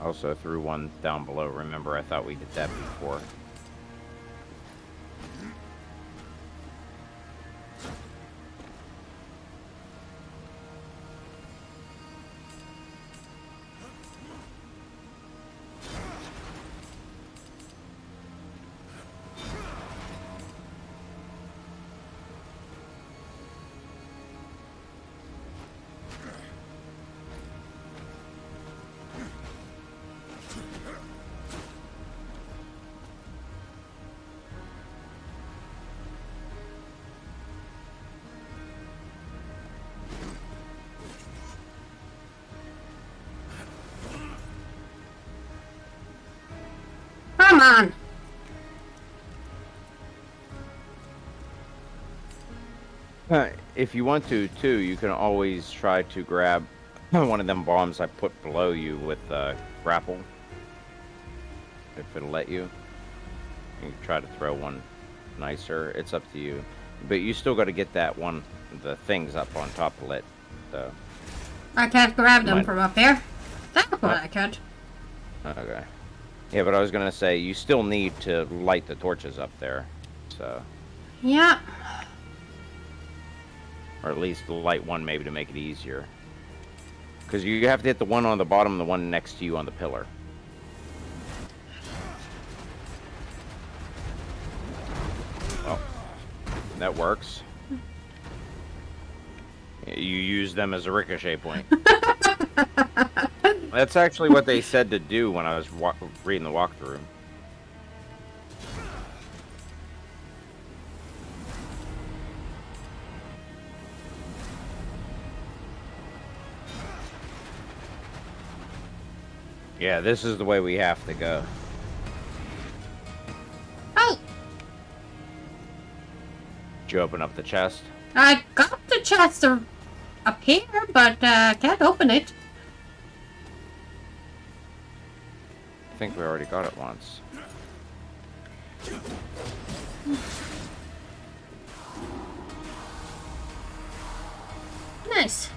Also threw one down below. Remember, I thought we did that before. Come on! If you want to, too, you can always try to grab one of them bombs I put below you with grapple. If it'll let you. You can try to throw one nicer. It's up to you. But you still got to get that one, the things up on top of it. So. I can't grab them from up here. That's what I could. Okay. Yeah, but I was gonna say you still need to light the torches up there, so. Yeah. Or at least light one maybe to make it easier. Because you have to hit the one on the bottom and the one next to you on the pillar. Oh, that works. You use them as a ricochet point. That's actually what they said to do when I was reading the walkthrough. Yeah, this is the way we have to go. Oh! Did you open up the chest? I got the chest up here, but can't open it. I think we already got it once. Nice.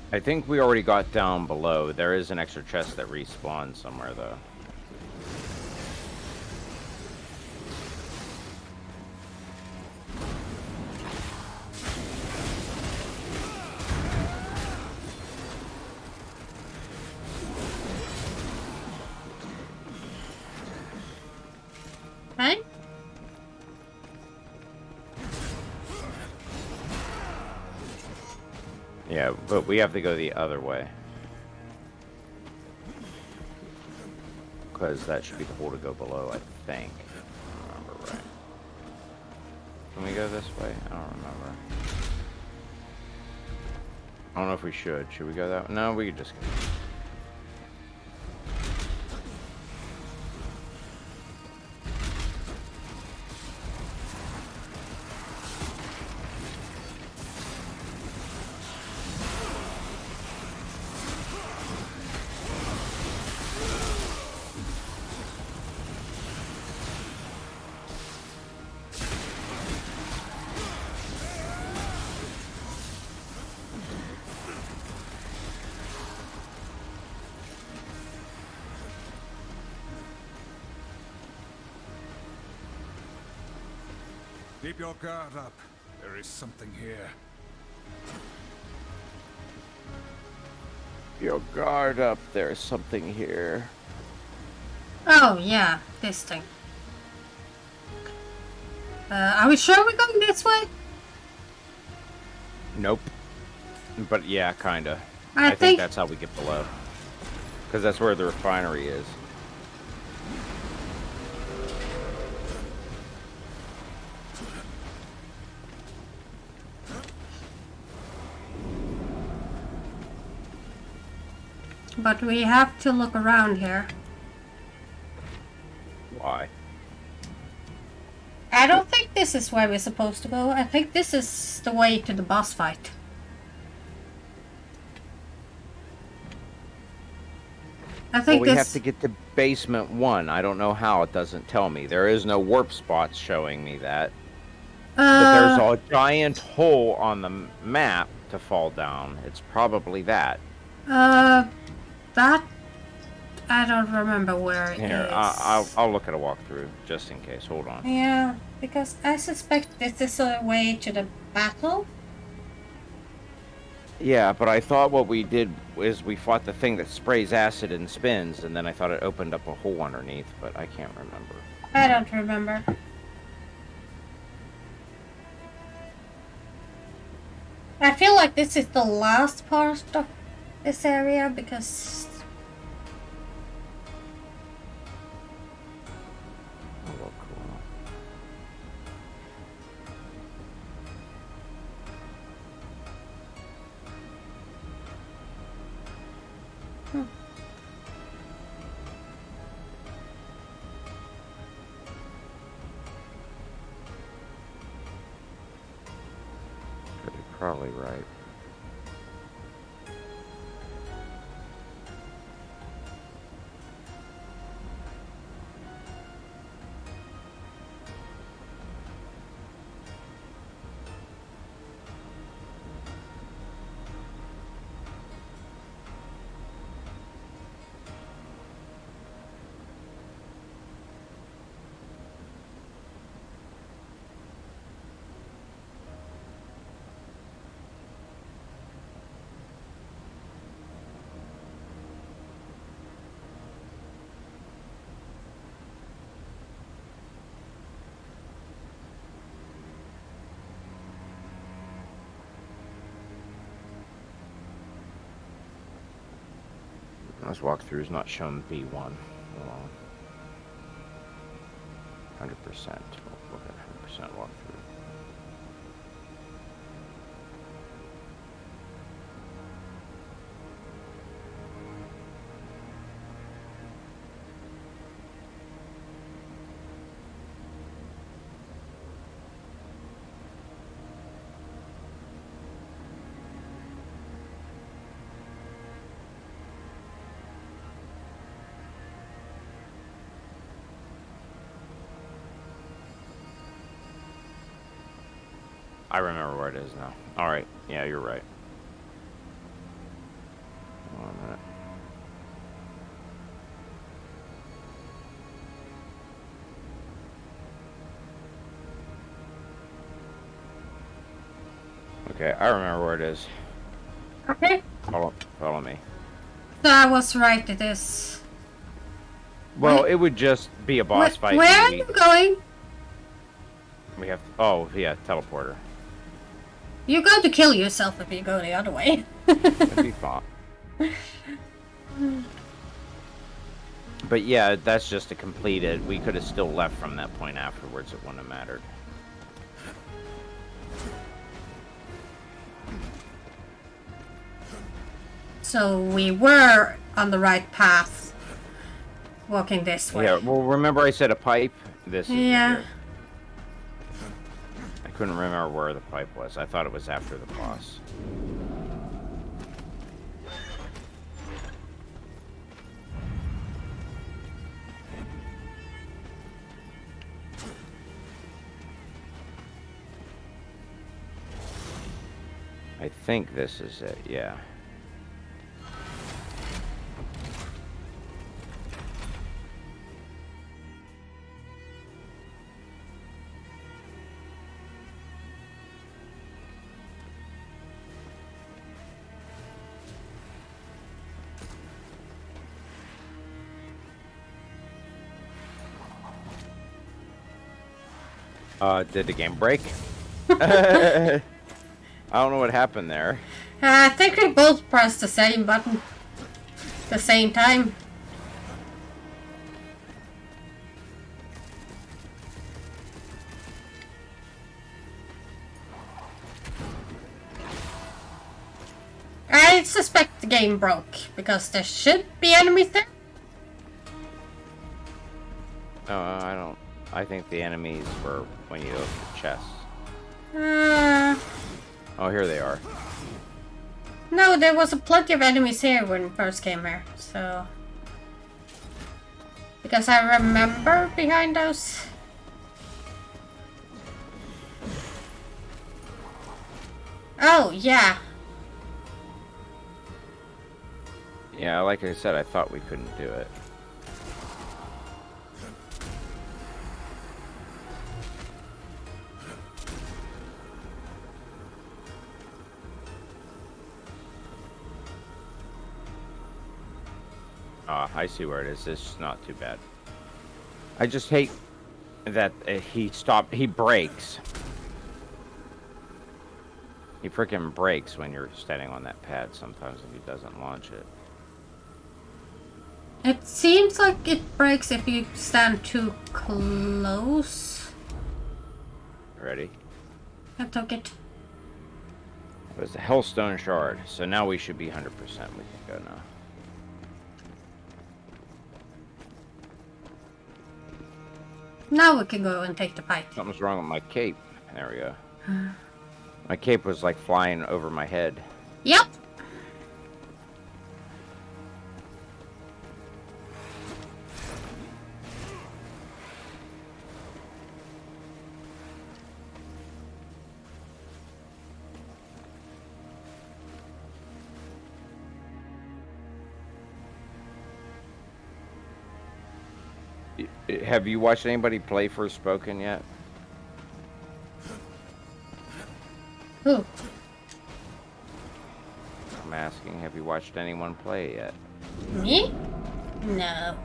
I think we already got down below. There is an extra chest that respawns somewhere, though. Right? Yeah, but we have to go the other way. Because that should be the hole to go below, I think. I don't remember right. Can we go this way? I don't remember. I don't know if we should. Should we go that way? No, we could just go. Keep your guard up. There is something here. Your guard up. There's something here. Oh, yeah. This thing. Are we sure we're going this way? Nope. But yeah, kinda. I I think think that's how we get below. Because that's where the refinery is. But we have to look around here. Why? I don't think this is where we're supposed to go. I think this is the way to the boss fight. I Well, think we this... have to get to basement 1. I don't know how. It doesn't tell me. There is no warp spots showing me that. But there's a giant hole on the map to fall down. It's probably that. That... I don't remember where it Here, is. I'll look at a walkthrough just in case. Hold on. Yeah, because I suspect this is a way to the battle. Yeah, but I thought what we did is we fought the thing that sprays acid and spins, and then I thought it opened up a hole underneath, but I can't remember. I don't remember. I feel like this is the last part of this area because... Oh, well, cool. But you're probably right. This walkthrough is not shown B1. Hold on. 100%. We'll look at 100% walkthrough. I remember where it is now. Alright, yeah, you're right. Hold on a minute. Okay, I remember where it is. Okay. Follow me. So I was right, it is. Well, it would just be a boss fight. Where are you going? We have to, oh, yeah, teleporter. You're going to kill yourself if you go the other way. That'd be fine. But yeah, that's just a completed. We could have still left from that point afterwards. It wouldn't have mattered. So we were on the right path, walking this way. Yeah, well, remember I said a pipe? This is Yeah. here. I couldn't remember where the pipe was. I thought it was after the boss. I think this is it, yeah. Did the game break? I don't know what happened there. I think we both pressed the same button at the same time. I suspect the game broke because there should be enemies there. No, I don't. I think the enemies were when you open the chest. Oh, here they are. No, there was plenty of enemies here when we first came here, so... Because I remember behind those... Oh, yeah. Yeah, like I said, I thought we couldn't do it. I see where it is. It's not too bad. I just hate that he breaks. He freaking breaks when you're standing on that pad sometimes if he doesn't launch it. It seems like it breaks if you stand too close. Ready? I took it. It was the Hellstone Shard, so now we should be 100%. We can go now. Now we can go and take the pipe. Something's wrong with my cape. There we go. My cape was like flying over my head. Yep. Have you watched anybody play Forspoken yet? Who? I'm asking, have you watched anyone play yet? Me? No.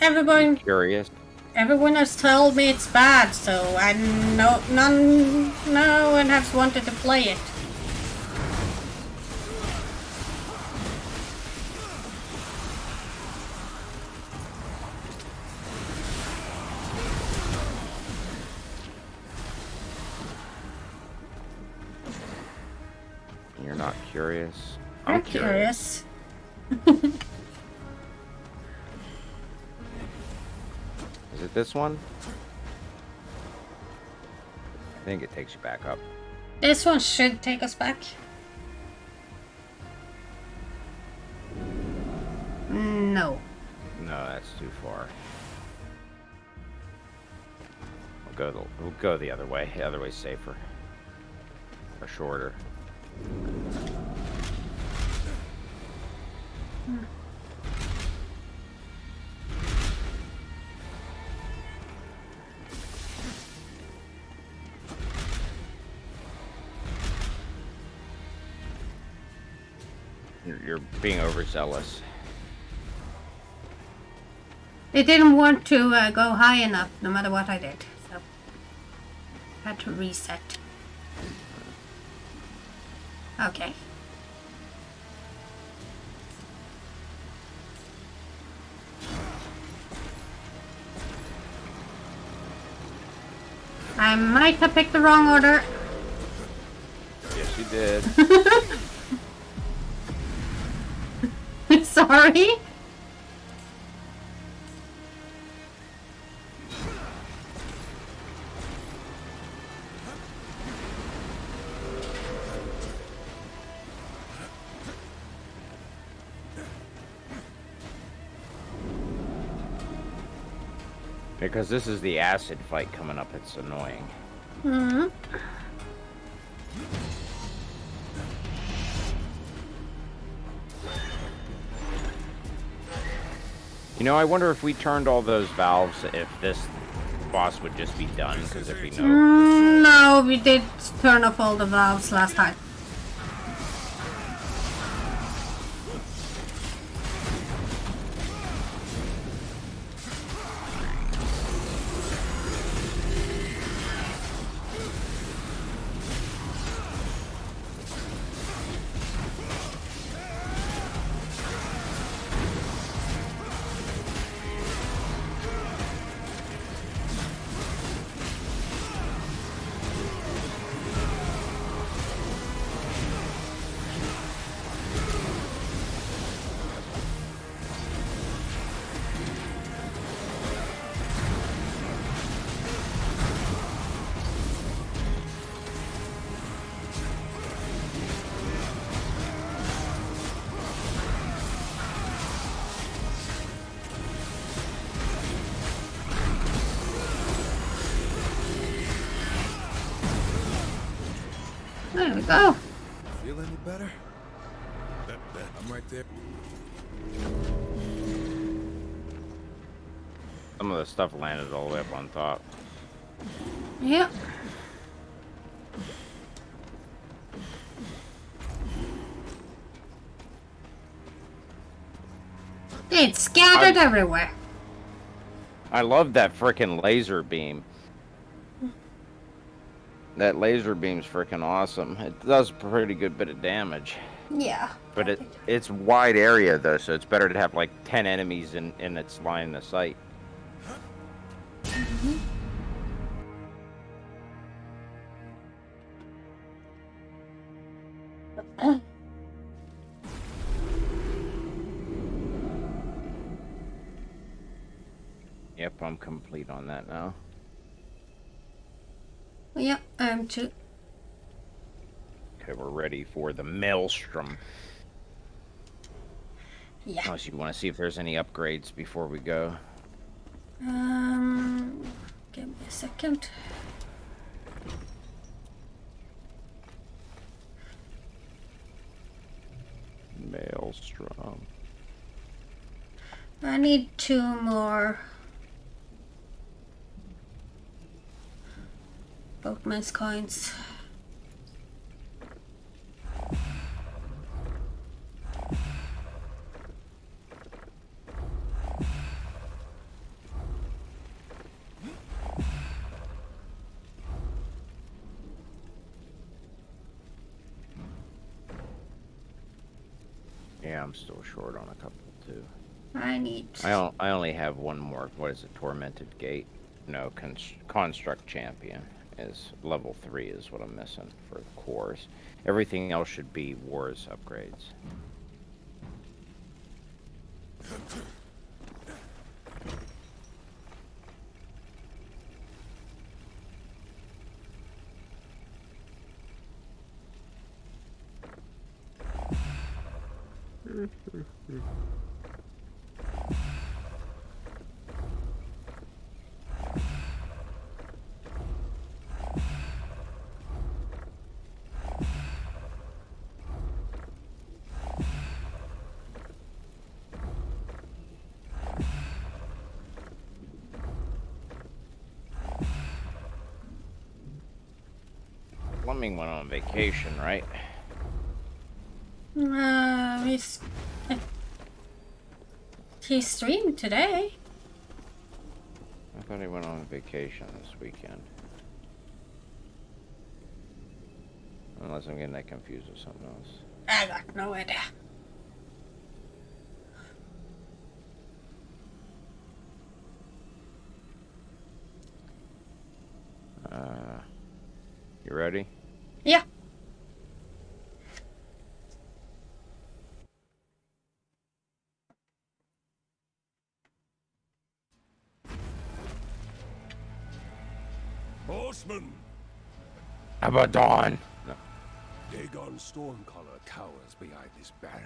Everyone Curious? Everyone has told me it's bad, so I no one has wanted to play it. You're not curious? I'm curious. Is it this one? I think it takes you back up. This one should take us back. No. No, that's too far. We'll go the other way. The other way's safer. Or shorter. You're being overzealous. They didn't want to go high enough, no matter what I did, so had to reset. Okay. I might have picked the wrong order. Yes, you did. Sorry. Because this is the acid fight coming up, it's annoying. Hmm. You know, I wonder if we turned all those valves, if this boss would just be done, because if we know... No, we did turn off all the valves last time. There we go. Feel any better? I'm right there. Some of the stuff landed all the way up on top. Yep. It's scattered everywhere. I love that frickin' laser beam. That laser beam's frickin' awesome. It does a pretty good bit of damage. Yeah. But it's wide area though, so it's better to have like 10 enemies in its line of sight. Yep, I'm complete on that now. Yep, I'm too. Okay, we're ready for the Maelstrom. Yeah. Unless you want to see if there's any upgrades before we go. Give me a second. Maelstrom. I need 2 more Boatman's coins. Yeah, I'm still short on a couple too. I need. I only have one more. What is it? Tormented Gate? No, Construct Champion is level 3 is what I'm missing for the cores. Everything else should be Wars upgrades. Fleming went on vacation, right? He streamed today. I thought he went on vacation this weekend. Unless I'm getting that confused with something else. I got no idea. You ready? Yeah. Horseman! Abaddon! No. Dagon Stormcaller cowers behind this barrier.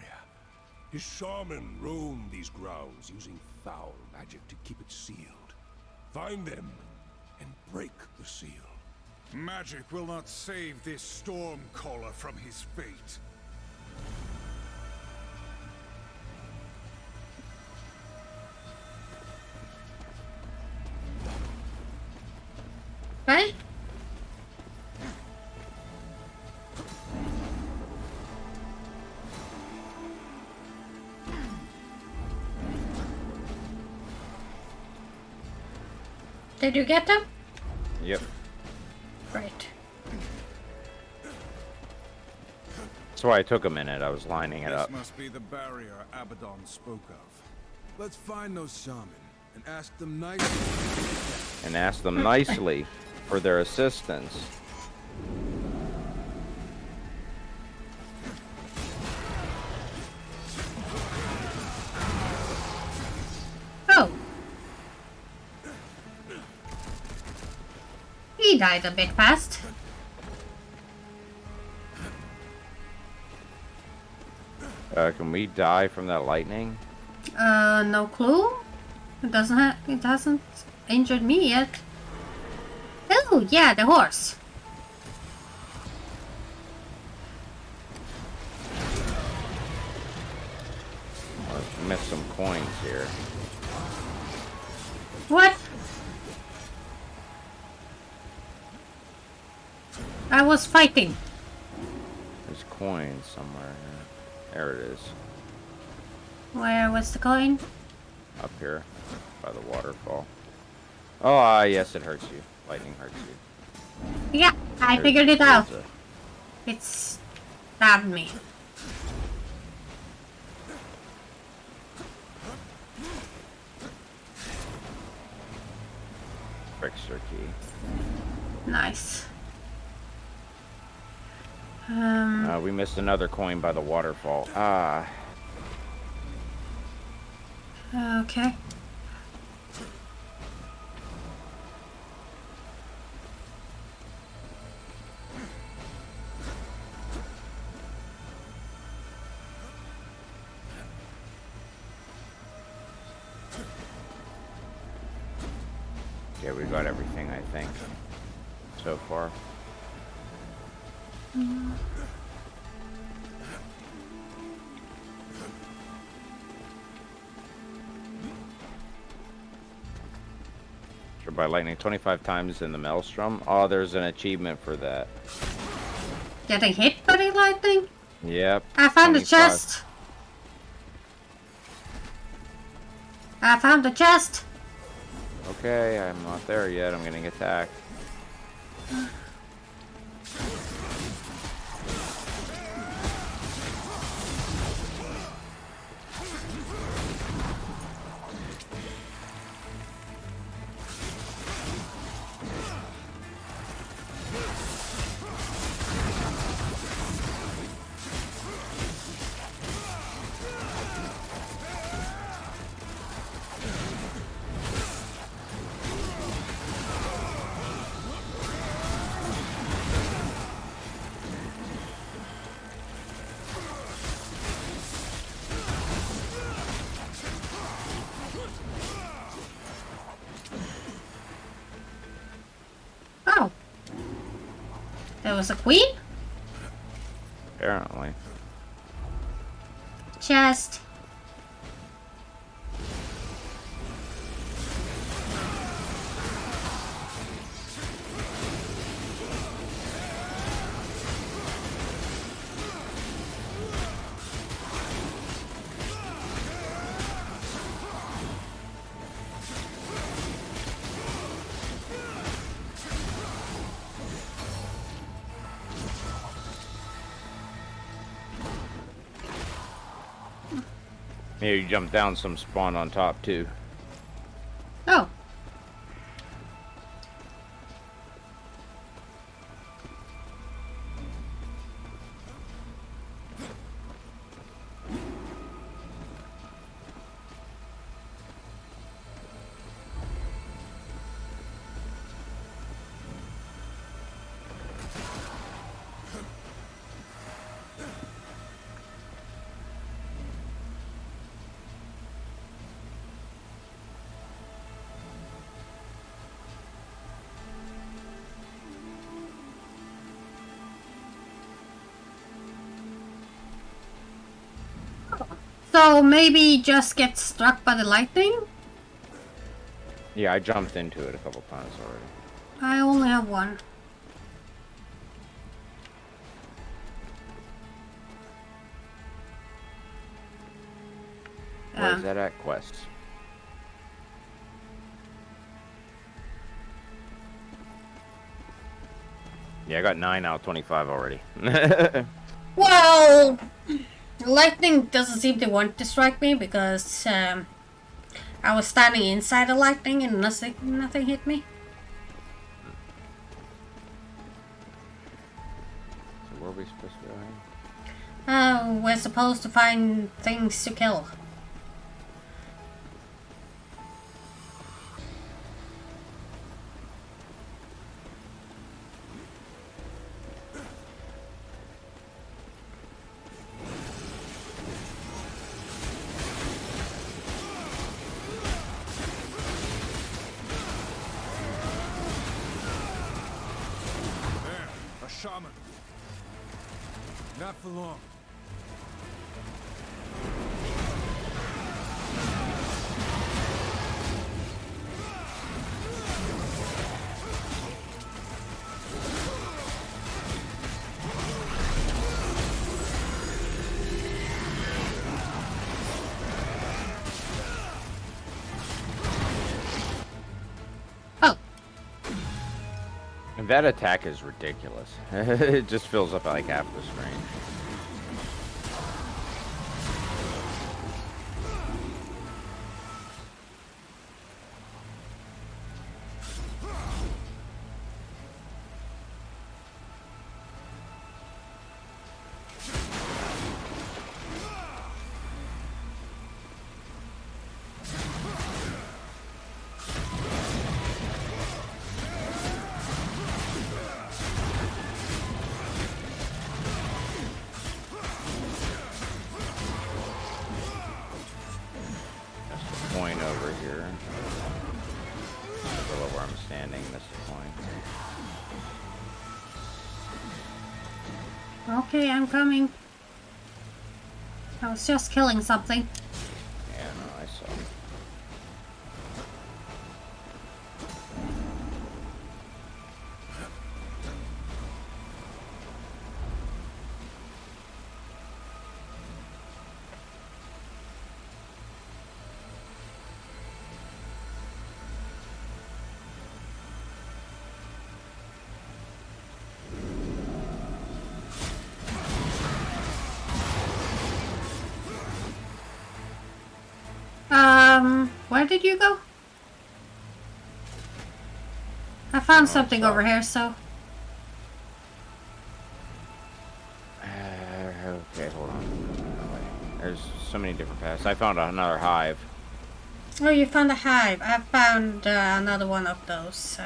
His shaman roam these grounds using foul magic to keep it sealed. Find them and break the seal. Magic will not save this Stormcaller from his fate. Right? Did you get them? Yep. Right. That's why I took a minute. I was lining it up. This must be the barrier Abaddon spoke of. Let's find those shaman and ask them nicely. And ask them nicely for their assistance. Oh. He died a bit fast. Can we die from that lightning? No clue. It hasn't injured me yet. Oh, yeah, the horse. Missed some coins here. What? I was fighting. There's coins somewhere here. There it is. Where was the coin? Up here. By the waterfall. Oh, yes, it hurts you. Lightning hurts you. Yeah, I figured it out. It stabbed me. Trickster key. Nice. We missed another coin by the waterfall. Ah. Okay. Yeah, we got everything, I think, so far. By lightning 25 times in the maelstrom. Oh, there's an achievement for that. Getting hit by the lightning? Yep. I found 25. the chest. I found the chest. Okay, I'm not there yet. I'm getting attacked. Oh. There was a queen? Apparently. Chest. Yeah, you jump down, some spawn on top too. Oh. So maybe just get struck by the lightning? Yeah, I jumped into it a couple times already. I only have one. Where's that at? Quest. Yeah, I got 9 out of 25 already. Well, lightning doesn't seem to want to strike me because I was standing inside the lightning and nothing hit me. So where are we supposed to go here? We're supposed to find things to kill. A shaman. Not for long. And that attack is ridiculous. It just fills up like half the screen. Point over here. Below where I'm standing, that's the point. Okay, I'm coming. I was just killing something. Yeah, no, I saw. Where did you go? I found something over here, so... Okay, hold on. There's so many different paths. I found another hive. Oh, you found a hive. I found another one of those.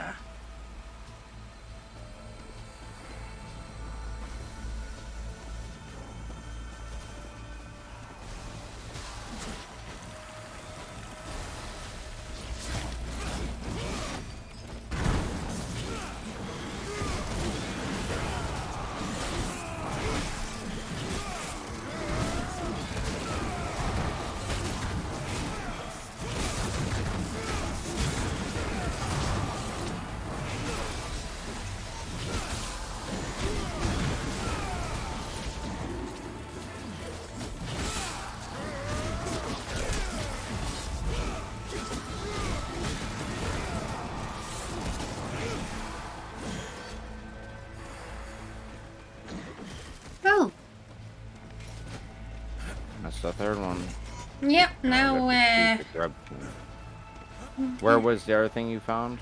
Oh. That's the third one. Yep, now, Where was the other thing you found?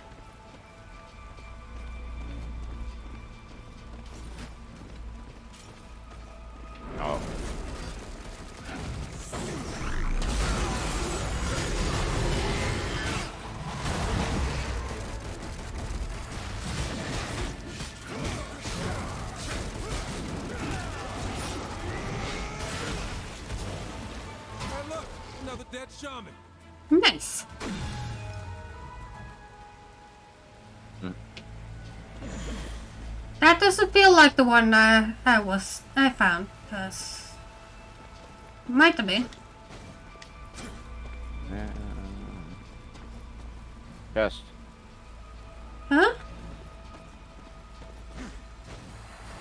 Oh. Hey, look! Another dead shaman! Nice. That doesn't feel like the one I found, cause might have been. Chest. Huh?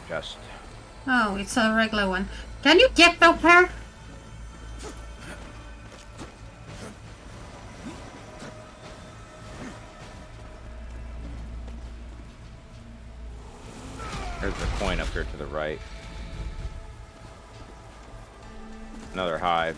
Chest. Oh, it's a regular one. Can you get up here? There's the point up here to the right. Another hive.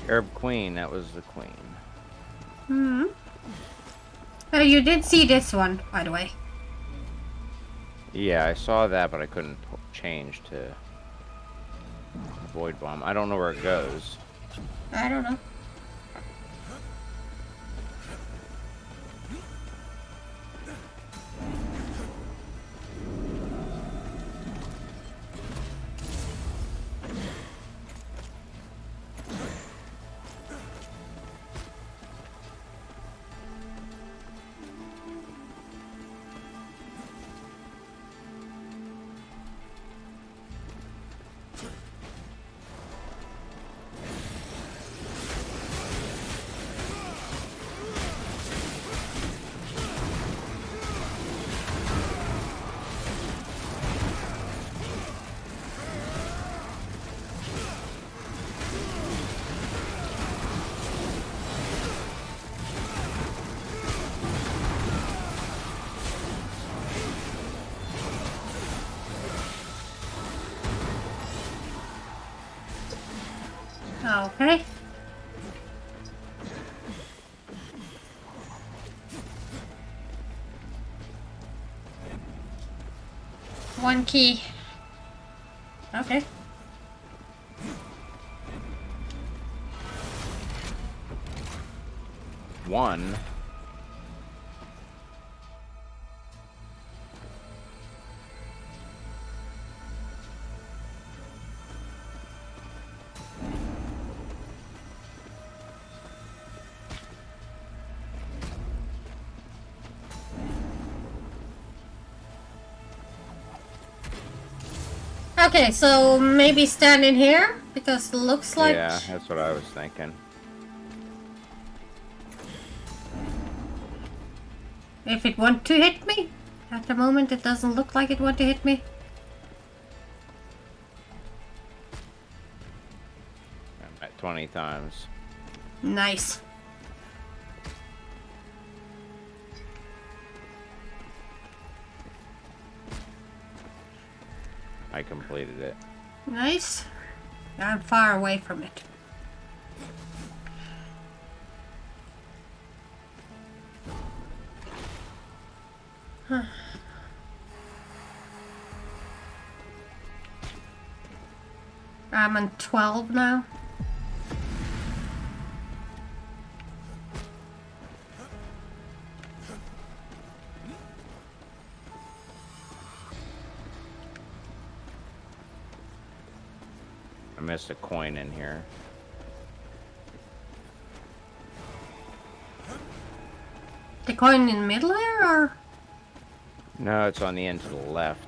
Arab Queen, that was the queen. Hmm. Oh, you did see this one, by the way. Yeah, I saw that, but I couldn't change to Void Bomb. I don't know where it goes. I don't know. Okay. One key. Okay. One. Okay, so maybe stand in here because it looks like. Yeah, that's what I was thinking. If it want to hit me, at the moment it doesn't look like it want to hit me. I'm at 20 times. Nice. I completed it. Nice. I'm far away from it. Huh. I'm on 12 now. I missed a coin in here. The coin in the middle here, or? No, it's on the end to the left.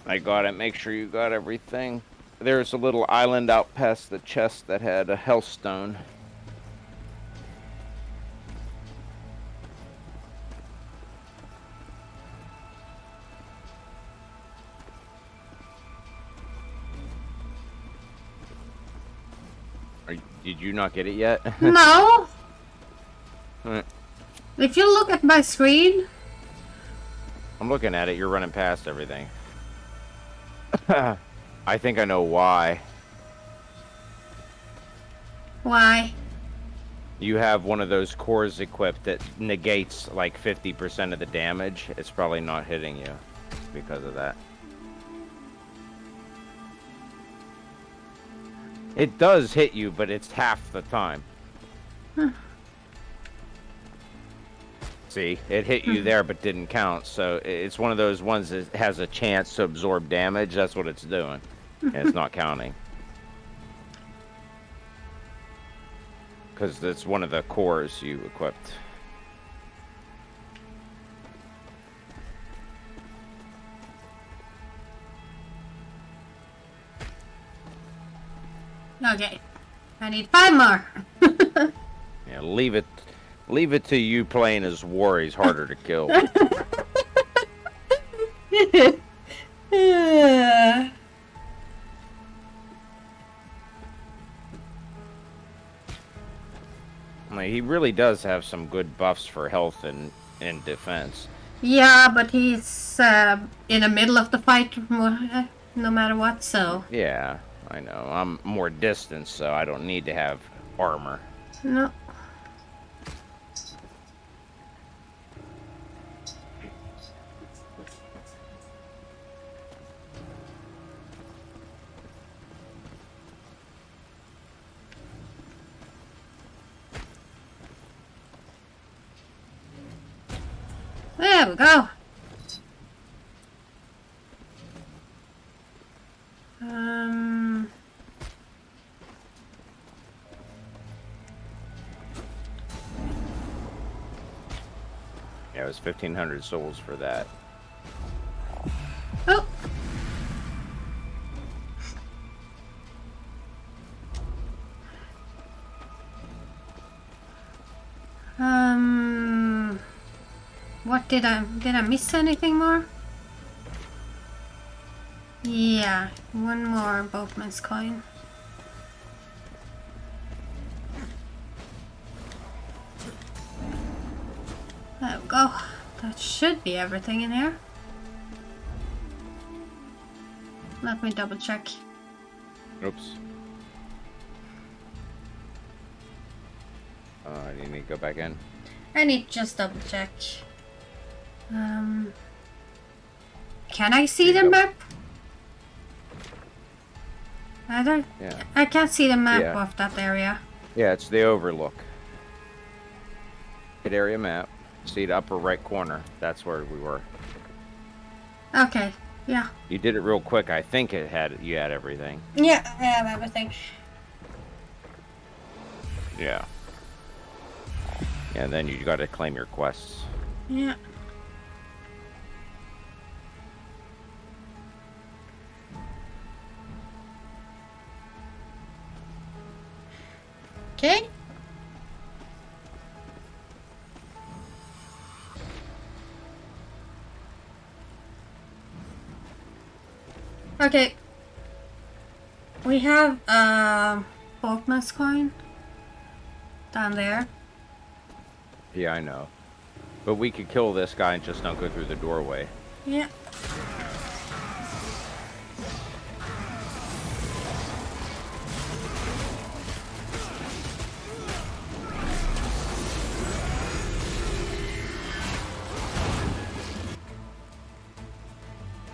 I got it. Make sure you got everything. There's a little island out past the chest that had a hellstone. Did you not get it yet? No. Alright. If you look at my screen. I'm looking at it. You're running past everything. I think I know why. Why? You have one of those cores equipped that negates like 50% of the damage. It's probably not hitting you because of that. It does hit you, but it's half the time. See, it hit you there, but didn't count. So it's one of those ones that has a chance to absorb damage. That's what it's doing. And it's not counting. Because it's one of the cores you equipped. Okay. I need 5 more. Yeah, leave it to you playing as war. He's harder to kill. Like, he really does have some good buffs for health and defense. Yeah, but he's in the middle of the fight no matter what, so... Yeah, I know. I'm more distance, so I don't need to have armor. No. There we go. Yeah, it was 1,500 souls for that. Oh. What did I miss anything more? Yeah, one more boatman's coin. There we go. That should be everything in here. Let me double check. Oops. Do you need to go back in? I need to just double check. Can I see the map? Yeah. I can't see the map Yeah. of that area. Yeah, it's the overlook. Hit area map. See the upper right corner. That's where we were. Okay, yeah. You did it real quick. I think you had everything. Yeah, I have everything. Yeah. Yeah, and then you got to claim your quests. Yeah. Okay. Okay. We have boatman's coin down there. Yeah, I know. But we could kill this guy and just not go through the doorway. Yeah.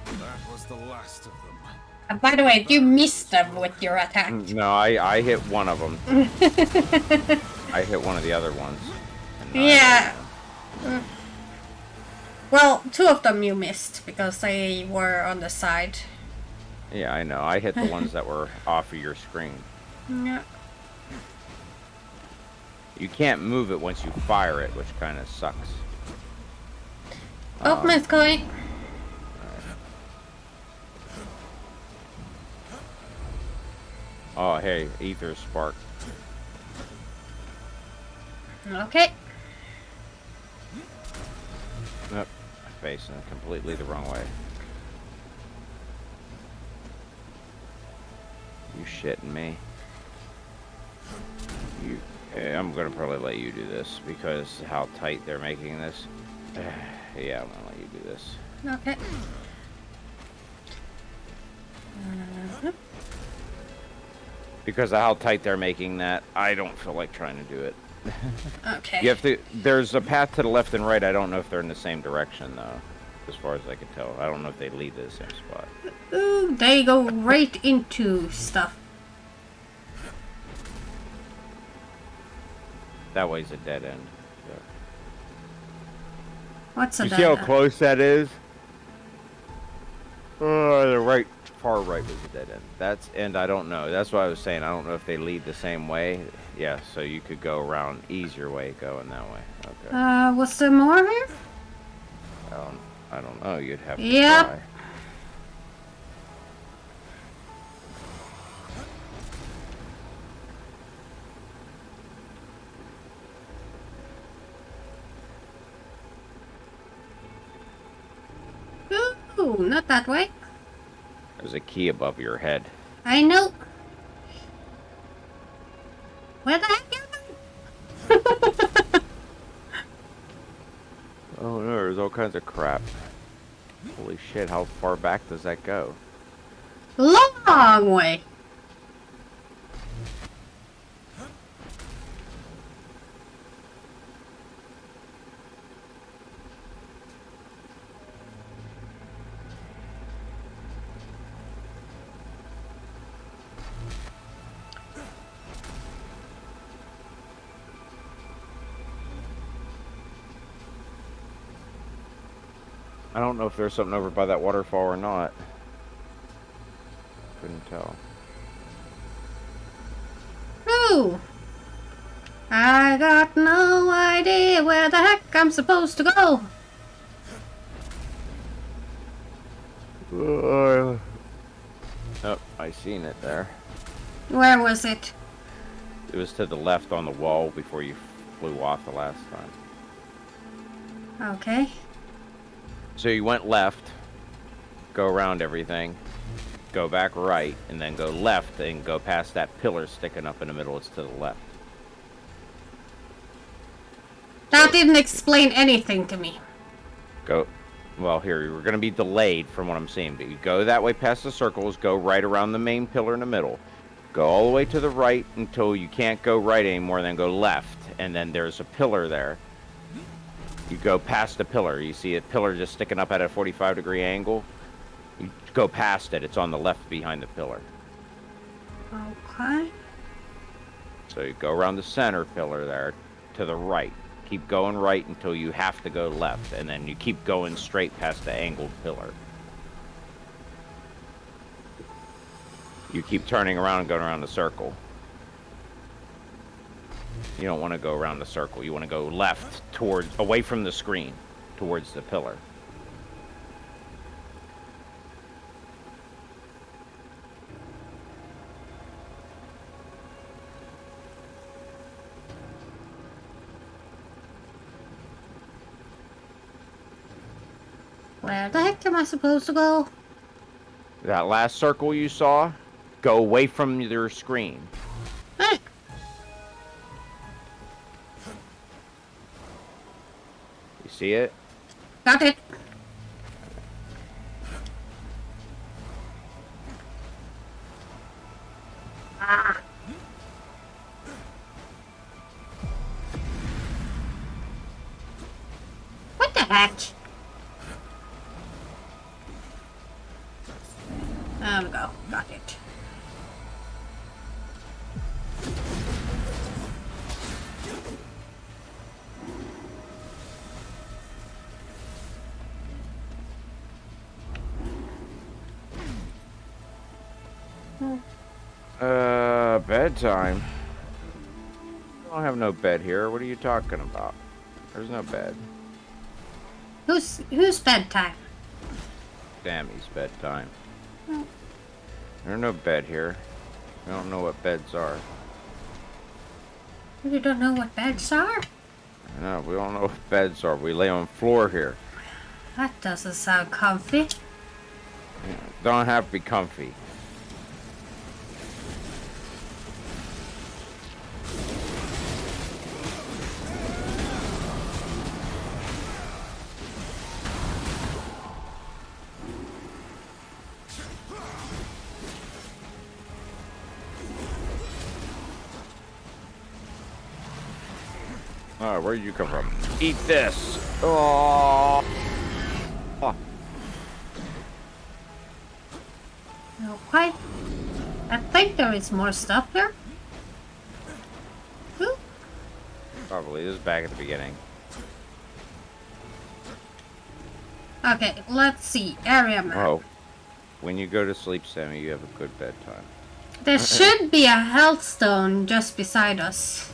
That was the last of them. By the way, you missed them with your attack. No, I hit one of them. I hit one of the other ones. Yeah. Well, two of them you missed because they were on the side. Yeah, I know. I hit the ones that were off of your screen. Yeah. You can't move it once you fire it, which kind of sucks. Boatman's coin. Oh, hey, ether spark. Okay. Nope, facing completely the wrong way. You shitting me? I'm gonna probably let you do this because how tight they're making this. Yeah, I'm gonna let you do this. Okay. Because of how tight they're making that, I don't feel like trying to do it. Okay. You have to. There's a path to the left and right. I don't know if they're in the same direction though, as far as I can tell. I don't know if they lead to the same spot. Ooh, they go right into stuff. That way's a dead end. So. What's a You see how dead- close that is? Oh, the right, far right was a dead end. That's end. I don't know. That's what I was saying. I don't know if they lead the same way. Yeah, so you could go around easier way going that way. Okay. was there more here? I don't know. You'd have to Yep. try. Ooh, not that way. There's a key above your head. I know. Where the heck am I? There's all kinds of crap. Holy shit, how far back does that go? Long way. I don't know if there's something over by that waterfall or not. Couldn't tell. Ooh. I got no idea where the heck I'm supposed to go. Oh, I seen it there. Where was it? It was to the left on the wall before you flew off the last time. Okay. So you went left, go around everything, go back right, and then go left and go past that pillar sticking up in the middle. It's to the left. That didn't explain anything to me. Go. Well, here, you're going to be delayed from what I'm seeing. But you go that way past the circles, go right around the main pillar in the middle. Go all the way to the right until you can't go right anymore, then go left. And then there's a pillar there. You go past the pillar. You see a pillar just sticking up at a 45-degree angle. You go past it. It's on the left behind the pillar. Okay. So you go around the center pillar there to the right. Keep going right until you have to go left. And then you keep going straight past the angled pillar. You keep turning around and going around the circle. You don't want to go around the circle. You want to go left towards, away from the screen, towards the pillar. Where the heck am I supposed to go? That last circle you saw, go away from your screen. Hey. You see it? Got it. Ah. What the heck? There we go. Got it. Bedtime. I don't have no bed here. What are you talking about? There's no bed. Who's bedtime? Sammy's bedtime. Oh. There's no bed here. I don't know what beds are. You don't know what beds are? No, we don't know what beds are. We lay on the floor here. That doesn't sound comfy. Don't have to be comfy. Alright, where did you come from? Eat this! Oh! Okay. I think there is more stuff here. Ooh. Probably. This is back at the beginning. Okay, let's see. Area map. Oh. When you go to sleep, Sammy, you have a good bedtime. There should be a health stone just beside us.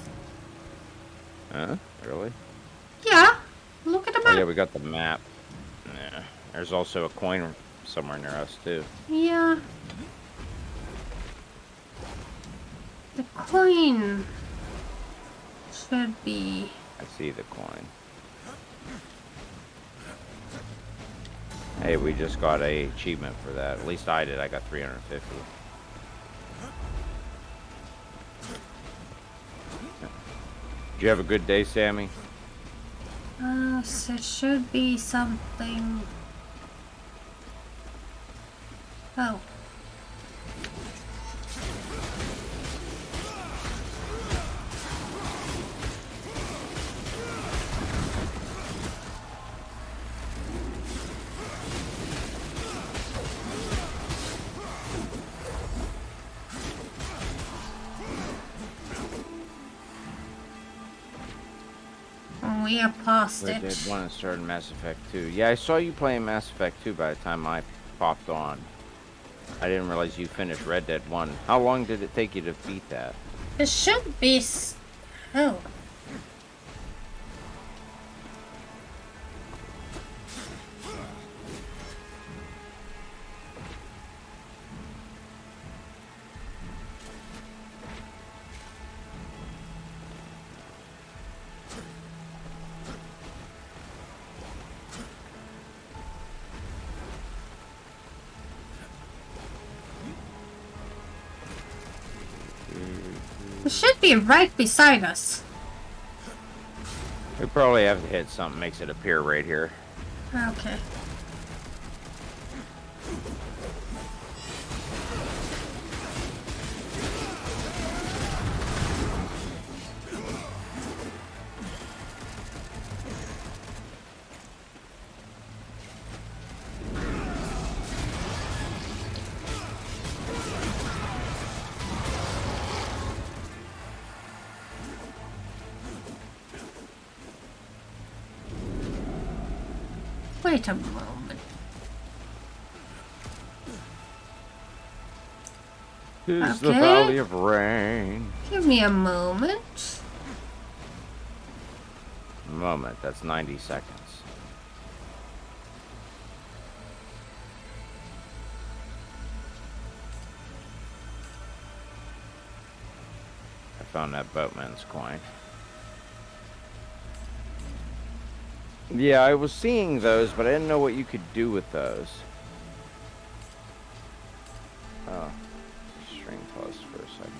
Huh? Really? Yeah. Look at the Oh, map. yeah, we got the map. Yeah. There's also a coin somewhere near us, too. Yeah. The coin should be... I see the coin. Hey, we just got a achievement for that. At least I did. I got 350. Did you have a good day, Sammy? So it should be something. Oh. We are past Red Dead it. 1 and started Mass Effect 2. Yeah, I saw you playing Mass Effect 2 by the time I popped on. I didn't realize you finished Red Dead 1. How long did it take you to beat that? It should be. Oh. It should be right beside us. We probably have to hit something makes it appear right here. Okay. Wait a moment. Here's the Okay. Valley of Rain. Give me a moment. Moment, that's 90 seconds. I found that boatman's coin. Yeah, I was seeing those, but I didn't know what you could do with those. Oh, string pause for a second.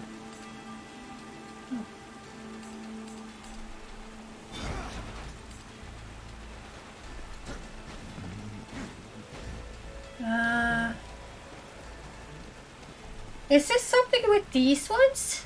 Is this something with these ones?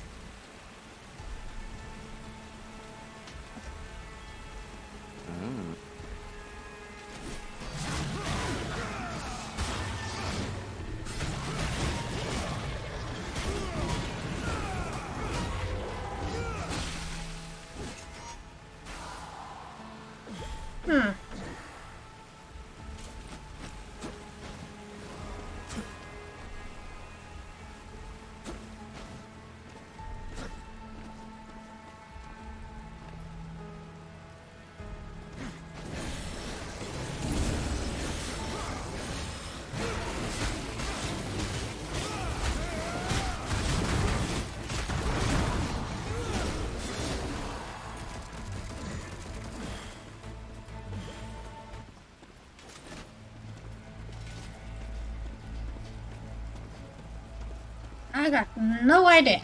I got no idea.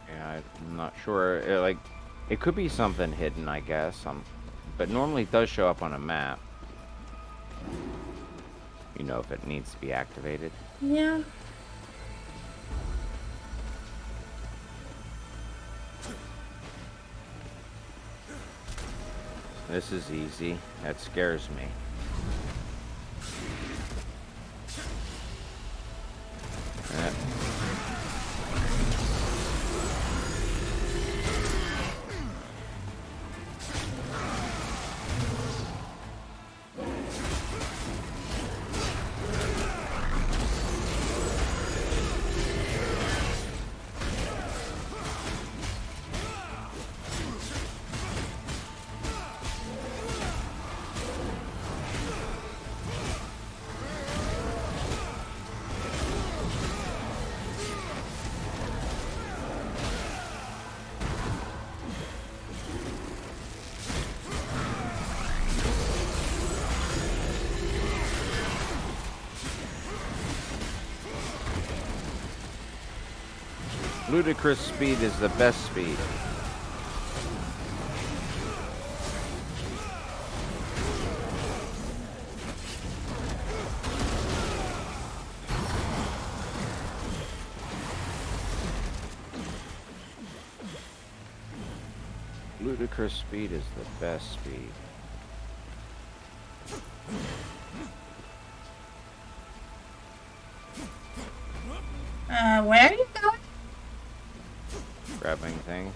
Yeah, I'm not sure. It could be something hidden, I guess. But normally it does show up on a map. You know, if it needs to be activated. Yeah. This is easy. That scares me. Eh. Ludicrous speed is the best speed. Ludicrous speed is the best speed. Where are you going? Grabbing things.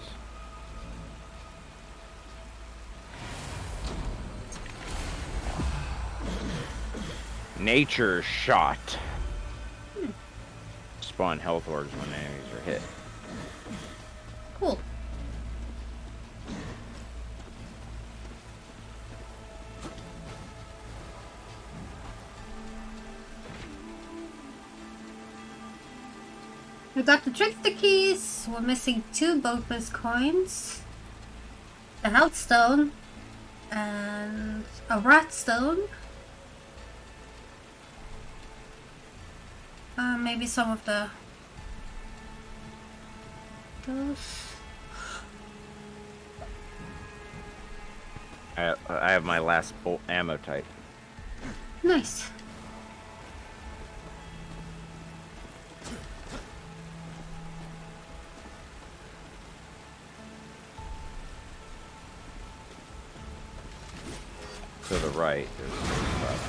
Nature shot. Spawn health orbs when enemies are hit. Cool. We got the trickster keys. We're missing 2 boatman's coins, the health stone, and a rat stone. Maybe some of those. I have my last bolt ammo type. Nice. To the right, there's some stuff.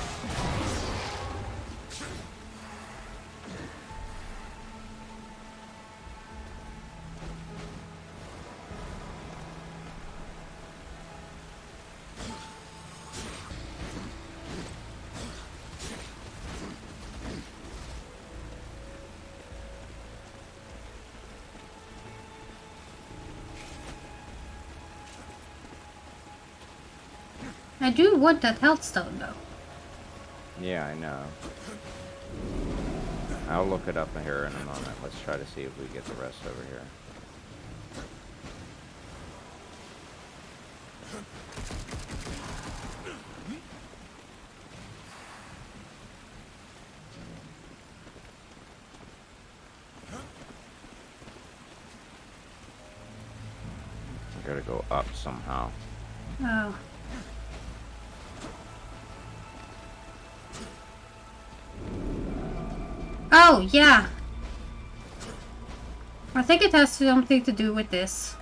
I do want that health stone though. Yeah, I know. I'll look it up here in a moment. Let's try to see if we get the rest over here. We gotta go up somehow. Oh. Oh, yeah. I think it has something to do with this.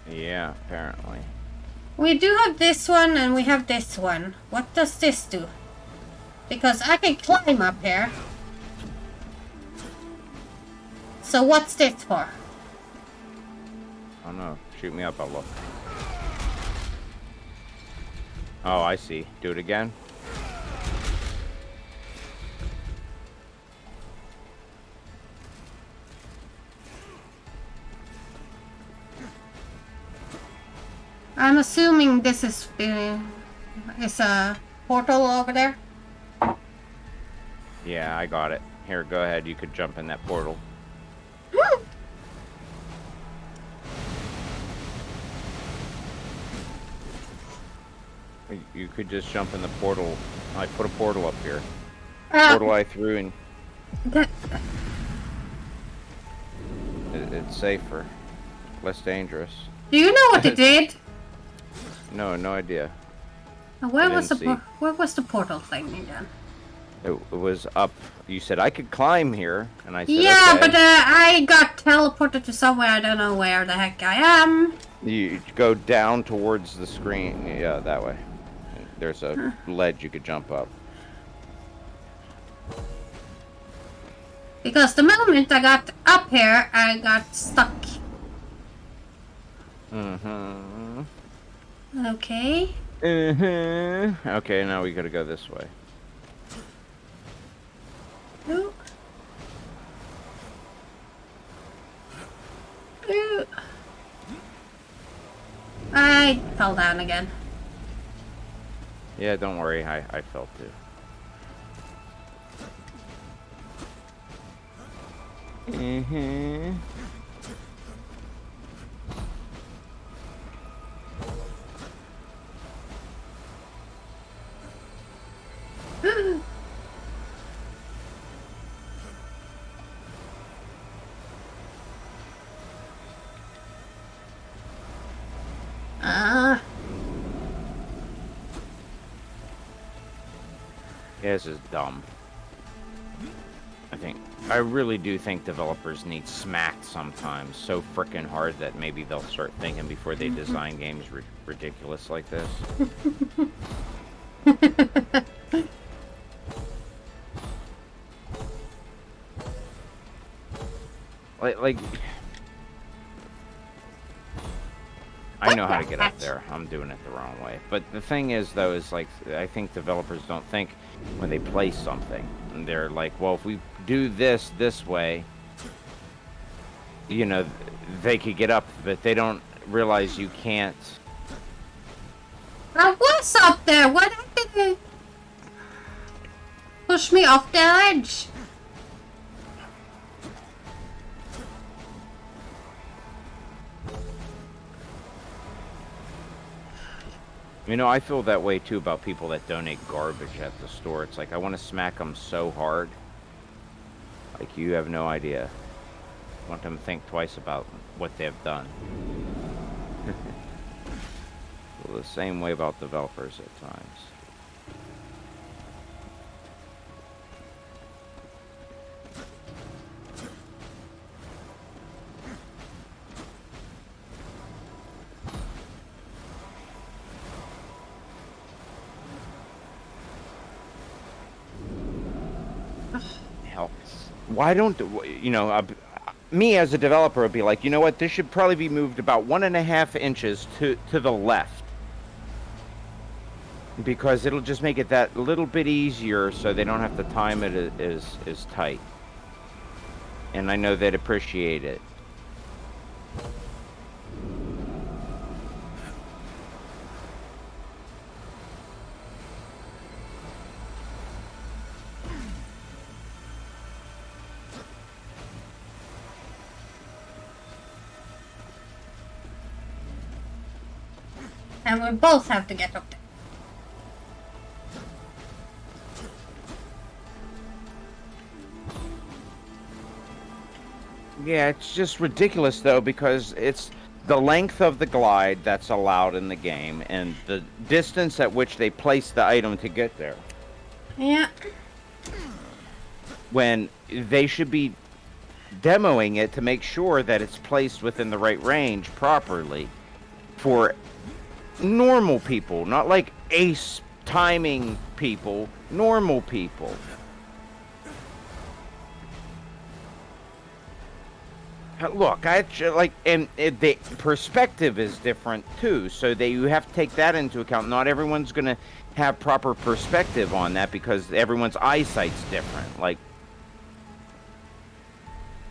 Yeah, apparently. We do have this one and we have this one. What does this do? Because I can climb up here. So what's this for? I don't know. Shoot me up, I'll look. Oh, I see. Do it again. I'm assuming this is a portal over there. Yeah, I got it. Here, go ahead. You could jump in that portal. You could just jump in the portal. I put a portal up here. Portal I threw in. It's safer. Less dangerous. Do you know what it did? No, no idea. Where was the portal thing again? It was up. You said I could climb here, and I said yeah, okay. but I got teleported to somewhere. I don't know where the heck I am. You go down towards the screen. Yeah, that way. There's a ledge you could jump up. Because the moment I got up here, I got stuck. Mm-hmm. Okay. Mm-hmm. Okay, now we gotta go this way. Ooh. Ooh. I fell down again. Yeah, don't worry. I fell too. Mm-hmm. Yeah, this is dumb. I really do think developers need smacked sometimes so freaking hard that maybe they'll start thinking before they design games ridiculous like this. like I know how to get up there. I'm doing it the wrong way. But the thing is, though, is like I think developers don't think when they place something. And they're like, well, if we do this way, you know, they could get up, but they don't realize you can't. I was up there. What happened? Push me off the edge. You know, I feel that way too about people that donate garbage at the store. It's like I want to smack them so hard. Like you have no idea. I want them to think twice about what they've done. Well, the same way about developers at times. Why don't, you know, me as a developer would be like, you know what, this should probably be moved about 1.5 inches to the left. Because it'll just make it that little bit easier so they don't have to time it as tight. And I know they'd appreciate it. And we both have to get up there. Yeah, it's just ridiculous though, because it's the length of the glide that's allowed in the game and the distance at which they place the item to get there. Yeah. When they should be demoing it to make sure that it's placed within the right range properly for normal people, not like ace timing people, normal people. Look, and the perspective is different too, so you have to take that into account. Not everyone's gonna have proper perspective on that because everyone's eyesight's different. Like,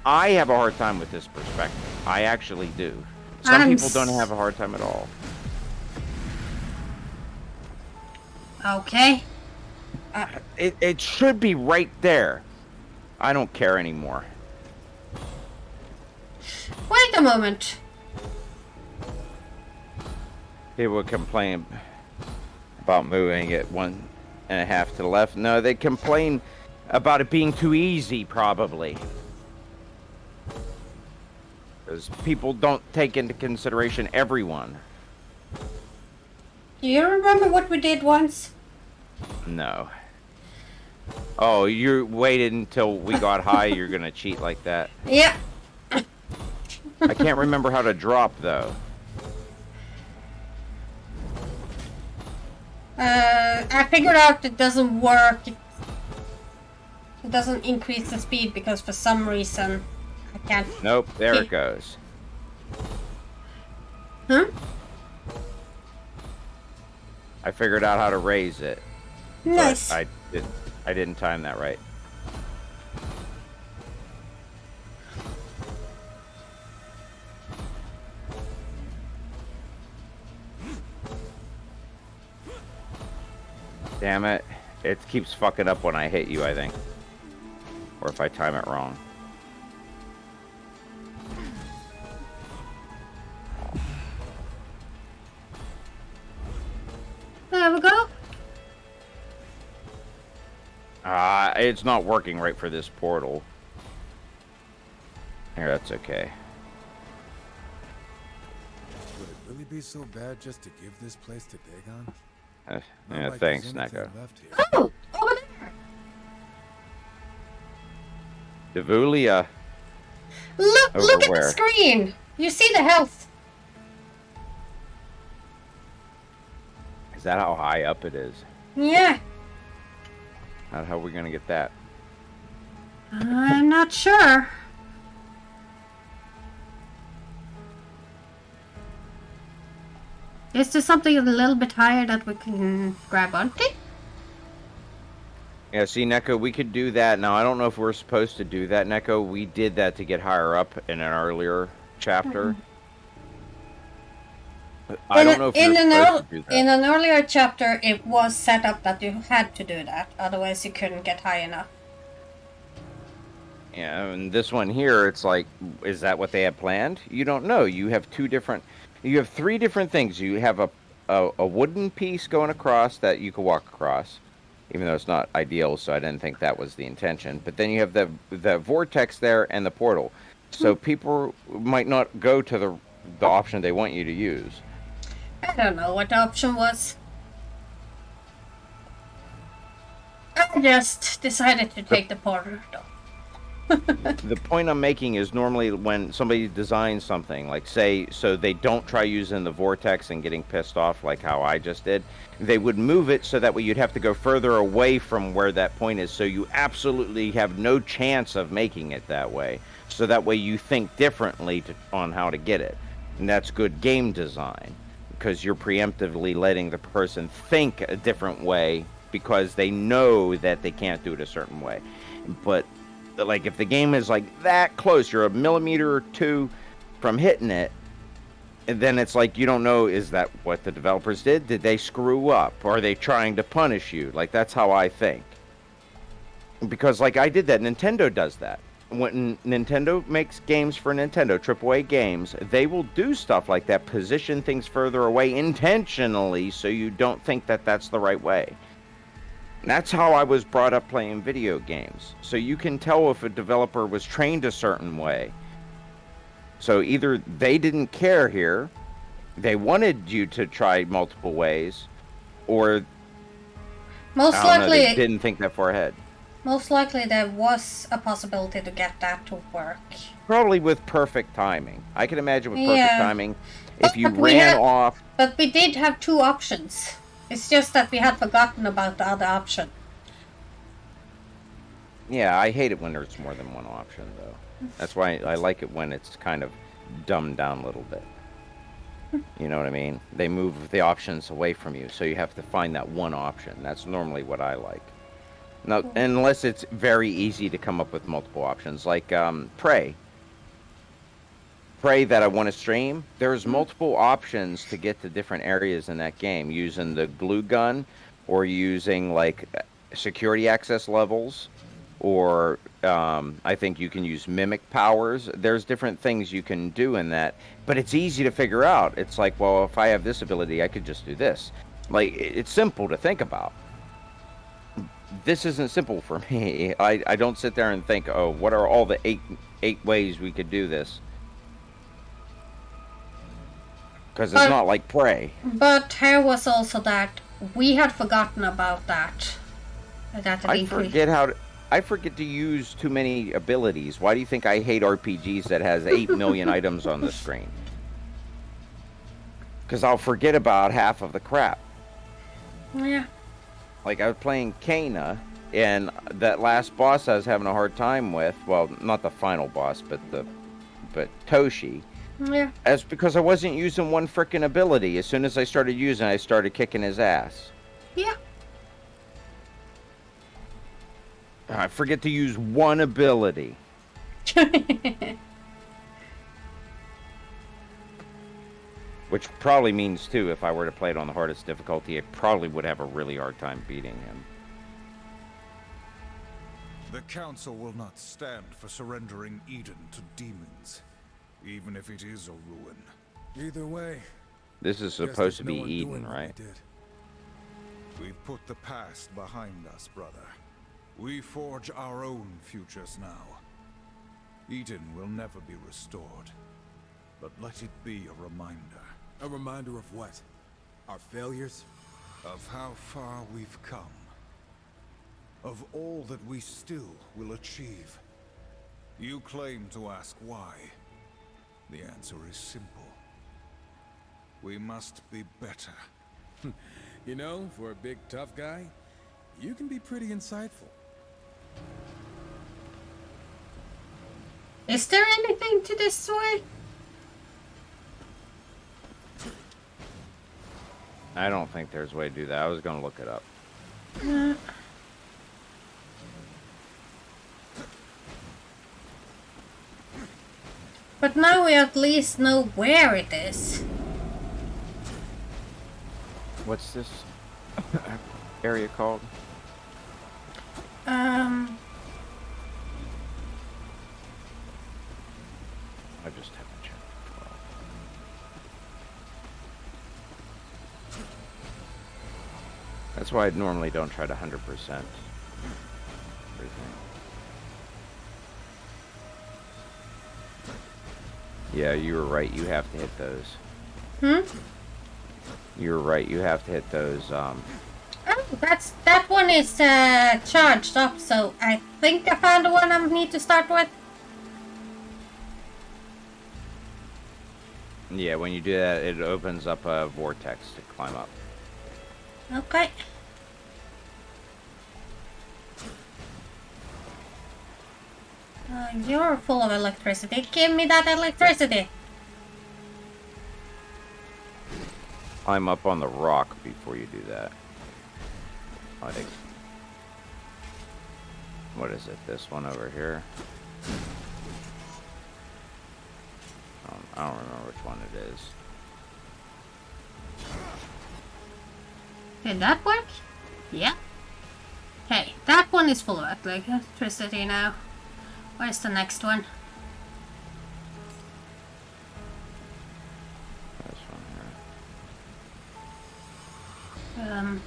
I have a hard time with this perspective. I actually do. Some people don't have a hard time at all. Okay. It should be right there. I don't care anymore. Wait a moment. People complain about moving it 1.5 to the left. No, they complain about it being too easy, probably. Because people don't take into consideration everyone. Do you remember what we did once? No. Oh, you waited until we got high, you're gonna cheat like that? Yeah. I can't remember how to drop, though. I figured out it doesn't work. It doesn't increase the speed because for some reason I can't. Nope, there it goes. Huh? I figured out how to raise it. Nice. But I didn't time that right. Damn it. It keeps fucking up when I hit you, I think. Or if I time it wrong. There we go. It's not working right for this portal. Here, that's okay. Would it really be so bad just to give this place to Dagon? Yeah, thanks, Neko. Oh, over there. Devulia. Look Over at the where? screen. You see the health. Is that how high up it is? Yeah. How are we gonna get that? I'm not sure. Is there something a little bit higher that we can grab onto? Yeah, see, Neko, we could do that. Now, I don't know if we're supposed to do that, Neko. We did that to get higher up in an earlier chapter. I don't know if you're supposed to do that. In an earlier chapter, it was set up that you had to do that. Otherwise, you couldn't get high enough. Yeah, and this one here, it's like, is that what they had planned? You don't know. You have three different things. You have a wooden piece going across that you can walk across, even though it's not ideal, so I didn't think that was the intention. But then you have the vortex there and the portal. So people might not go to the option they want you to use. I don't know what the option was. I just decided to take the porter, though. The point I'm making is normally when somebody designs something, like say, so they don't try using the vortex and getting pissed off like how I just did, they would move it so that way you'd have to go further away from where that point is, so you absolutely have no chance of making it that way. So that way you think differently on how to get it. And that's good game design, because you're preemptively letting the person think a different way because they know that they can't do it a certain way. But like if the game is like that close, you're a millimeter or two from hitting it, and then it's like you don't know, is that what the developers did? Did they screw up? Or are they trying to punish you? Like, that's how I think. Because like I did that, Nintendo does that. When Nintendo makes games for Nintendo, AAA games, they will do stuff like that, position things further away intentionally so you don't think that that's the right way. That's how I was brought up playing video games. So you can tell if a developer was trained a certain way. So either they didn't care here, they wanted you to try multiple ways, or Most they didn't think that far ahead. Most likely there was a possibility to get that to work. Probably with perfect timing. I can imagine with perfect timing, if you But ran off... But we did have two options. It's just that we had forgotten about the other option. Yeah, I hate it when there's more than one option, though. That's why I like it when it's kind of dumbed down a little bit. You know what I mean? They move the options away from you, so you have to find that one option. That's normally what I like. Now, unless it's very easy to come up with multiple options, like Prey. Prey that I want to stream, there's multiple options to get to different areas in that game, using the glue gun, or using like security access levels, or I think you can use mimic powers. There's different things you can do in that, but it's easy to figure out. It's like, well, if I have this ability, I could just do this. Like, it's simple to think about. This isn't simple for me. I don't sit there and think, oh, what are all the eight ways we could do this? Because it's not like Prey. But here was also that we had forgotten about that. I forget to use too many abilities. Why do you think I hate RPGs that has 8 million items on the screen? Because I'll forget about half of the crap. Yeah. Like, I was playing Kana, and that last boss I was having a hard time with, well, not the final boss, but Toshi. Yeah. That's because I wasn't using one frickin' ability. As soon as I started using it, I started kicking his ass. Yeah. I forget to use one ability. Which probably means, too, if I were to play it on the hardest difficulty, I probably would have a really hard time beating him. The Council will not stand for surrendering Eden to demons, even if it is a ruin. Either way, this is supposed to be Eden, right? We've put the past behind us, brother. We forge our own futures now. Eden will never be restored, but let it be a reminder. A reminder of what? Our failures? Of how far we've come. Of all that we still will achieve. You claim to ask why. The answer is simple. We must be better. You know, for a big tough guy, you can be pretty insightful. Is there anything to this way? I don't think there's a way to do that. I was gonna look it up. But now we at least know where it is. What's this area called? I just haven't checked. 12. That's why I normally don't try to 100% everything. Yeah, you were right. You have to hit those. You were right. You have to hit those. Oh, that one is charged up, so I think I found the one I need to start with. Yeah, when you do that, it opens up a vortex to climb up. Okay. You're full of electricity. Give me that electricity. Climb up on the rock before you do that. Like, what is it? This one over here? I don't remember which one it is. Did that work? Yeah. Hey, that one is full of electricity now. Where's the next one? This one here.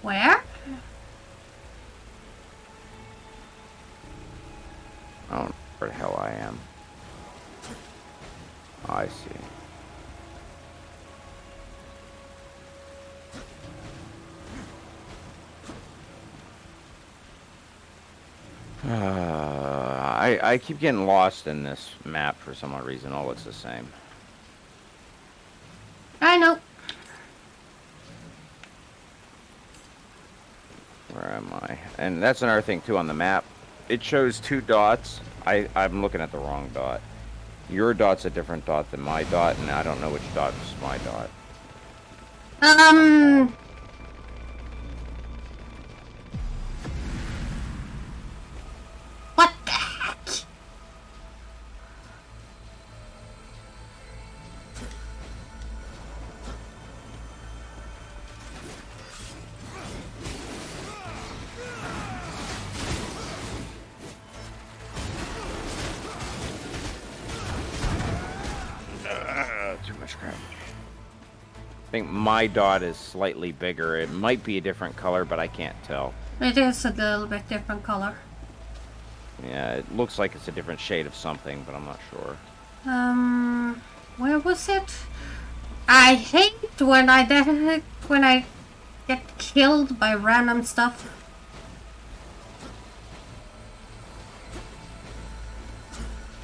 Where? I don't know where the hell I am. Oh, I see. I keep getting lost in this map for some odd reason. All looks the same. I know. Where am I? And that's another thing too on the map. It shows 2 dots. I'm looking at the wrong dot. Your dot's a different dot than my dot, and I don't know which dot is my dot. What the heck? Too much crap. I think my dot is slightly bigger. It might be a different color, but I can't tell. It is a little bit different color. Yeah, it looks like it's a different shade of something, but I'm not sure. Where was it? I hate when I get killed by random stuff.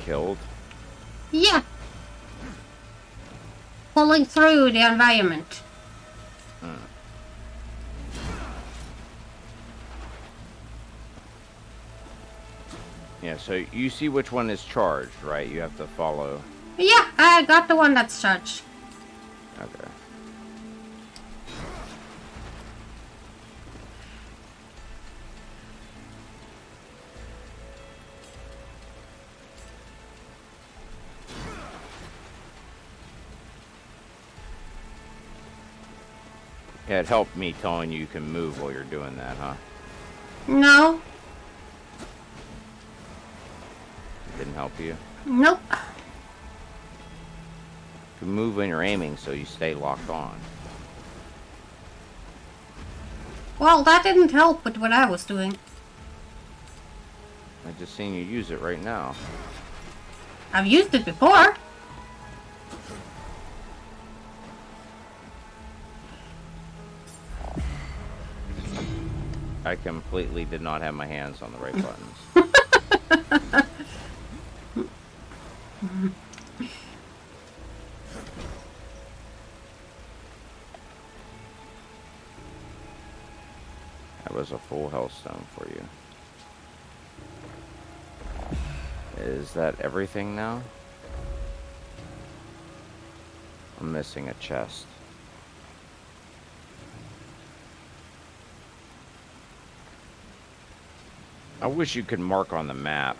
Killed? Yeah. Pulling through the environment. Yeah, so you see which one is charged, right? You have to follow. Yeah, I got the one that's charged. Okay. Yeah, it helped me telling you can move while you're doing that, huh? No. It didn't help you? Nope. You can move when you're aiming so you stay locked on. Well, that didn't help with what I was doing. I just seen you use it right now. I've used it before. I completely did not have my hands on the right buttons. That was a full health stone for you. Is that everything now? I'm missing a chest. I wish you could mark on the map.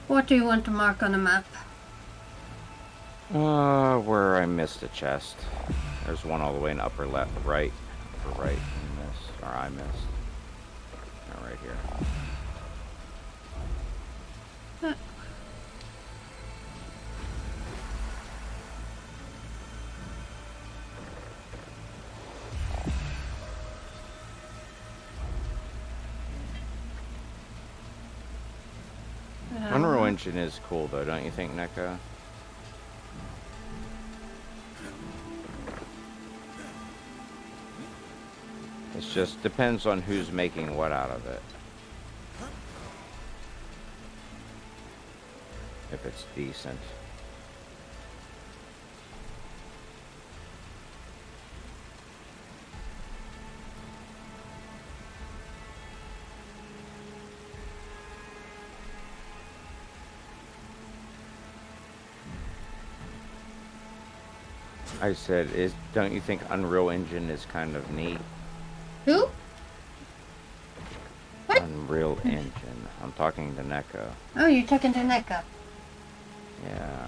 What do you want to mark on the map? Where I missed a chest. There's one all the way in upper left, right. Upper right, you missed. Or I missed. Oh, right here. Unreal Engine is cool though, don't you think, Neko? It just depends on who's making what out of it. If it's decent. I said, don't you think Unreal Engine is kind of neat? Who? What? Unreal Engine. I'm talking to Neko. Oh, you're talking to Neko. Yeah.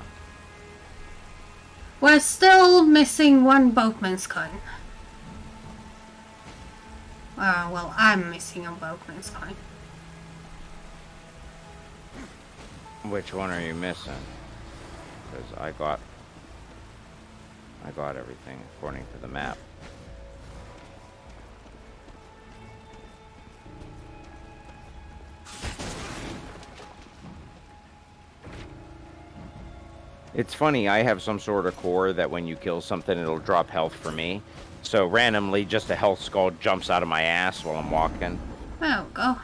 We're still missing one boatman's coin. Well, I'm missing a boatman's coin. Which one are you missing? Because I got everything according to the map. It's funny, I have some sort of core that when you kill something, it'll drop health for me. So randomly, just a health skull jumps out of my ass while I'm walking. There we go.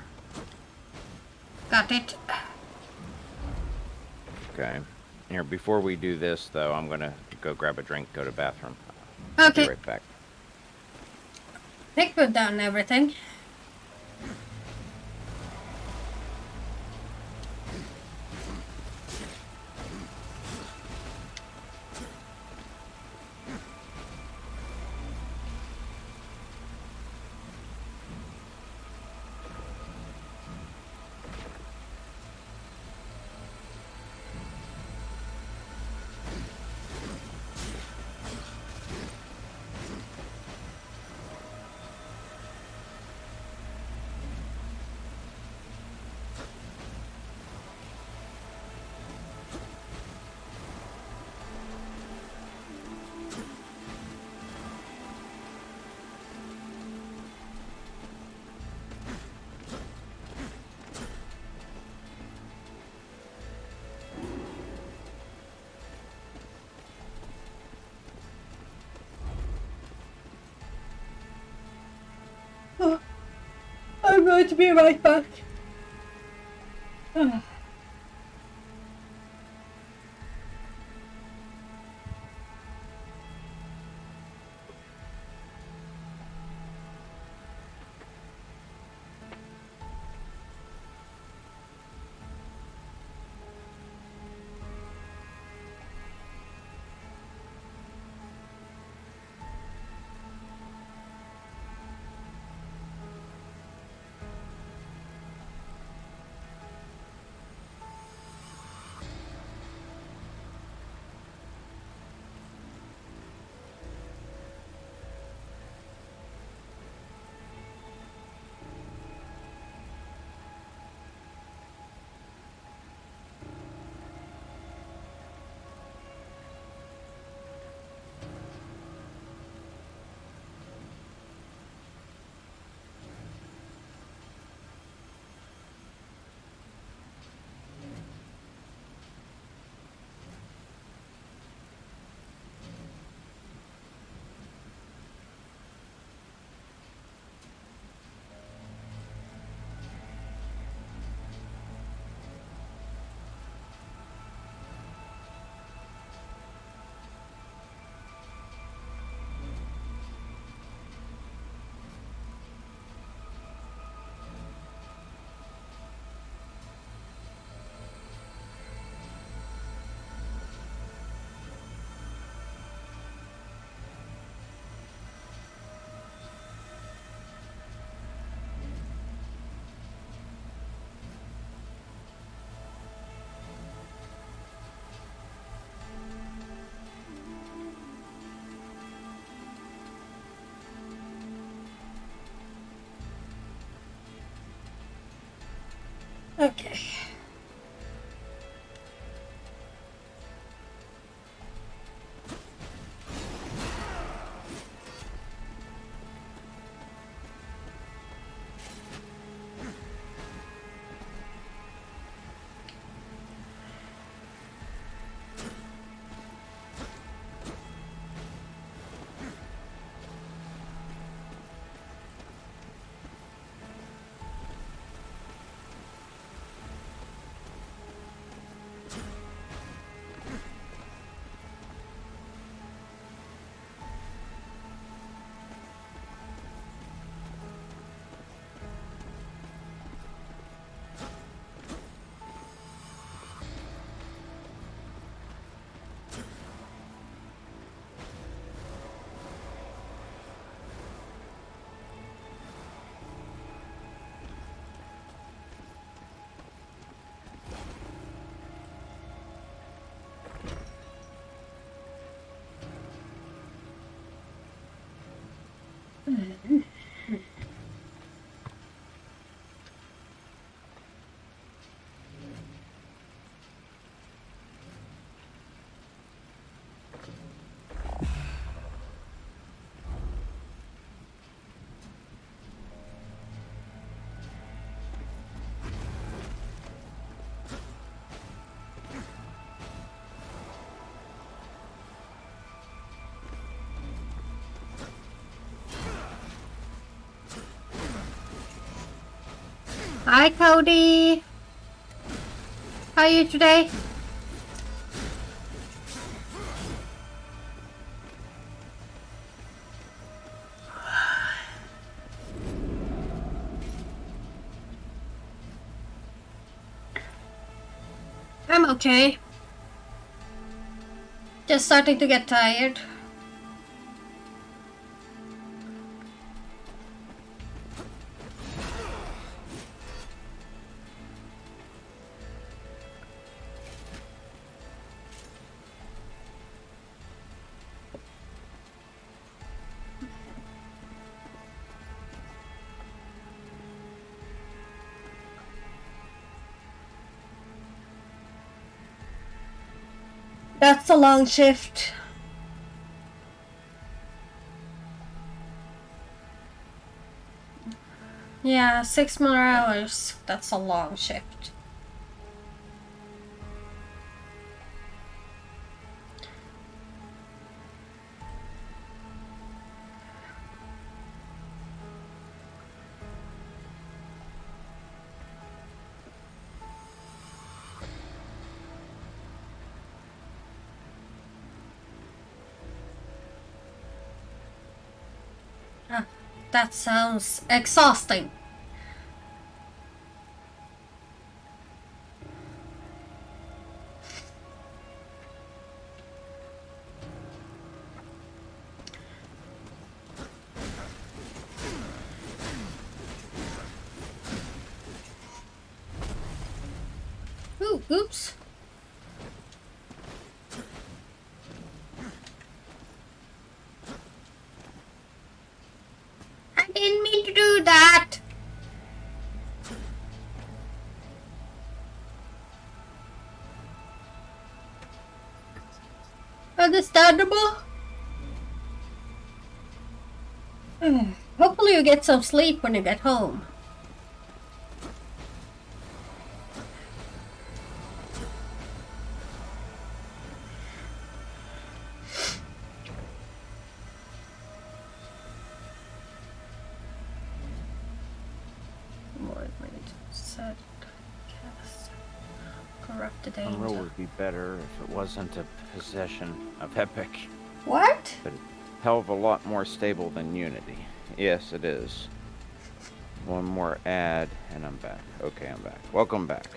Got it. Okay. Here, before we do this, though, I'm gonna go grab a drink, go to the bathroom. Okay. I'll be right back. Nick put down everything. I'm going to be right back. Hi, Cody. How are you today? I'm okay. Just starting to get tired. That's a long shift. Yeah, 6 more hours. That's a long shift. Ah, that sounds exhausting. Ooh, oops. I didn't mean to do that. Understandable. Hopefully you get some sleep when you get home. Set, cast, corrupted Unreal angel. would be better if it wasn't a possession of Epic. What? But hell of a lot more stable than Unity. Yes, it is. One more ad, and I'm back. Okay, I'm back. Welcome back.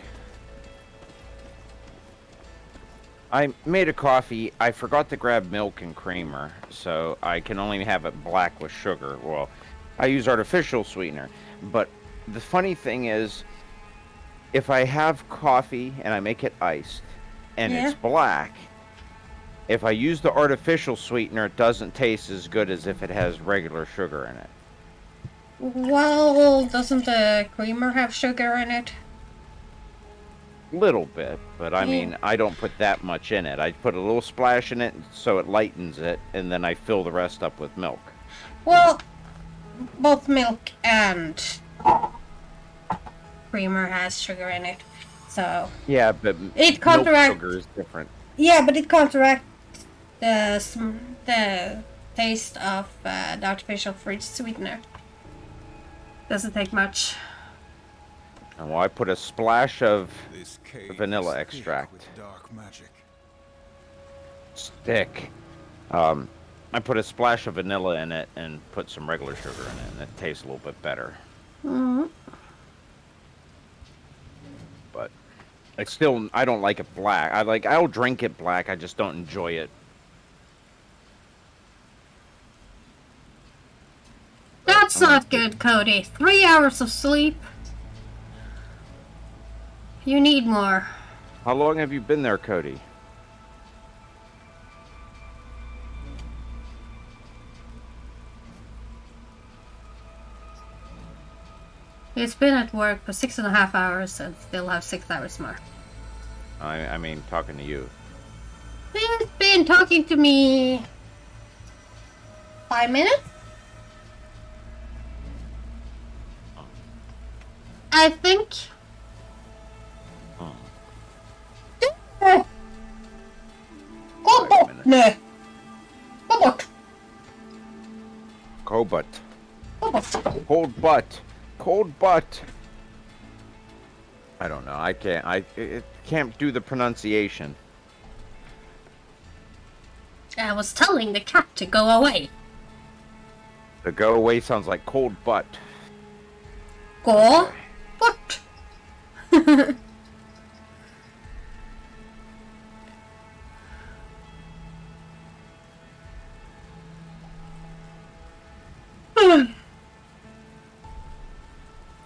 I made a coffee. I forgot to grab milk and creamer, so I can only have it black with sugar. Well, I use artificial sweetener. But the funny thing is, if I have coffee and I make it iced, and Yeah. it's black, if I use the artificial sweetener, it doesn't taste as good as if it has regular sugar in it. Well, doesn't the creamer have sugar in it? Little bit, but I Yeah. mean, I don't put that much in it. I put a little splash in it so it lightens it, and then I fill the rest up with milk. Well, both milk and creamer has sugar in it, so Yeah, but it milk counteracts. sugar is different. Yeah, but it counteracts the taste of the artificial fruit sweetener. Doesn't take much. Well, I put a splash of This cave vanilla is thick extract. with dark magic. Stick. I put a splash of vanilla in it and put some regular sugar in it, and it tastes a little bit better. Mm-hmm. But I don't like it black. I'll drink it black. I just don't enjoy it. That's not good, Cody. 3 hours of sleep. You need more. How long have you been there, Cody? He's been at work for 6.5 hours and still have 6 hours more. I mean, talking to you. He's been talking to me 5 minutes? I think. Oh. No. Robot. Cold butt. Robot. Cold butt. Cold butt. I don't know. I can't. It can't do the pronunciation. I was telling the cat to go away. The go away sounds like cold butt. Go? Okay. What?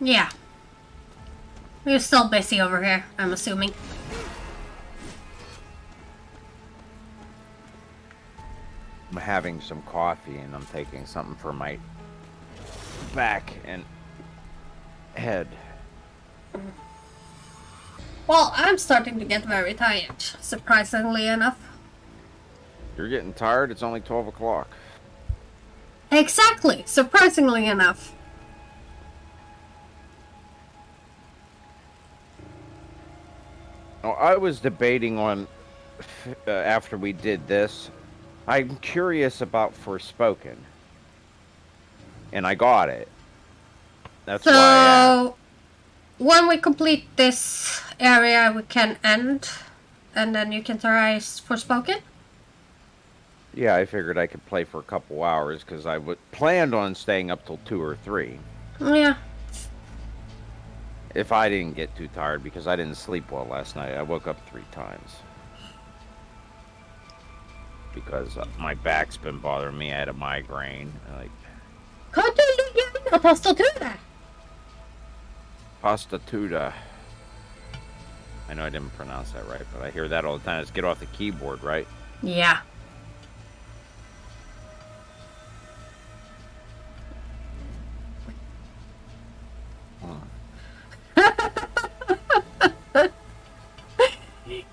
Yeah. We're still busy over here, I'm assuming. I'm having some coffee and I'm taking something for my back and head. Well, I'm starting to get very tired, surprisingly enough. You're getting tired? It's only 12 o'clock. Exactly, surprisingly enough. Oh, I was debating on, after we did this, I'm curious about Forspoken. And I got it. That's why I asked. So, when we complete this area, we can end, and then you can try Forspoken? Yeah, I figured I could play for a couple hours because I planned on staying up till 2 or 3. Yeah. If I didn't get too tired because I didn't sleep well last night. I woke up 3 times. Because my back's been bothering me. I had a migraine. Like, Pastituda. I know I didn't pronounce that right, but I hear that all the time. It's get off the keyboard, right? Yeah.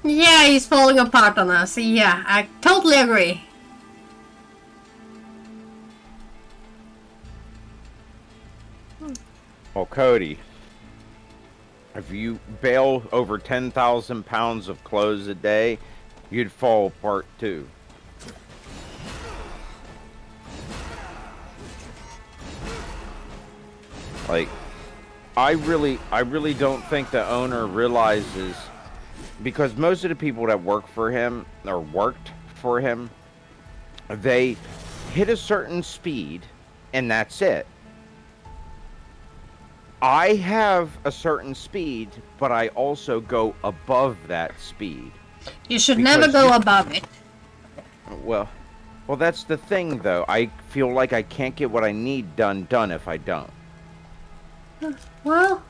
Yeah, he's falling apart on us. Yeah, I totally agree. Well, Cody, if you bail over 10,000 pounds of clothes a day, you'd fall apart too. Like, I really don't think the owner realizes, because most of the people that work for him or worked for him, they hit a certain speed and that's it. I have a certain speed, but I also go above that speed. You should never go above it. Well, that's the thing, though. I feel like I can't get what I need done if I don't. Well,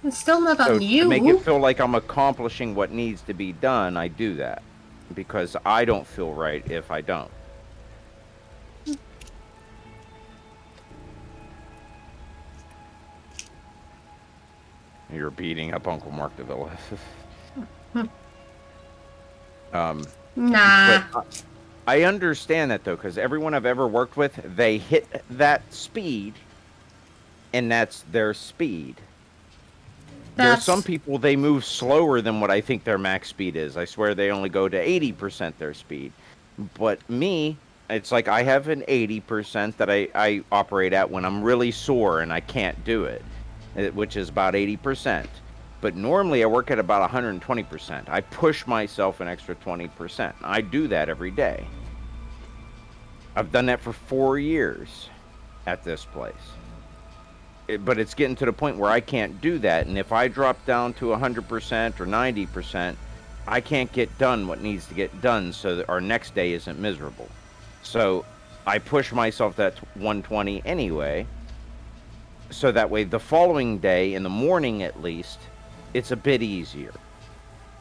it's still not on you. To make it feel like I'm accomplishing what needs to be done, I do that. Because I don't feel right if I don't. You're beating up Uncle Mark DeVilla. Nah. But I understand that, though, because everyone I've ever worked with, they hit that speed, and that's their speed. There's some people, they move slower than what I think their max speed is. I swear they only go to 80% their speed. But me, it's like I have an 80% that I operate at when I'm really sore and I can't do it, which is about 80%. But normally I work at about 120%. I push myself an extra 20%. I do that every day. I've done that for 4 years at this place. But it's getting to the point where I can't do that. And if I drop down to 100% or 90%, I can't get done what needs to get done so that our next day isn't miserable. So I push myself to that 120 anyway. So that way the following day, in the morning at least, it's a bit easier.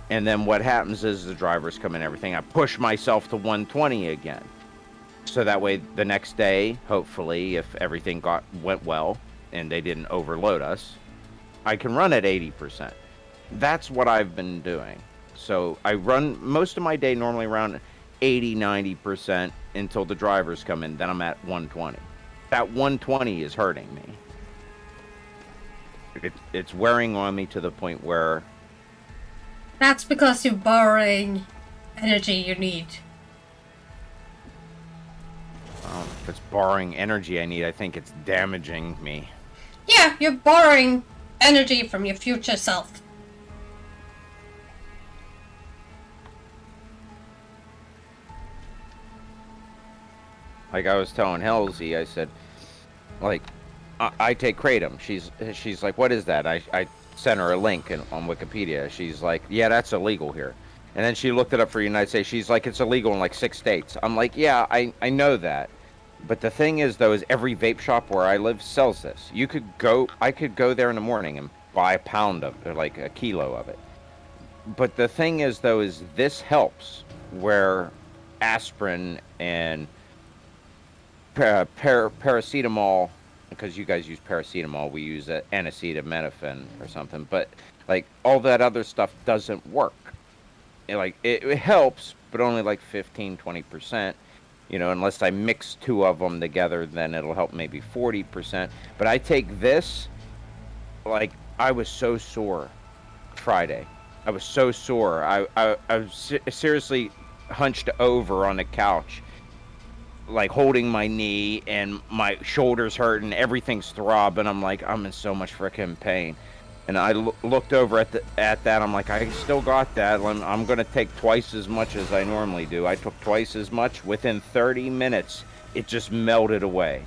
And then what happens is the drivers come in and everything. I push myself to 120 again. So that way the next day, hopefully, if everything went well and they didn't overload us, I can run at 80%. That's what I've been doing. So I run most of my day normally around 80, 90% until the drivers come in. Then I'm at 120. That 120 is hurting me. It's wearing on me to the point where... That's because you're borrowing energy you need. if it's borrowing energy I need, I think it's damaging me. Yeah, you're borrowing energy from your future self. Like I was telling Halsey, I said, like, I take Kratom. She's like, what is that? I sent her a link on Wikipedia. She's like, yeah, that's illegal here. And then she looked it up for the United States. She's like, it's illegal in like 6 states. I'm like, yeah, I know that. But the thing is, though, is every vape shop where I live sells this. I could go there in the morning and buy a pound of it, or like a kilo of it. But the thing is, though, is this helps where aspirin and paracetamol, because you guys use paracetamol, we use acetaminophen or something, but like all that other stuff doesn't work. It helps, but only like 15-20%, unless I mix 2 of them together, then it'll help maybe 40%. But I take this, like, I was so sore Friday. I was so sore. I was seriously hunched over on the couch, like holding my knee, and my shoulders hurt and everything's throbbing. I'm like, I'm in so much freaking pain. And I looked over at that. I'm like, I still got that. I'm going to take twice as much as I normally do. I took twice as much. Within 30 minutes, it just melted away.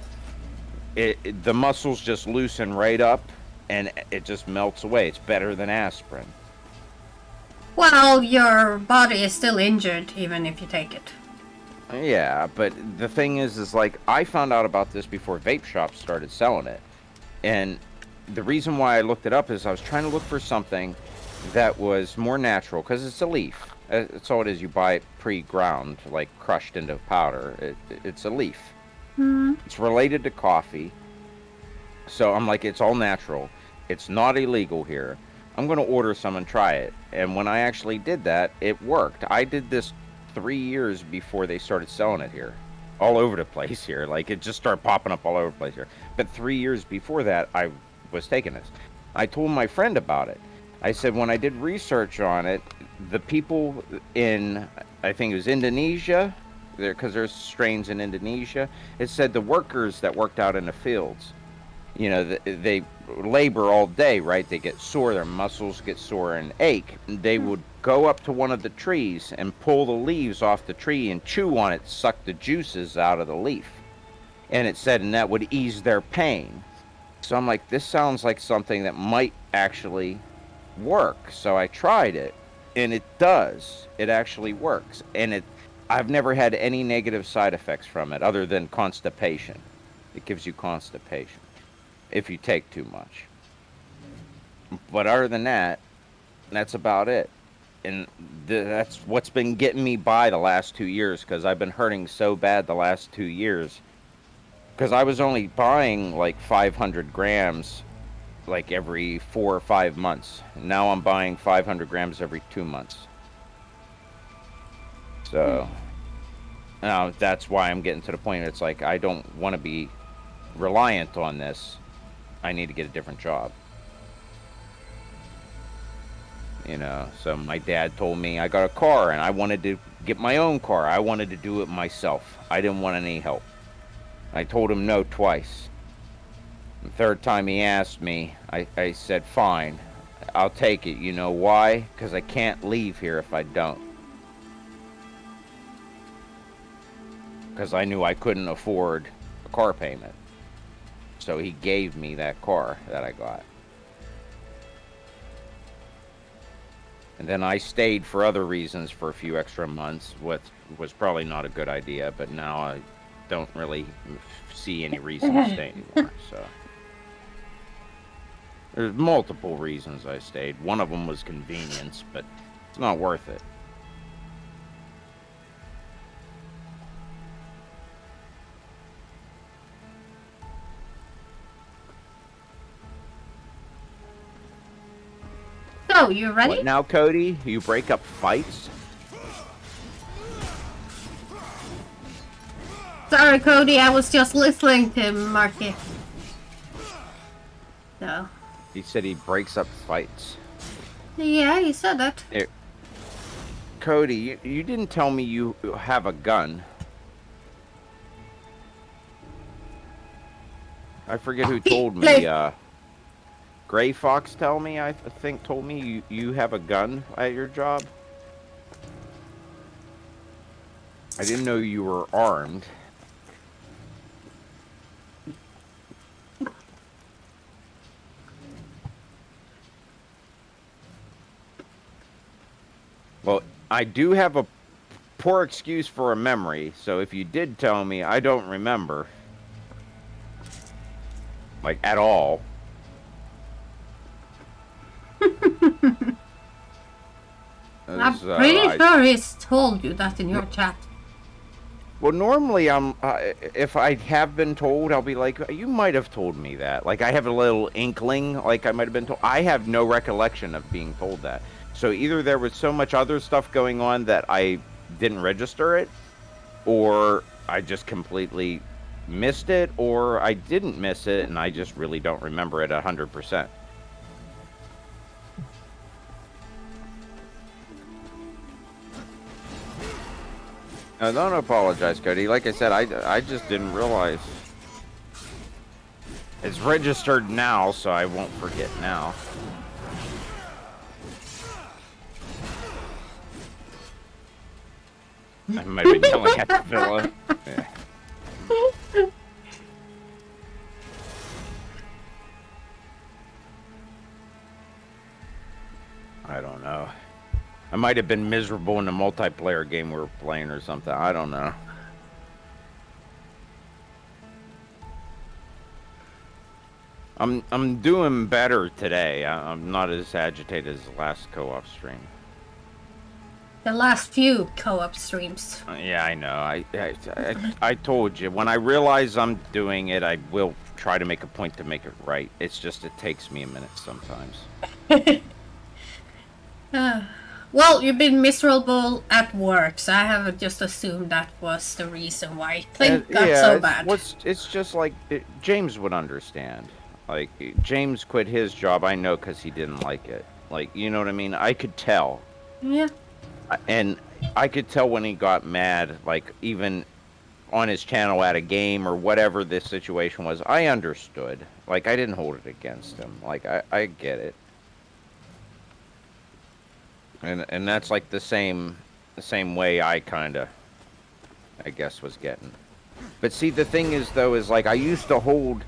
The muscles just loosen right up, and it just melts away. It's better than aspirin. Well, your body is still injured even if you take it. Yeah, but the thing is like, I found out about this before vape shops started selling it. And the reason why I looked it up is I was trying to look for something that was more natural, because it's a leaf. That's all it is. You buy it pre-ground, like crushed into powder. It's a leaf. It's related to coffee. So I'm like, it's all natural. It's not illegal here. I'm going to order some and try it. And when I actually did that, it worked. I did this 3 years before they started selling it here. All over the place here. Like, it just started popping up all over the place here. But 3 years before that, I was taking this. I told my friend about it. I said, when I did research on it, the people in, I think it was Indonesia, because there's strains in Indonesia, it said the workers that worked out in the fields, they labor all day, right? They get sore, their muscles get sore and ache. They would go up to one of the trees and pull the leaves off the tree and chew on it, suck the juices out of the leaf. And it said, and that would ease their pain. So I'm like, this sounds like something that might actually work. So I tried it, and it does. It actually works. And I've never had any negative side effects from it other than constipation. It gives you constipation if you take too much. But other than that, that's about it. And that's what's been getting me by the last 2 years, because I've been hurting so bad the last 2 years. Because I was only buying like 500 grams like every 4 or 5 months. Now I'm buying 500 grams every 2 months. So now that's why I'm getting to the point. It's like, I don't want to be reliant on this. I need to get a different job. So my dad told me I got a car and I wanted to get my own car. I wanted to do it myself. I didn't want any help. I told him no twice. The third time he asked me, I said, fine, I'll take it. You know why? Because I can't leave here if I don't. Because I knew I couldn't afford a car payment. So he gave me that car that I got. And then I stayed for other reasons for a few extra months, what was probably not a good idea, but now I don't really see any reason to stay anymore. So there's multiple reasons I stayed. One of them was convenience, but it's not worth it. So, you ready? What now, Cody? You break up fights? Sorry, Cody, I was just listening to Marky. So. He said he breaks up fights. Yeah, you said that. Here. Cody, you didn't tell me you have a gun. I forget who told me. Gray Fox told me you have a gun at your job. I didn't know you were armed. Well, I do have a poor excuse for a memory, so if you did tell me, I don't remember. Like, at all. I'm pretty sure he's told you that in your chat. Well, normally if I have been told, I'll be like, you might have told me that. Like, I have a little inkling, like I might have been told. I have no recollection of being told that. So either there was so much other stuff going on that I didn't register it, or I just completely missed it, or I didn't miss it, and I just really don't remember it 100%. No, don't apologize, Cody. Like I said, I just didn't realize. It's registered now, so I won't forget now. I might be yelling at the pillow. Yeah. I don't know. I might have been miserable in the multiplayer game we were playing or something. I don't know. I'm doing better today. I'm not as agitated as the last co-op stream. The last few co-op streams. Yeah, I know. I told you, when I realize I'm doing it, I will try to make a point to make it right. It's just it takes me a minute sometimes. Well, you've been miserable at work, so I have just assumed that was the reason why things got so bad. It's just like James would understand. Like, James quit his job, I know, because he didn't like it. Like, you know what I mean? I could tell. Yeah. And I could tell when he got mad, like, even on his channel at a game or whatever this situation was. I understood. Like, I didn't hold it against him. Like, I get it. And that's like the same way I guess was getting. But see, the thing is though, is like I used to hold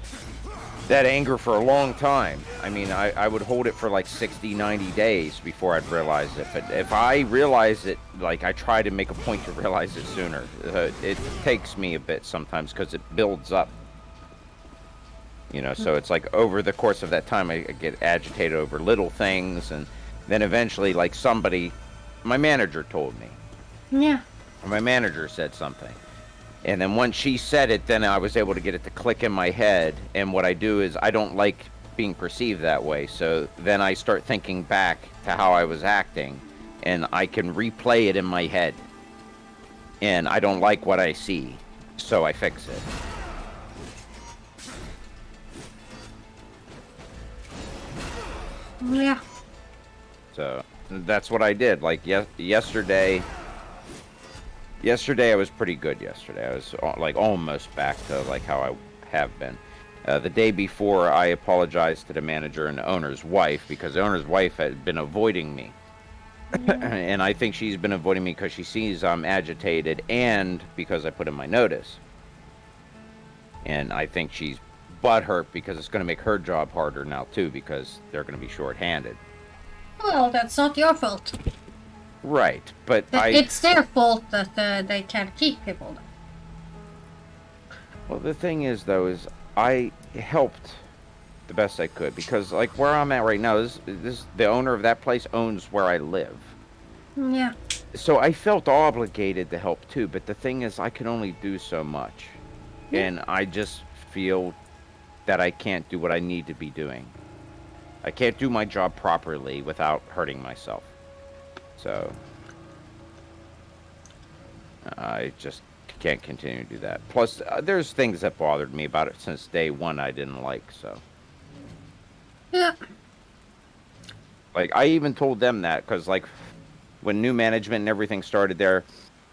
that anger for a long time. I mean, I would hold it for like 60, 90 days before I'd realize it. But if I realize it, like I try to make a point to realize it sooner. It takes me a bit sometimes because it builds up. You know, so it's like over the course of that time, I get agitated over little things, and then eventually, like my manager told me. Yeah. My manager said something. And then once she said it, then I was able to get it to click in my head. And what I do is I don't like being perceived that way. So then I start thinking back to how I was acting, and I can replay it in my head. And I don't like what I see, so I fix it. Yeah. So that's what I did. Like yesterday I was pretty good yesterday. I was like almost back to like how I have been. The day before, I apologized to the manager and the owner's wife because the owner's wife had been avoiding me. And I think she's been avoiding me because she sees I'm agitated and because I put in my notice. And I think she's butthurt because it's going to make her job harder now too because they're going to be short-handed. Well, that's not your fault. Right, but it's their fault that they can't keep people. Well, the thing is, though, is I helped the best I could because, like, where I'm at right now, the owner of that place owns where I live. Yeah. So I felt obligated to help too, but the thing is, I can only do so much, and I just feel that I can't do what I need to be doing. I can't do my job properly without hurting myself. So I just can't continue to do that. Plus, there's things that bothered me about it since day one I didn't like, so. Yeah. Like, I even told them that, because, like, when new management and everything started there,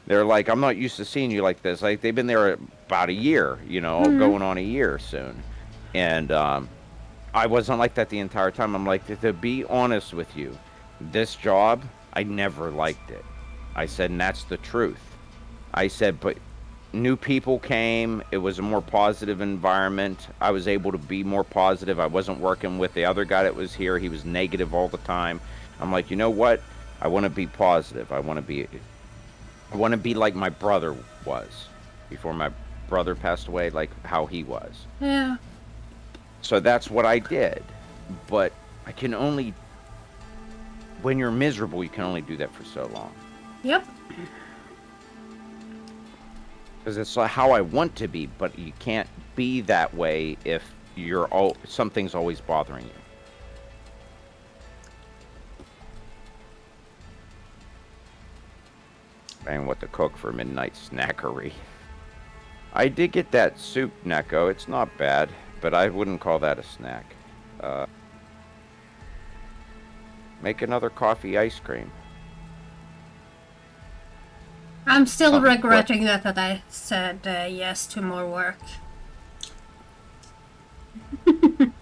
they're like, I'm not used to seeing you like this. Like, they've been there about a year, you know, going on a year soon. And I wasn't like that the entire time. I'm like, to be honest with you, this job, I never liked it. I said, and that's the truth. I said, but new people came. It was a more positive environment. I was able to be more positive. I wasn't working with the other guy that was here. He was negative all the time. I'm like, you know what? I want to be positive. I want to be like my brother was before my brother passed away, like how he was. Yeah. So that's what I did. But I can only, when you're miserable, you can only do that for so long. Yep. Because it's how I want to be, but you can't be that way if something's always bothering you. And what to cook for midnight snackery. I did get that soup, Neko. It's not bad, but I wouldn't call that a snack. Make another coffee ice cream. I'm still regretting that I said yes to more work.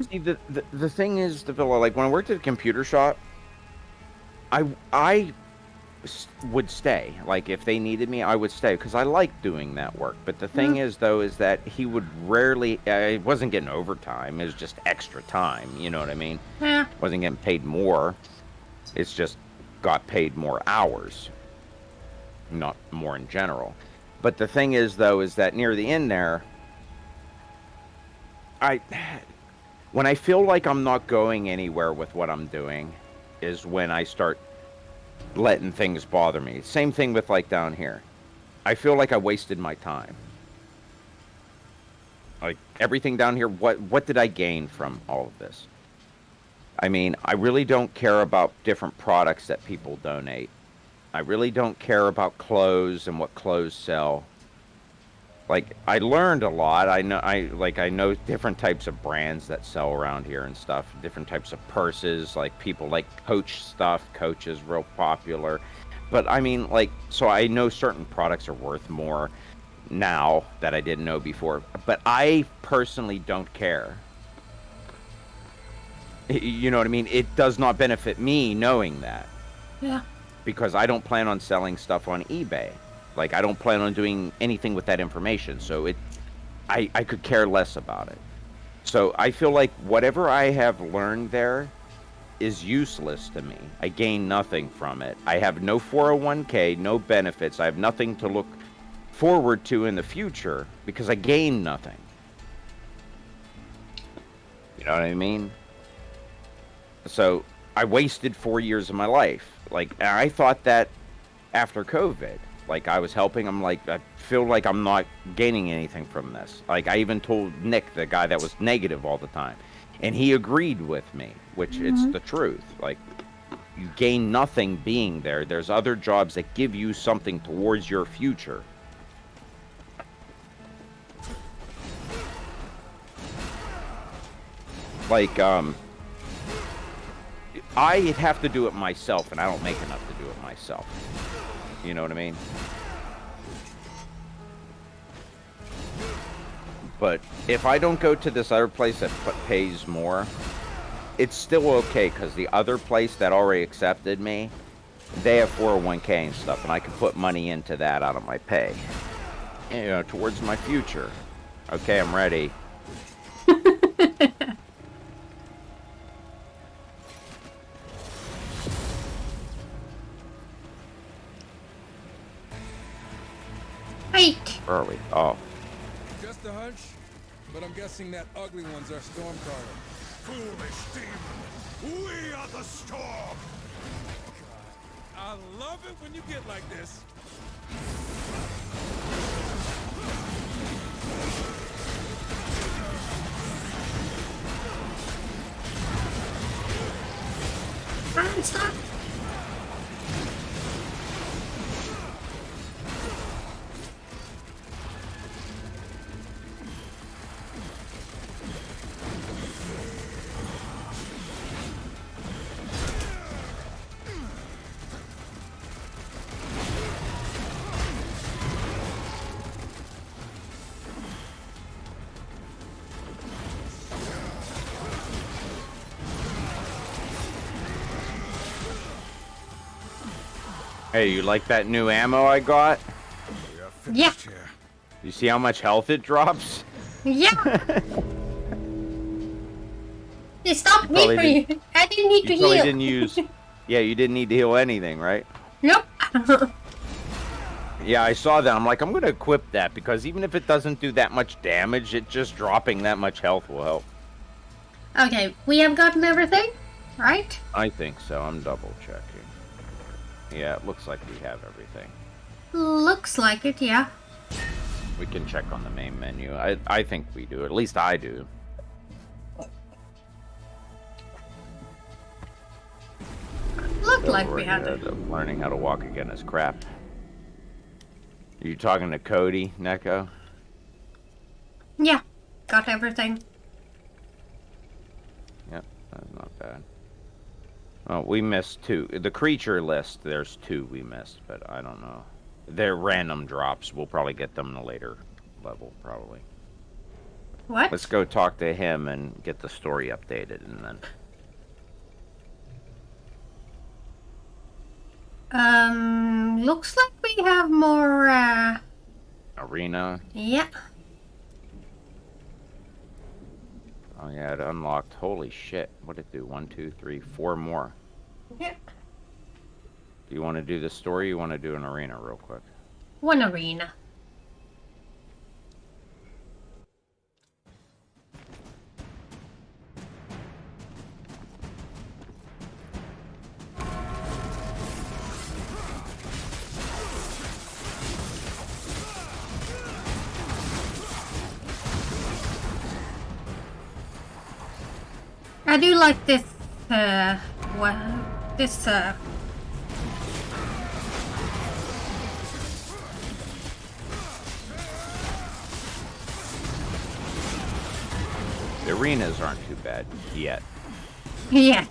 See, the thing is, Davila, like when I worked at a computer shop, I would stay. Like if they needed me, I would stay because I liked doing that work. But the thing is, though, is that he would rarely. I wasn't getting overtime. It was just extra time. You know what I mean? Yeah. Wasn't getting paid more. It's just got paid more hours. Not more in general. But the thing is, though, is that near the end there, when I feel like I'm not going anywhere with what I'm doing, is when I start letting things bother me. Same thing with like down here. I feel like I wasted my time. Like everything down here, what did I gain from all of this? I mean, I really don't care about different products that people donate. I really don't care about clothes and what clothes sell. Like I learned a lot. I know different types of brands that sell around here and stuff. Different types of purses, like people like Coach stuff. Coach is real popular. But I mean, like, so I know certain products are worth more now that I didn't know before. But I personally don't care. You know what I mean? It does not benefit me knowing that. Yeah. Because I don't plan on selling stuff on eBay. Like, I don't plan on doing anything with that information. So I could care less about it. So I feel like whatever I have learned there is useless to me. I gain nothing from it. I have no 401k, no benefits. I have nothing to look forward to in the future because I gain nothing. You know what I mean? So I wasted 4 years of my life. Like, I thought that after COVID, like I was helping him, like I feel like I'm not gaining anything from this. Like I even told Nick, the guy that was negative all the time, and he agreed with me, which it's the truth. Like you gain nothing being there. There's other jobs that give you something towards your future. Like, I'd have to do it myself, and I don't make enough to do it myself. You know what I mean? But if I don't go to this other place that pays more, it's still okay, because the other place that already accepted me, they have 401k and stuff, and I can put money into that out of my pay. You know, towards my future. Okay, I'm ready. Where are we? Oh. Just a hunch, but I'm guessing that ugly one's our Stormcaller. Foolish demon! We are the storm! I love it when you get like this. Hey, you like that new ammo I got? We are Yeah. finished here. You see how much health it drops? Yeah. It stopped me Probably for didn't- you. I didn't need to You probably heal. didn't use... Yeah, you didn't need to heal anything, right? Nope. Yeah, I saw that. I'm like, I'm going to equip that because even if it doesn't do that much damage, it just dropping that much health will help. Okay, we have gotten everything, right? I think so. I'm double checking. Yeah, it looks like we have everything. Looks like it, yeah. We can check on the main menu. I think we do. At least I do. Looked like we had it. Learning how to walk again is crap. Are you talking to Cody, Neko? Yeah, got everything. Yep, that's not bad. Oh, we missed 2. The creature list, there's 2 we missed, but I don't know. They're random drops. We'll probably get them in a later level, probably. What? Let's go talk to him and get the story updated, and then... Looks like we have more, Arena. yeah. Oh yeah, it unlocked. Holy shit. What did it do? 1, 2, 3, 4 more. Yeah. Do you want to do the story? Or you want to do an arena real quick? One arena. I do like this, this, The arenas aren't too bad yet. yeah.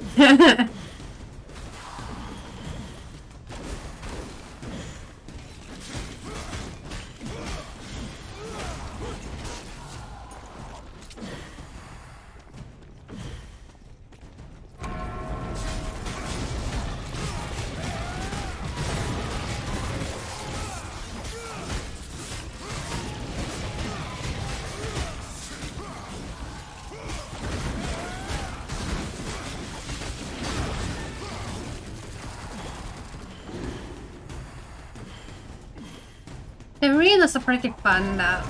The arenas are pretty fun though.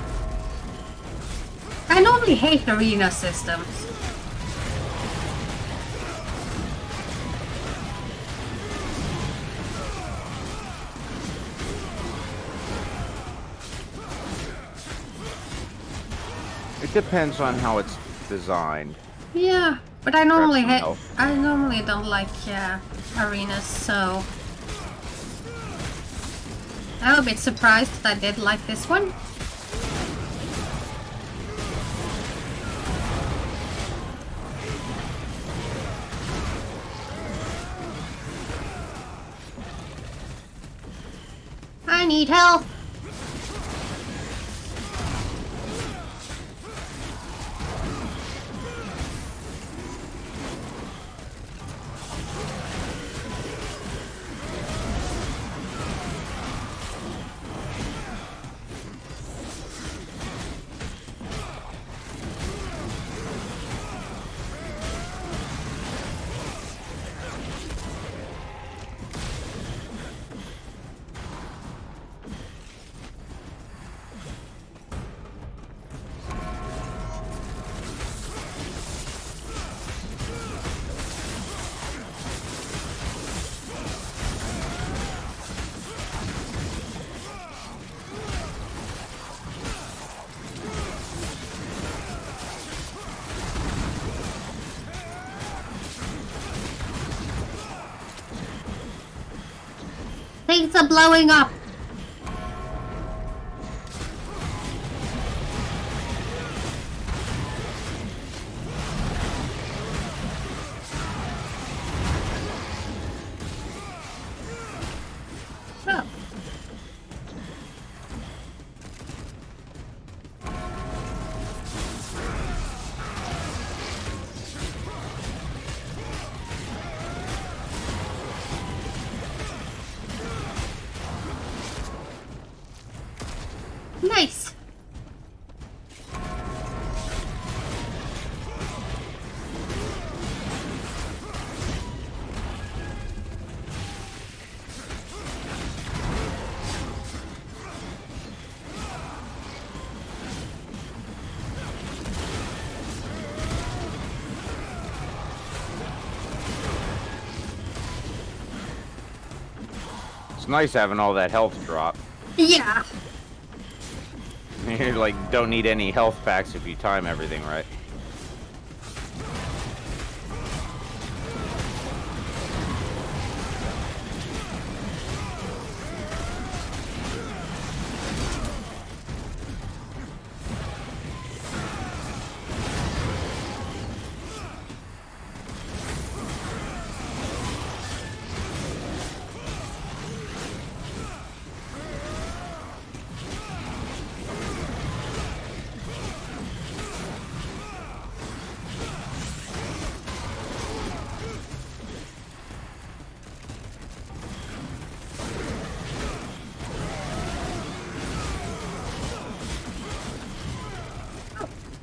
I normally hate arena systems. It depends on how it's designed. Yeah, but I normally some hate. help. I normally don't like arenas, so I'm a bit surprised that I did like this one. I need help. Things are blowing up. Oh. Nice. It's nice having all that health drop. Yeah. You like don't need any health packs if you time everything right.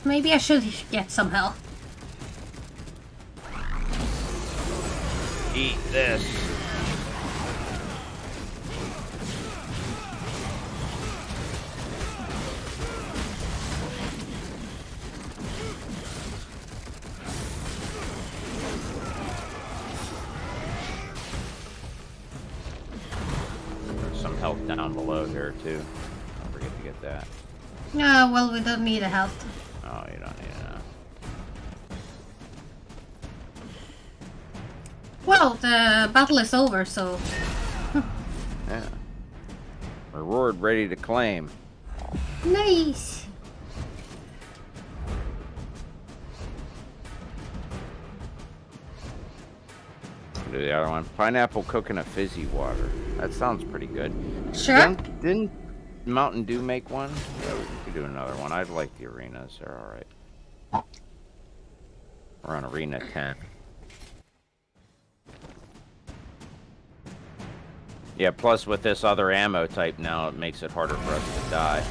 Maybe I should get some help. Eat this. There's some health down below here too. Don't forget to get that. Well, we don't need a health. Oh, you don't need enough. Well, the battle is over, so... Yeah. Reward ready to claim. Nice! Do the other one. Pineapple coconut fizzy water. That sounds pretty good. Sure. Didn't Mountain Dew make one? Yeah, we could do another one. I'd like the arenas. They're alright. We're on arena 10. Yeah, plus with this other ammo type now, it makes it harder for us to die.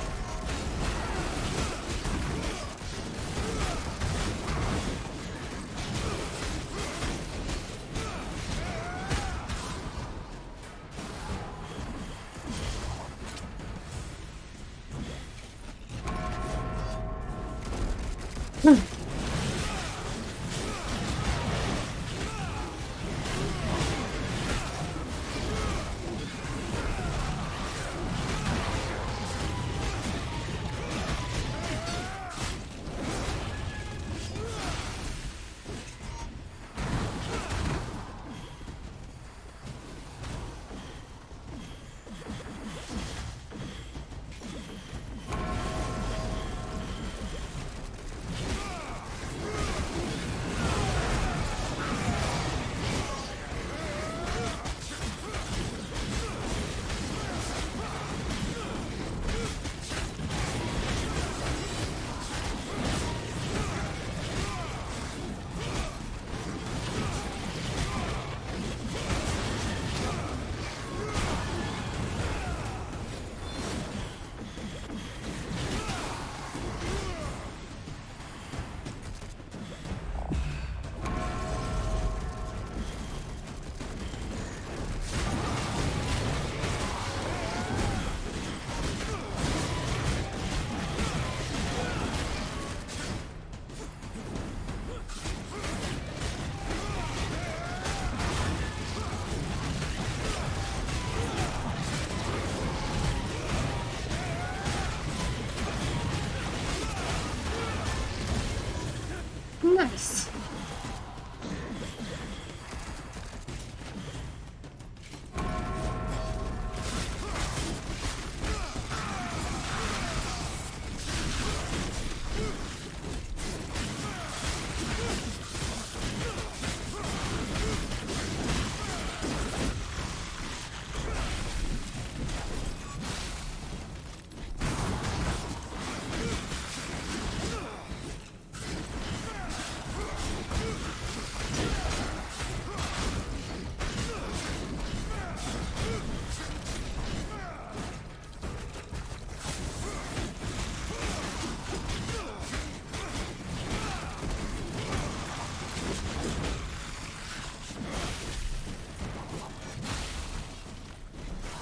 Nice.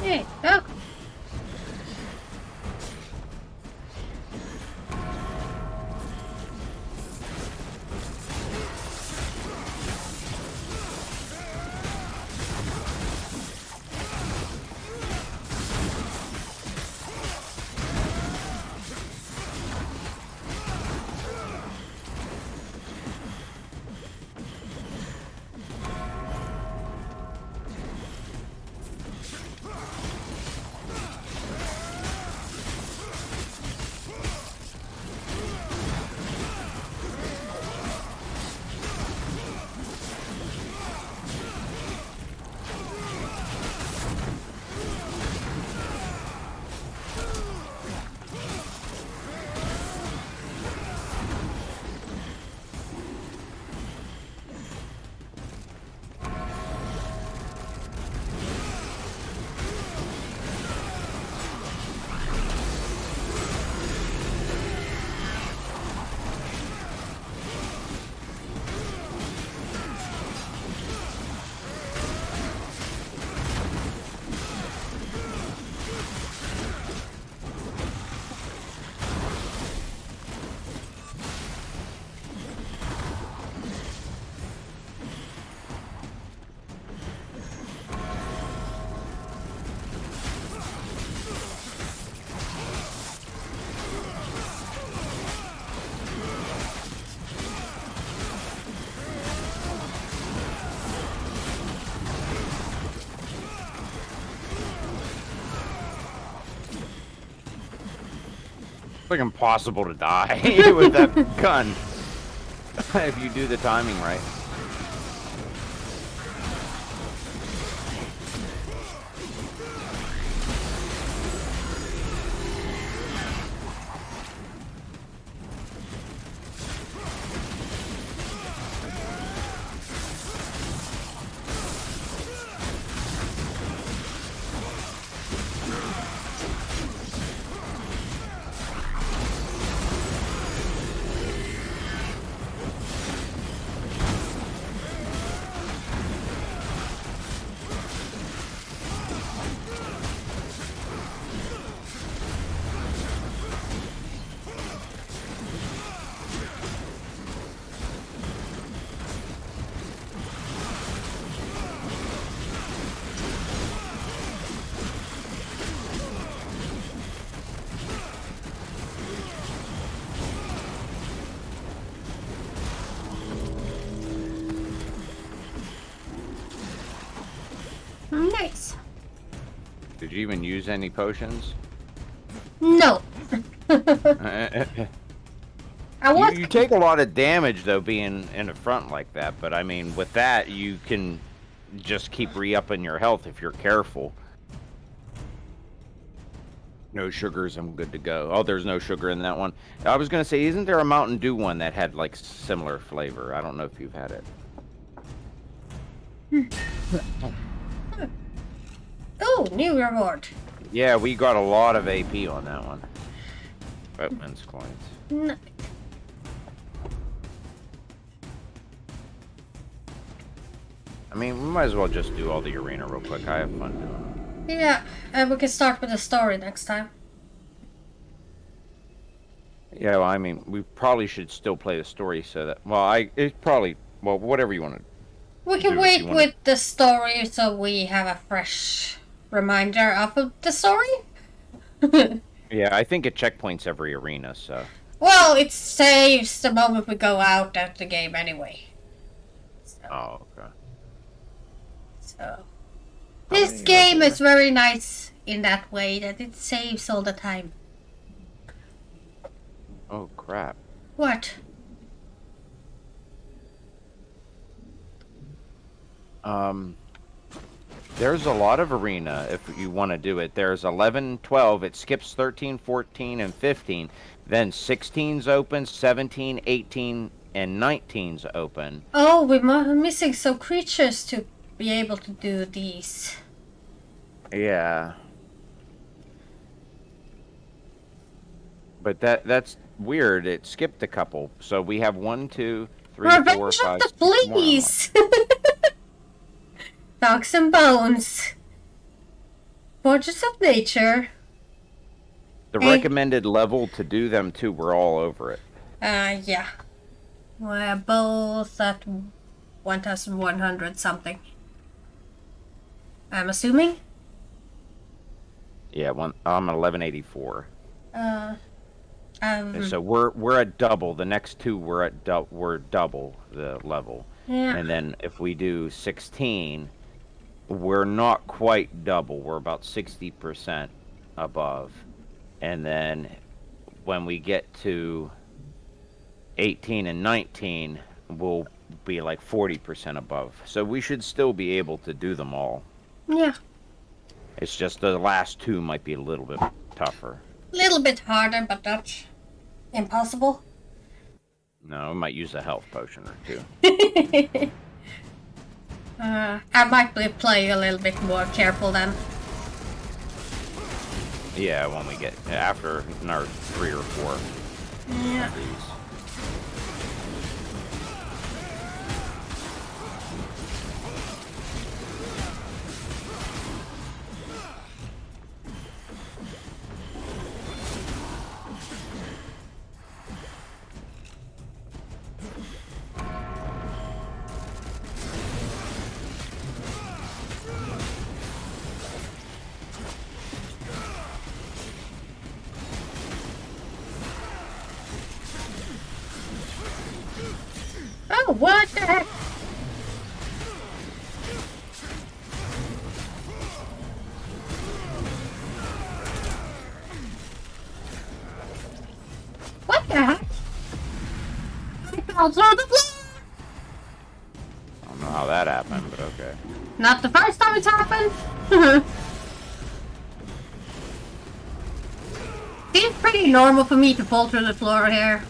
Hey, look. It's like impossible to die with that gun if you do the timing right. Nice. Did you even use any potions? No. I was. You take a lot of damage though being in the front like that, but I mean with that you can just keep re-upping your health if you're careful. No sugars, I'm good to go. Oh, there's no sugar in that one. I was gonna say, isn't there a Mountain Dew one that had like similar flavor? I don't know if you've had it. Oh, new reward. Yeah, we got a lot of AP on that one. Boatman's coins. No. I mean, we might as well just do all the arena real quick. I have fun doing it. Yeah, and we can start with the story next time. Yeah, well, I mean, we probably should still play the story so that... Well, it's probably... Well, whatever you want to... We can do, wait with the story so we have a fresh reminder of the story. Yeah, I think it checkpoints every arena, so... Well, it saves the moment we go out of the game anyway. So, Oh, okay. this game is very nice in that way that it saves all the time. Oh, crap. What? There's a lot of arena if you want to do it. There's 11, 12, it skips 13, 14, and 15. Then 16's open, 17, 18, and 19's open. Oh, we're missing some creatures to be able to do these. Yeah. But that's weird. It skipped a couple. So we have 1, 2, 3, 4, Revenge 5, of the 6 more. Fleas! Dogs and Bones. Forges of Nature. The Hey. recommended level to do them too, we're all over it. Yeah. We're both at 1100 something. I'm assuming? Yeah, I'm at 1184. And Um, so we're at double. The next two we're double the level. yeah. And then if we do 16, we're not quite double. We're about 60% above. And then when we get to 18 and 19, we'll be like 40% above. So we should still be able to do them all. Yeah. It's just the last two might be a little bit tougher. Little bit harder, but not impossible. No, we might use a health potion or two. I might play a little bit more careful then. Yeah, when we get after our 3 or 4 Yeah. of these. Oh, what the heck? What the heck? I fell through the floor! I don't know how that happened, but okay. Not the first time it's happened. Seems pretty normal for me to fall through the floor here.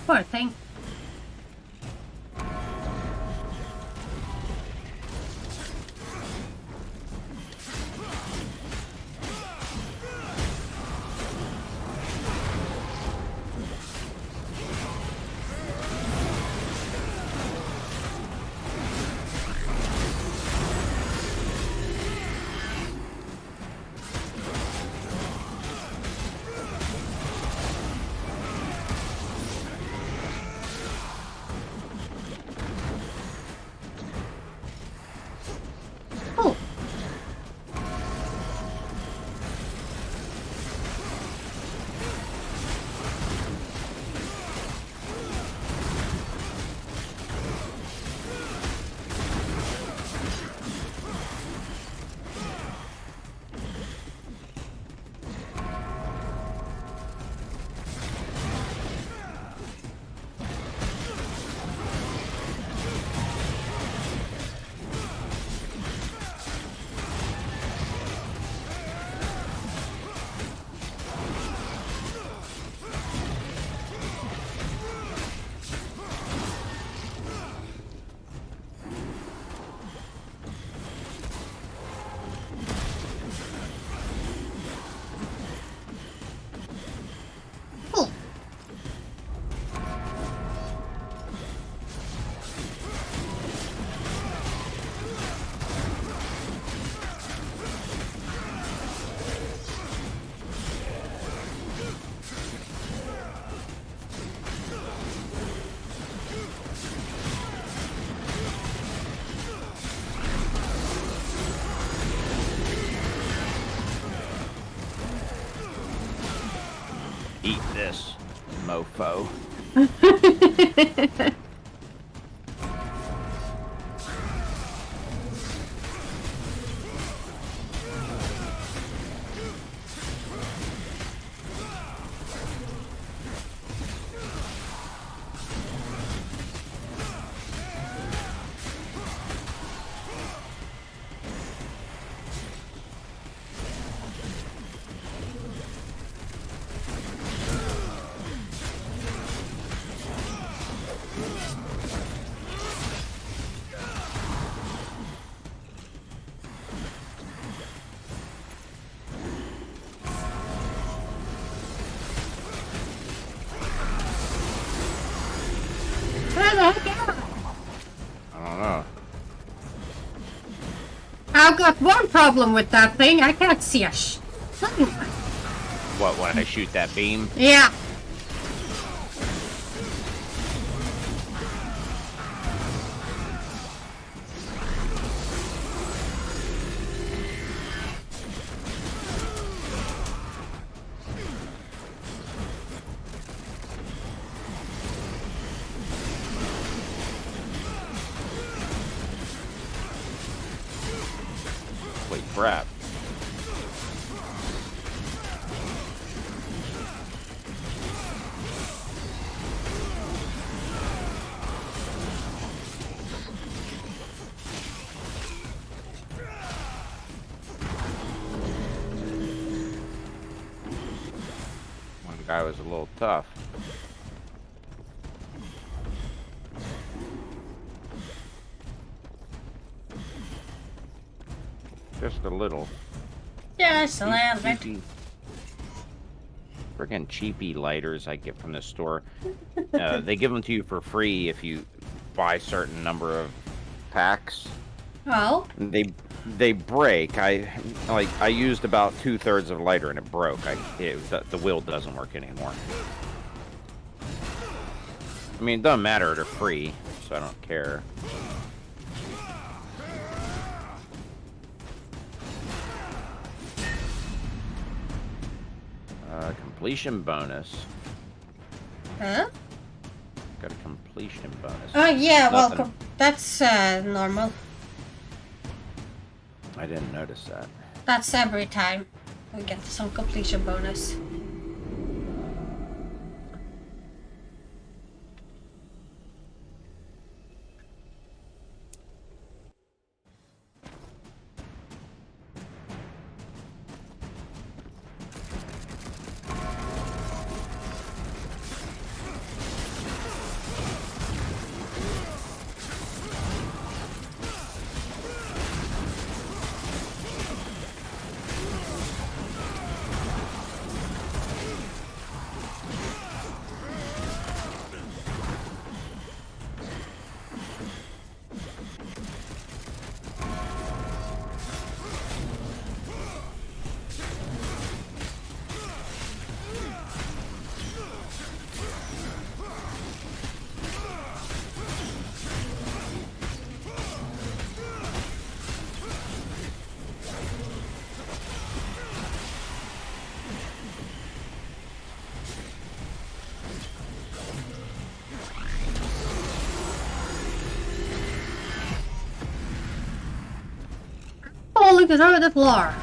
Poor thing. Eat this, mofo. Where the heck am I? I don't know. I've got one problem with that thing. I can't see a thing. What, when I shoot that beam? Yeah. Wait, crap. One guy was a little tough. Just a little. Just a little bit. Cheapy. Friggin' cheapy lighters I get from the store. They give them to you for free if you buy a certain number of packs. Oh. They break. I used about 2/3 of a lighter and it broke. The wheel doesn't work anymore. I mean, it doesn't matter. They're free, so I don't care. Completion bonus. Huh? Got a completion bonus. Oh yeah, Nothing. well, that's normal. I didn't notice that. That's every time we get some completion bonus. Oh, look, it's over the floor.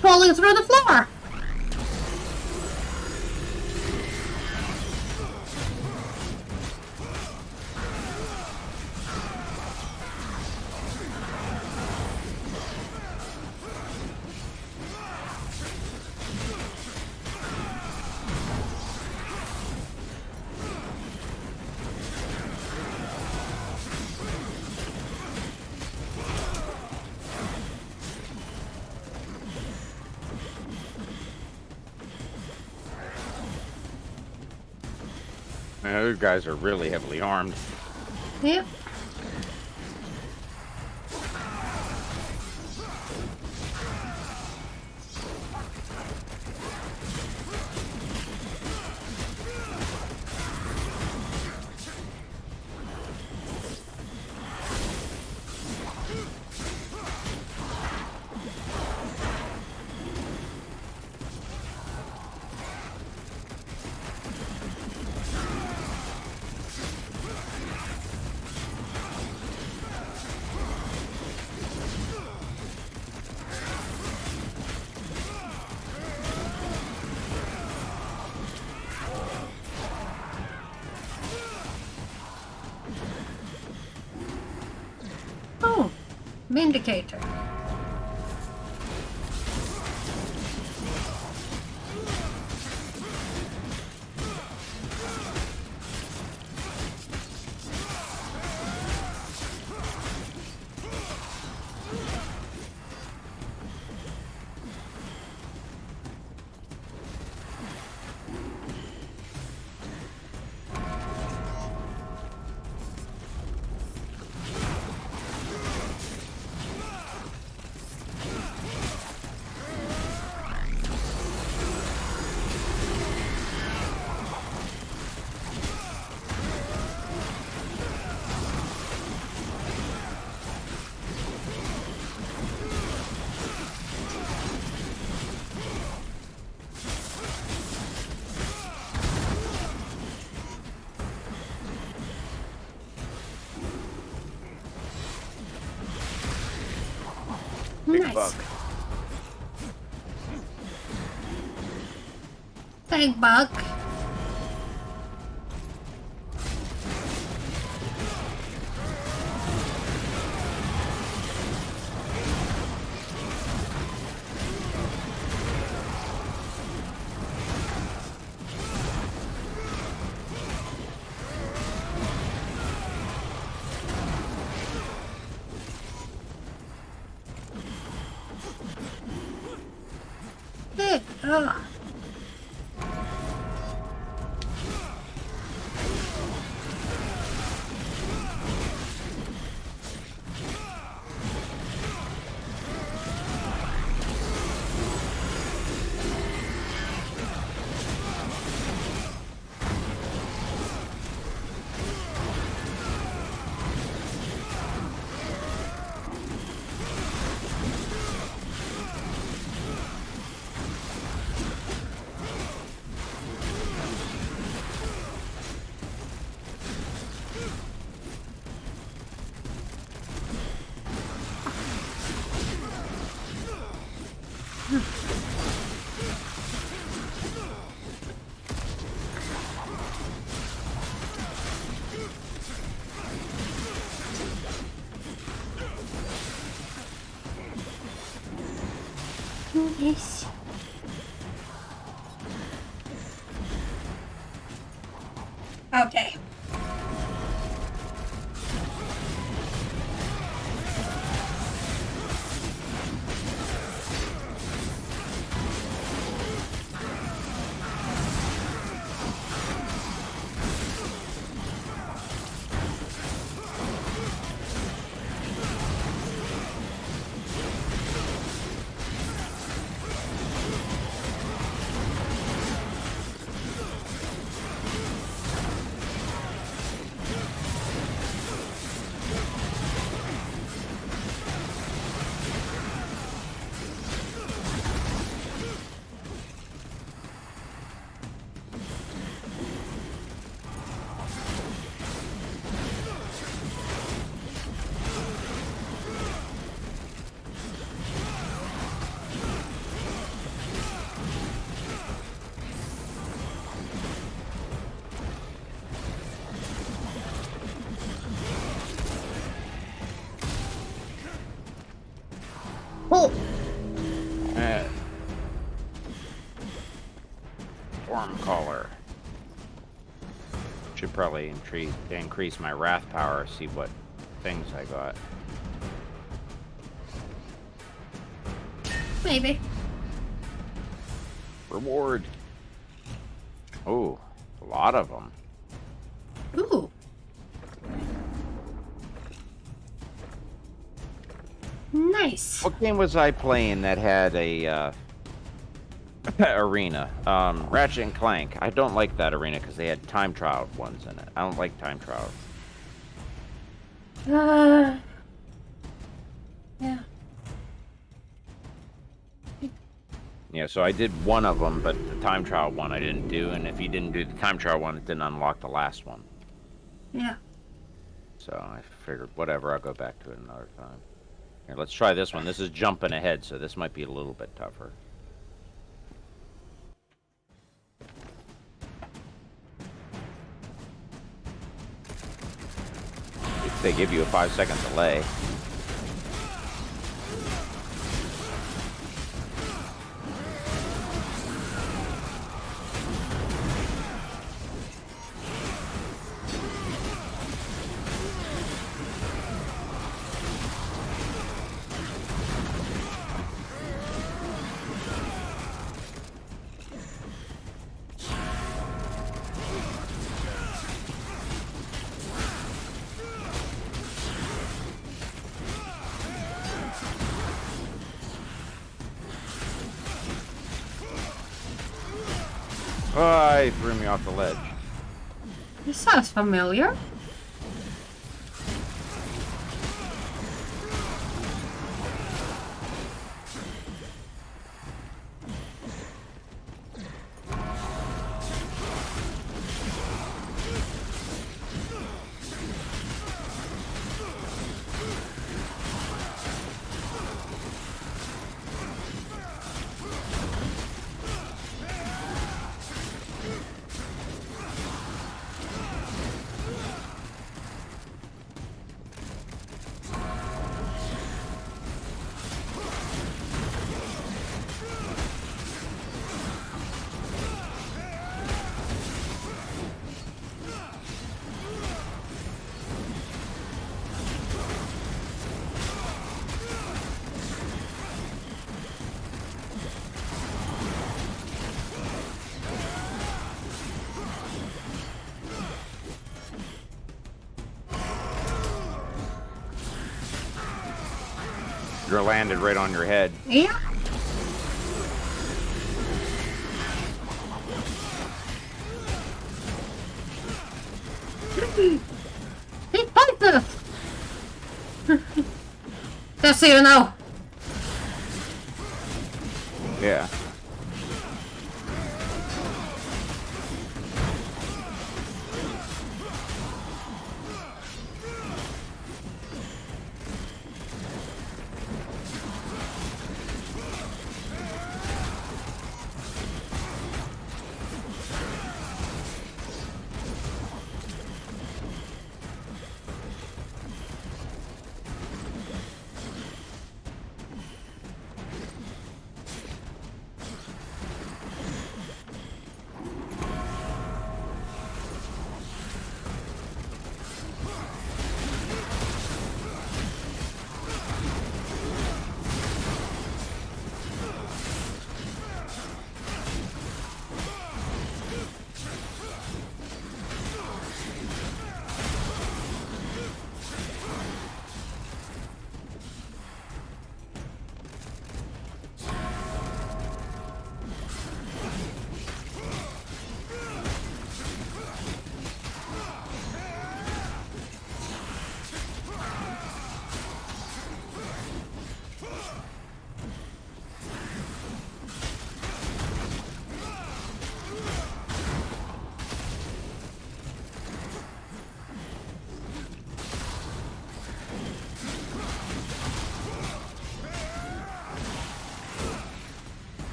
keep falling through the floor. Man, those guys are really heavily armed. Yep. Oh, Vindicator. Big Nice. bug. Big bug. Ugh. Yes. Okay. Oh! Stormcaller. Should probably increase my wrath power, see what things I got. Maybe. Reward. Oh, a lot of them. Ooh. Nice. What game was I playing that had a arena? Ratchet and Clank. I don't like that arena because they had time trial ones in it. I don't like time trials. Yeah. Yeah, so I did one of them, but the time trial one I didn't do, and if you didn't do the time trial one, it didn't unlock the last one. Yeah. So I figured, whatever, I'll go back to it another time. Here, let's try this one. This is jumping ahead, so this might be a little bit tougher. They give you a 5-second delay. Oh, he threw me off the ledge. This sounds familiar. You're landed right on your head. Yeah. He pointed! Just so you know. Yeah.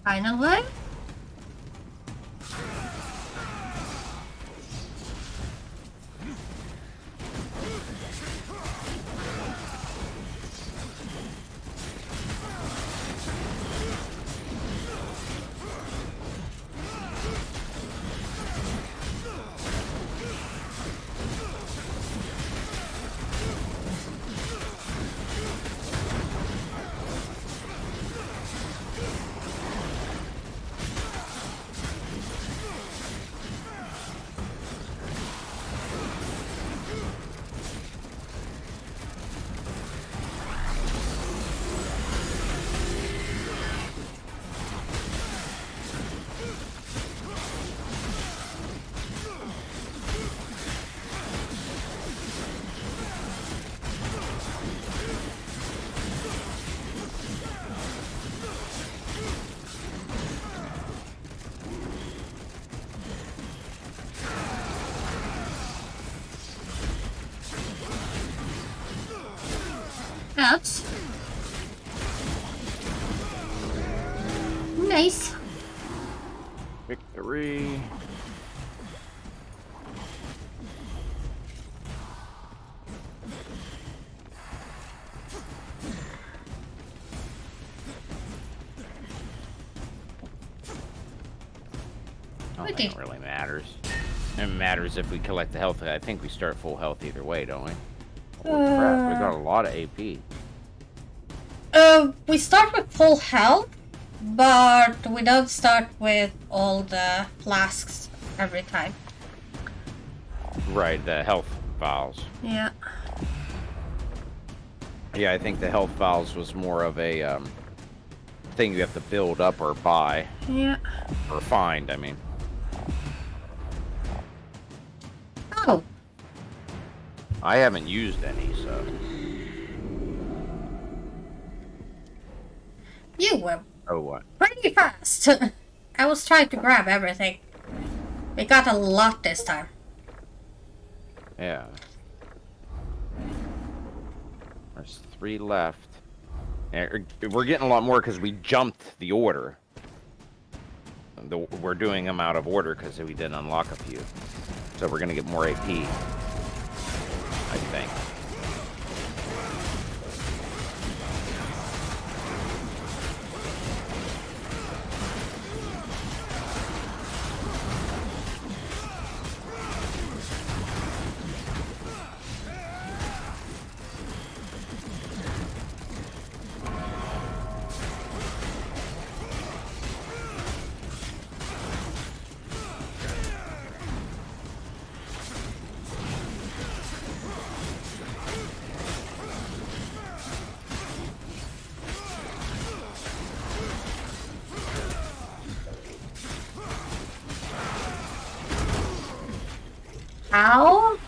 Finally. Ouch. Nice. Victory. I don't think it really matters. It matters if we collect the health. I think we start full health either way, don't we? Holy crap, we got a lot of AP. We start with full health, but we don't start with all the flasks every time. Right, the health vials. Yeah. Yeah, I think the health vials was more of a thing you have to build up or buy. Yeah. Or find, I mean. Oh. I haven't used any, so. You were Oh, what? pretty fast. I was trying to grab everything. We got a lot this time. Yeah. There's 3 left. And we're getting a lot more because we jumped the order. We're doing them out of order because we didn't unlock a few. So we're going to get more AP. I think. Ow.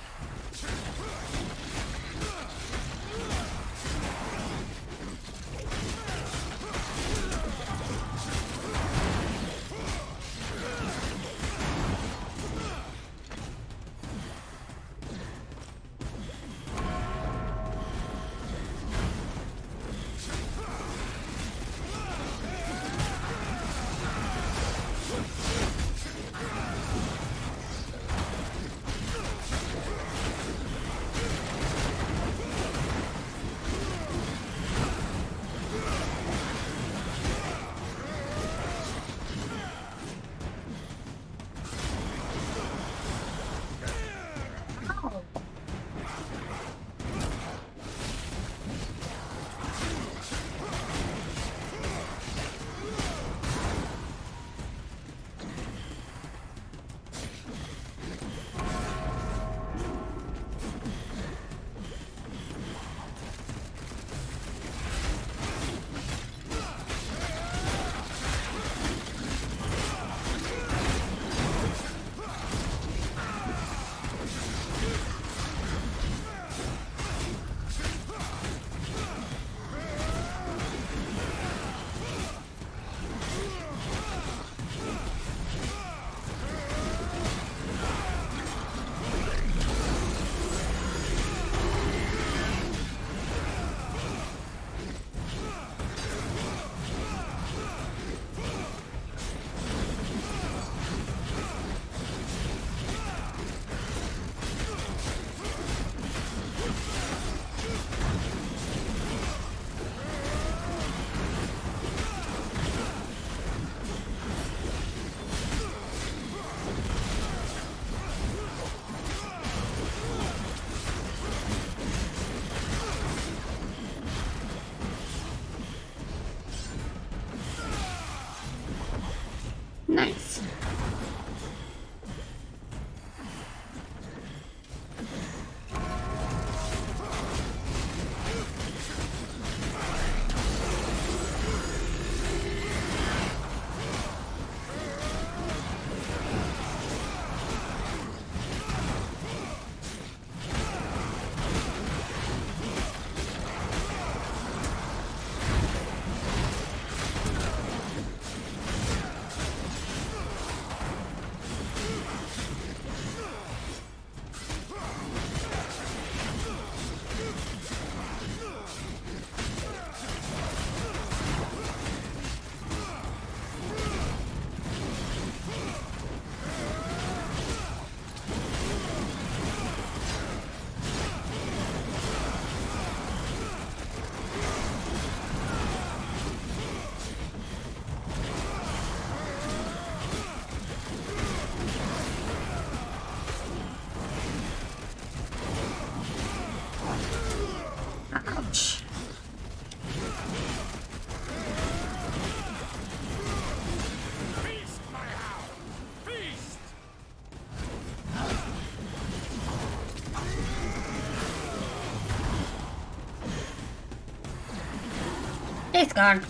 He's gone.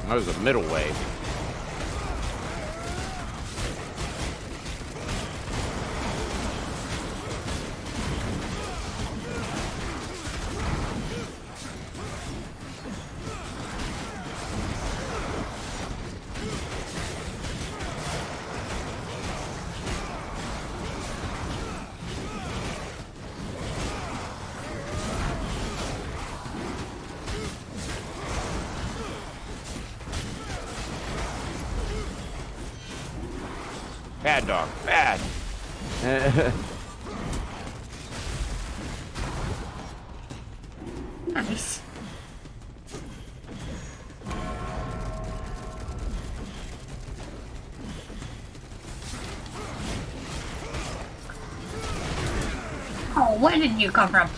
That was a middle wave. Bad dog, bad. Nice. Oh, where did you come from?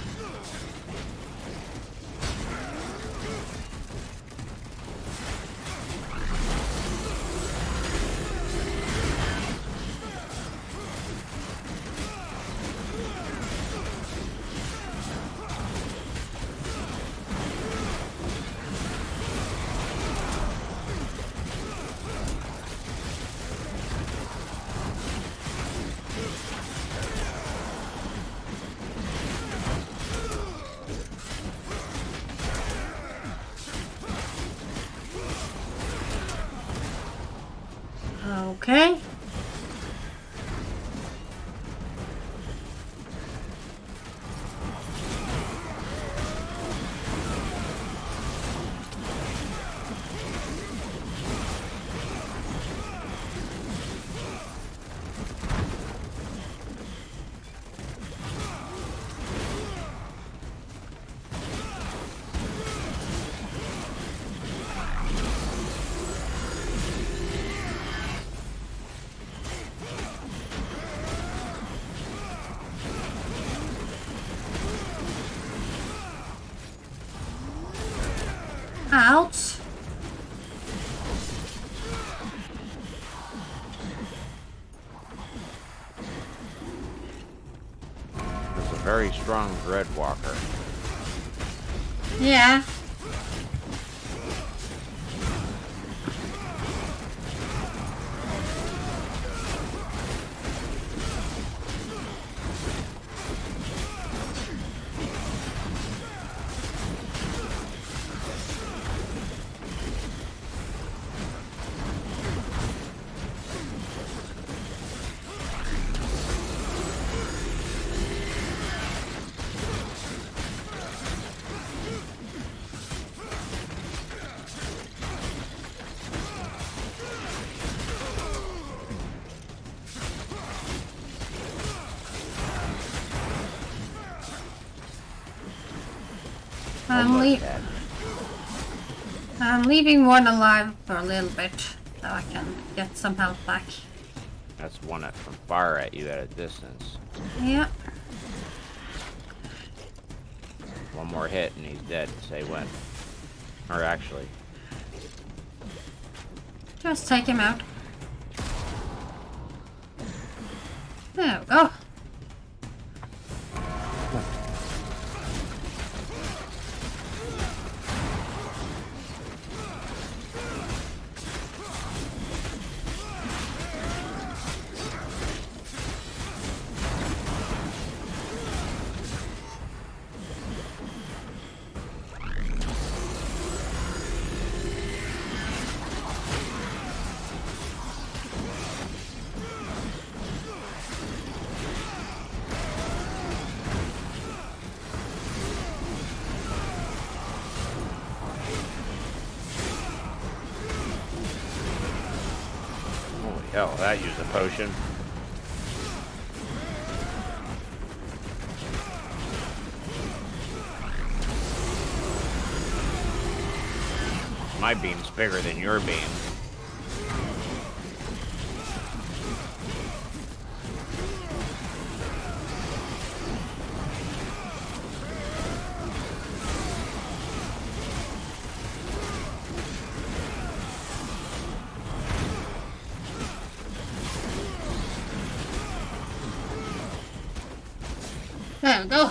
Okay. Ouch. It's a very strong Dreadwalker. Yeah. Almost dead. I'm leaving one alive for a little bit so I can get some health back. That's one that can fire at you at a distance. Yeah. One more hit and he's dead. Say when. Or actually, Just take him out. There we go. holy hell, that used a potion. My beam's bigger than your beam. There we go.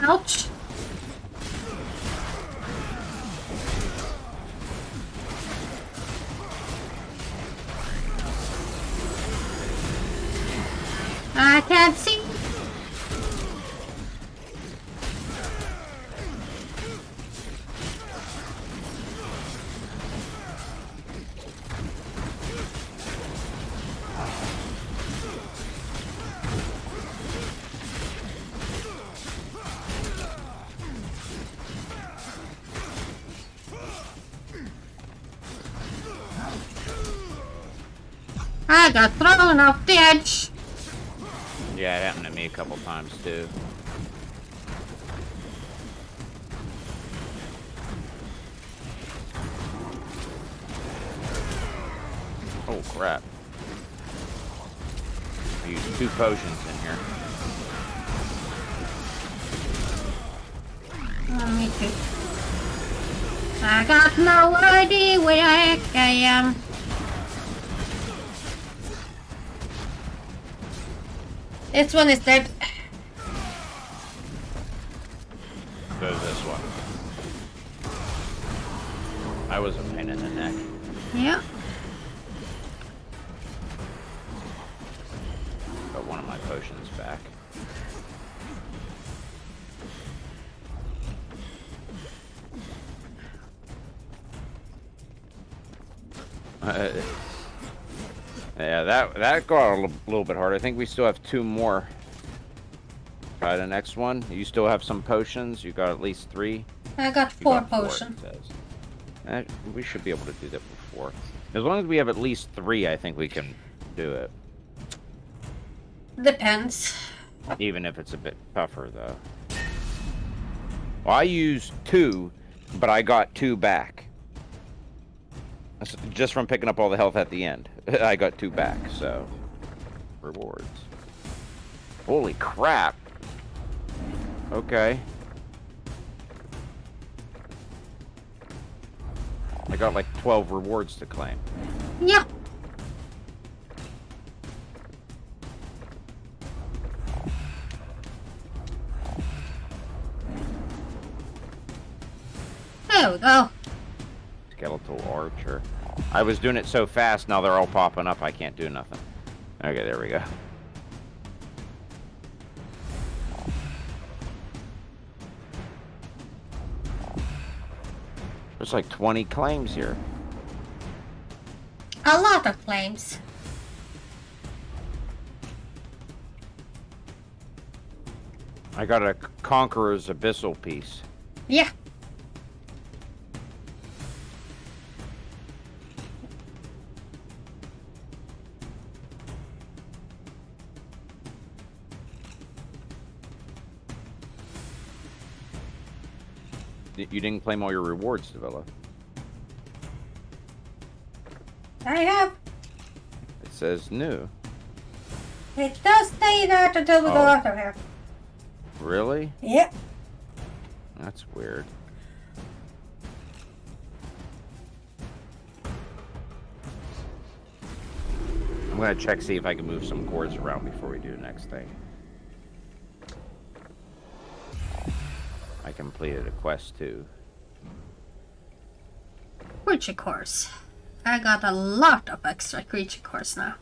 Ouch. I can't see. I got thrown off the edge. Yeah, it happened to me a couple times too. Oh crap. I used 2 potions in here. Oh, me too. I got no idea where I am. This one is dead. Goes this one. I was a pain in the neck. Yeah. Got one of my potions back. Yeah, that got a little bit hard. I think we still have 2 more. Try the next one. You still have some potions. You got at least 3. I got You 4 got 4, it potions. says. We should be able to do that before. As long as we have at least 3, I think we can do it. Depends. Even if it's a bit tougher, though. Well, I used 2, but I got 2 back. That's just from picking up all the health at the end. I got 2 back, so... Rewards. Holy crap! Okay. I got like 12 rewards to claim. Yeah. There we go. Skeletal archer. I was doing it so fast, now they're all popping up, I can't do nothing. Okay, there we go. There's like 20 claims here. A lot of claims. I got a Conqueror's Abyssal piece. Yeah. You didn't claim all your rewards, Davila. I have. It says new. It does say that until we go Oh. out of here. Really? Yep. That's weird. I'm gonna check, see if I can move some cords around before we do the next thing. I completed a quest too. Creature cores. I got a lot of extra creature cores now.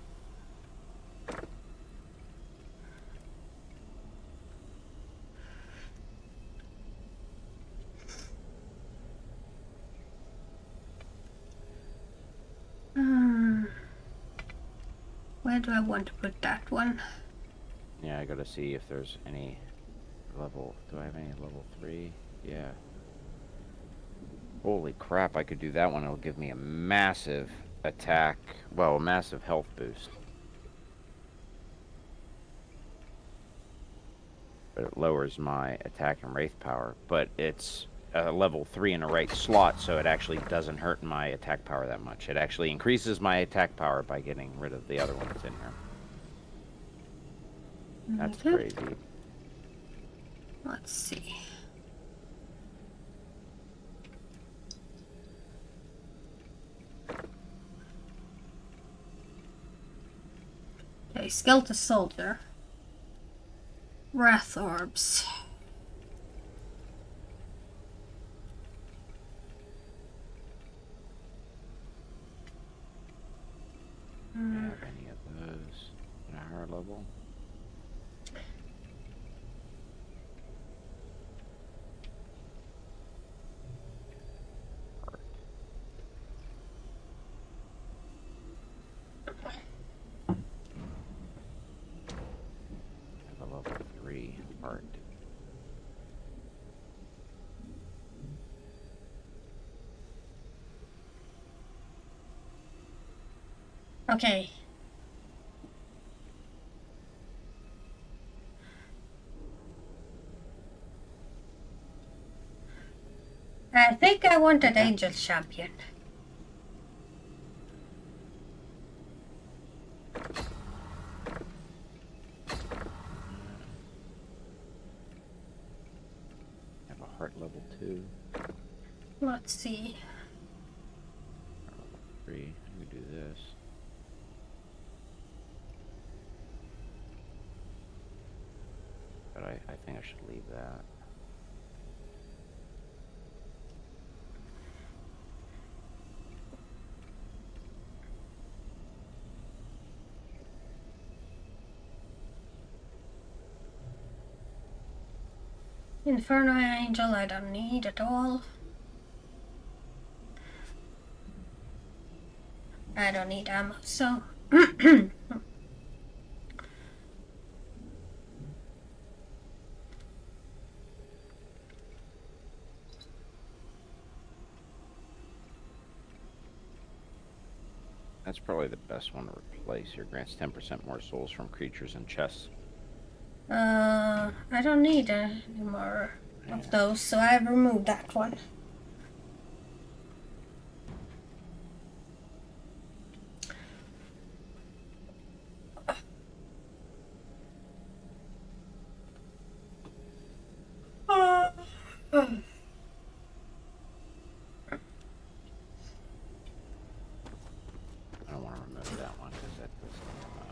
Where do I want to put that one? Yeah, I gotta see if there's any level. Do I have any level 3? Yeah. Holy crap, I could do that one. It'll give me a massive attack. Well, a massive health boost. But it lowers my attack and wraith power. But it's level 3 in the right slot, so it actually doesn't hurt my attack power that much. It actually increases my attack power by getting rid of the other ones in here. That's crazy. Let's see. Okay, Skeleton Soldier. Wrath Orbs. have any of those at a higher level? Have a level 3 heart. Okay. I think I wanted Angel Champion. Have a heart level 2. Let's see. Level 3. We do this. But I think I should leave that. Inferno Angel I don't need at all. I don't need ammo, so That's probably the best one to replace. Here grants 10% more souls from creatures and chests. I don't need any more of those, so I've removed that one. I don't want to remove that one because that doesn't come out.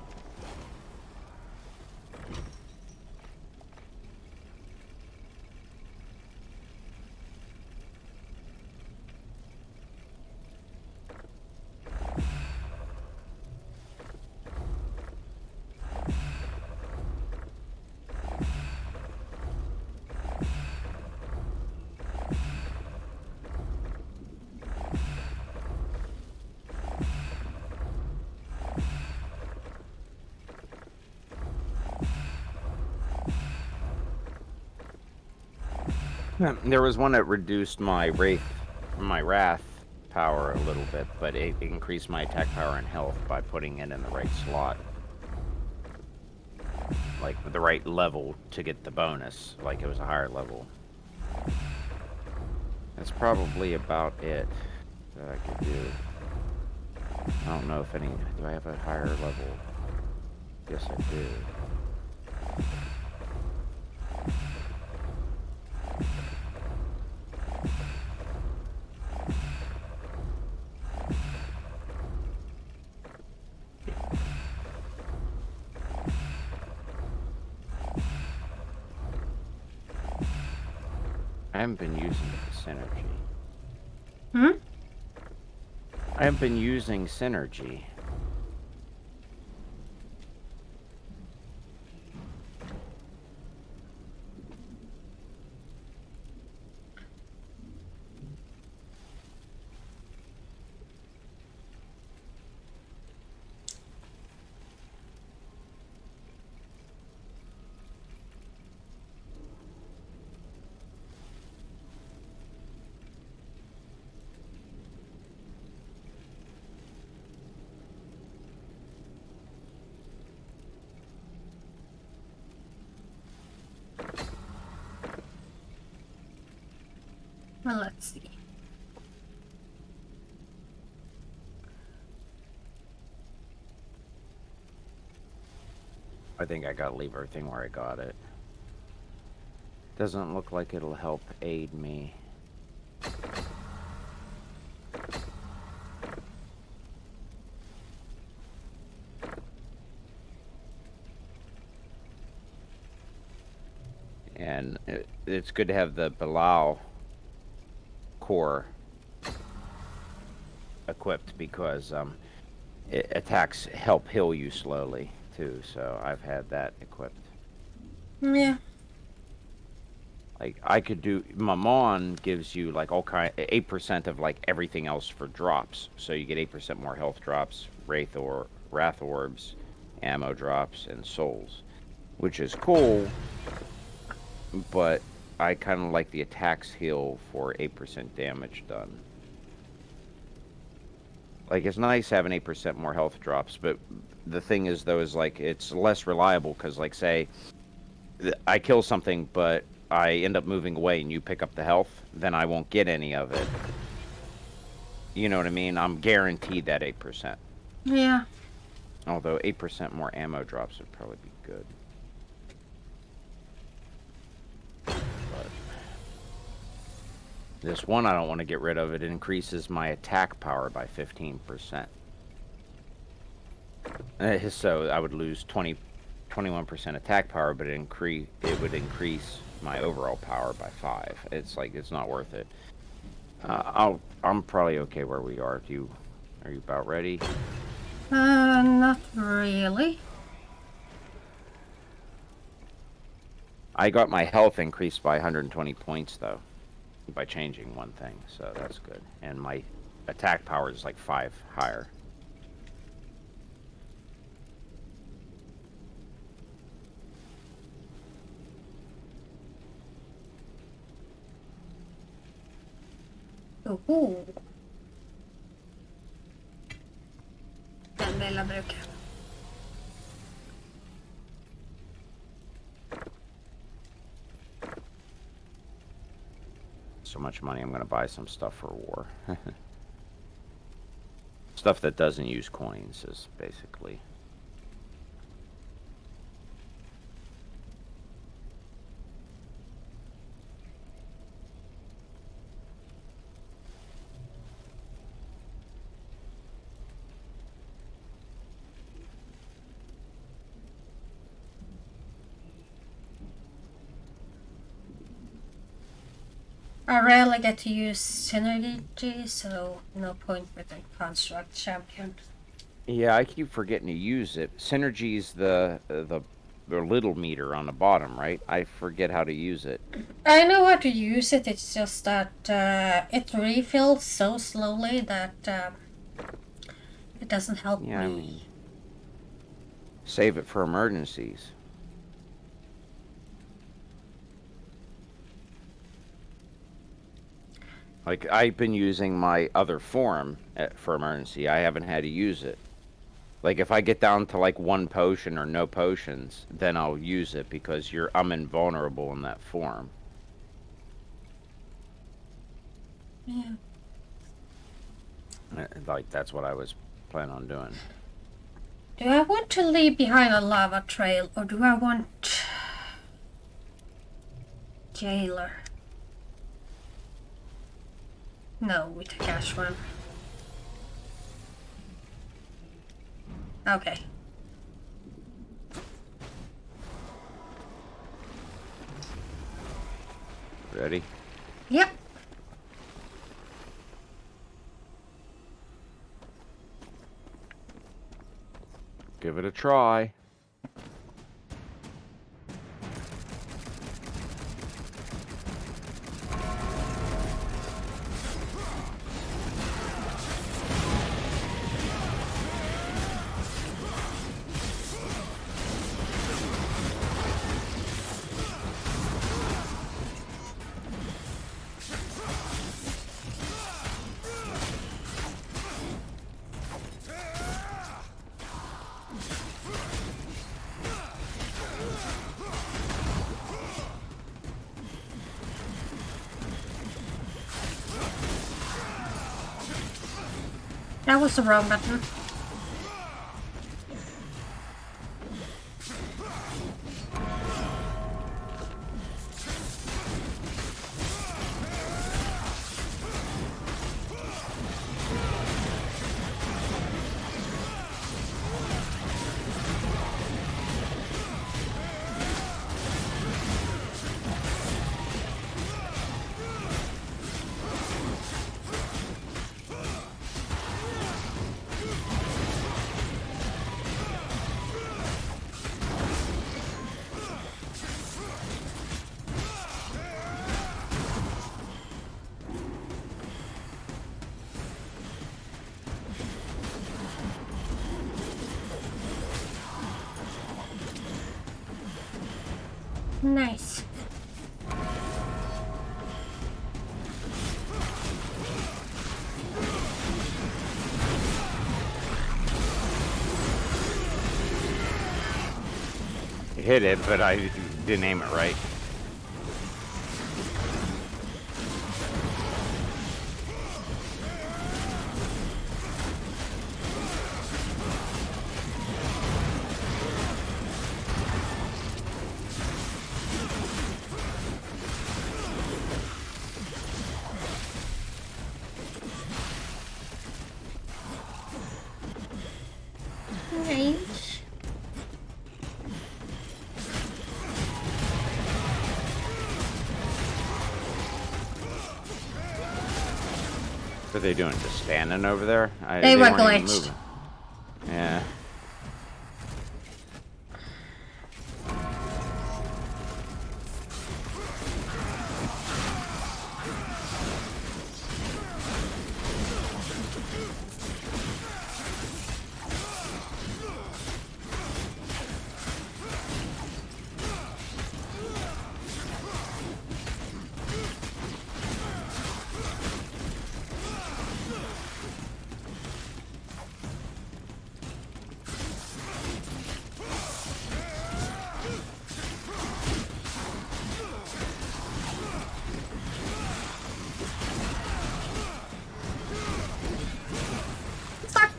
There was one that reduced my wrath power a little bit, but it increased my attack power and health by putting it in the right slot. Like the right level to get the bonus, like it was a higher level. That's probably about it that I could do. I don't know if any... Do I have a higher level? Yes, I do. I haven't been using the synergy. Hmm? I haven't been using synergy. Well, let's see. I think I gotta leave everything where I got it. Doesn't look like it'll help aid me. And it's good to have the Bilal core equipped because attacks help heal you slowly too. So I've had that equipped. Yeah. Like I could do my Mon gives you like all 8% of like everything else for drops. So you get 8% more health drops, wrath orbs, ammo drops, and souls, which is cool. But I kind of like the attacks heal for 8% damage done. Like it's nice having 8% more health drops, but the thing is though is like it's less reliable because like say I kill something, but I end up moving away and you pick up the health, then I won't get any of it. You know what I mean? I'm guaranteed that 8%. Yeah. Although 8% more ammo drops would probably be good. But this one I don't want to get rid of. It increases my attack power by 15%. So I would lose 21% attack power, but it would increase my overall power by 5. It's like it's not worth it. I'm probably okay where we are. Are you about ready? Not really. I got my health increased by 120 points though, by changing one thing, so that's good. And my attack power is like 5 higher. Oho. Den lilla brukar. So much money, I'm going to buy some stuff for war. Stuff that doesn't use coins is basically. I rarely get to use synergy, so no point with the construct champion. Yeah, I keep forgetting to use it. Synergy's the little meter on the bottom, right? I forget how to use it. I know how to use it, it's just that it refills so slowly that it doesn't help Yeah, me. I mean, save it for emergencies. Like, I've been using my other form for emergency. I haven't had to use it. Like, if I get down to, like, 1 potion or no potions, then I'll use it because I'm invulnerable in that form. Yeah. Like, that's what I was planning on doing. Do I want to leave behind a lava trail, or do I want Jailer? No, we take Ashram. Okay. Ready? Yep. Give it a try. That was the wrong button. Nice. It hit it, but I didn't aim it right. Nice. What are they doing? Just standing over there? They were weren't even glitched. moving. Yeah. Fuck.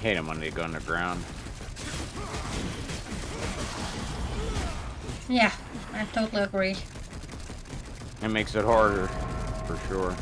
Hate them when they go underground. Yeah, I totally agree. It makes it harder. for sure.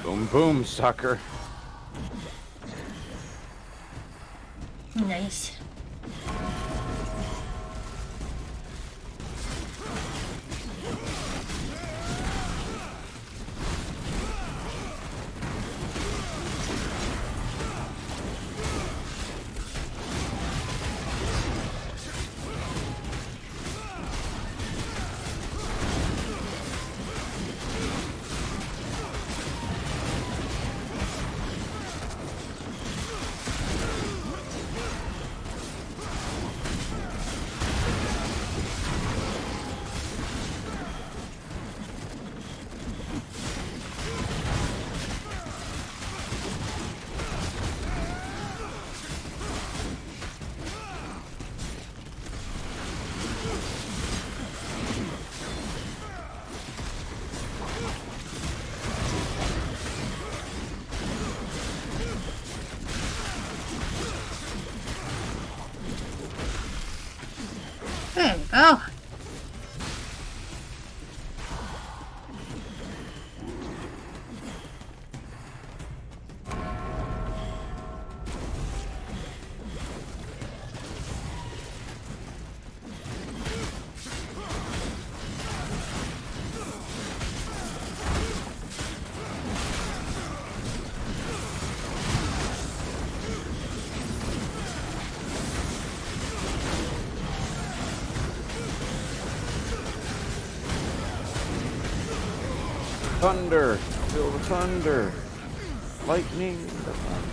Boom, boom, sucker. Nice. There we go. Thunder! Feel the thunder! Lightning, the thunder.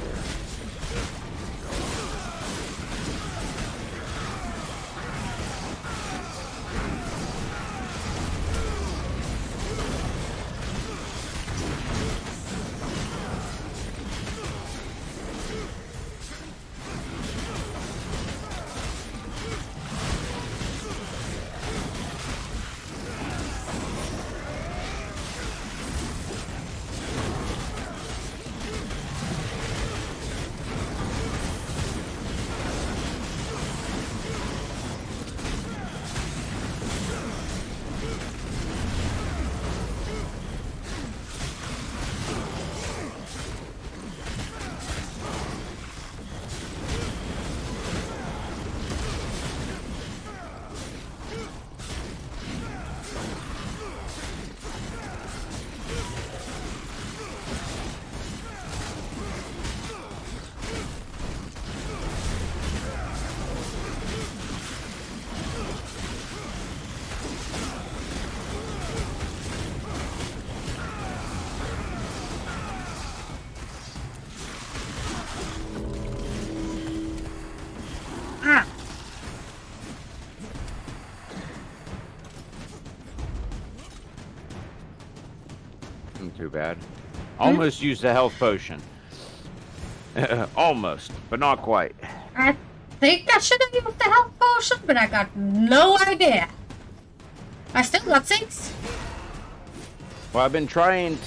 Ah. Not too bad. Almost used a health potion. Almost, but not quite. I think I should have used the health potion, but I got no idea. I still got 6. Well, I've been trying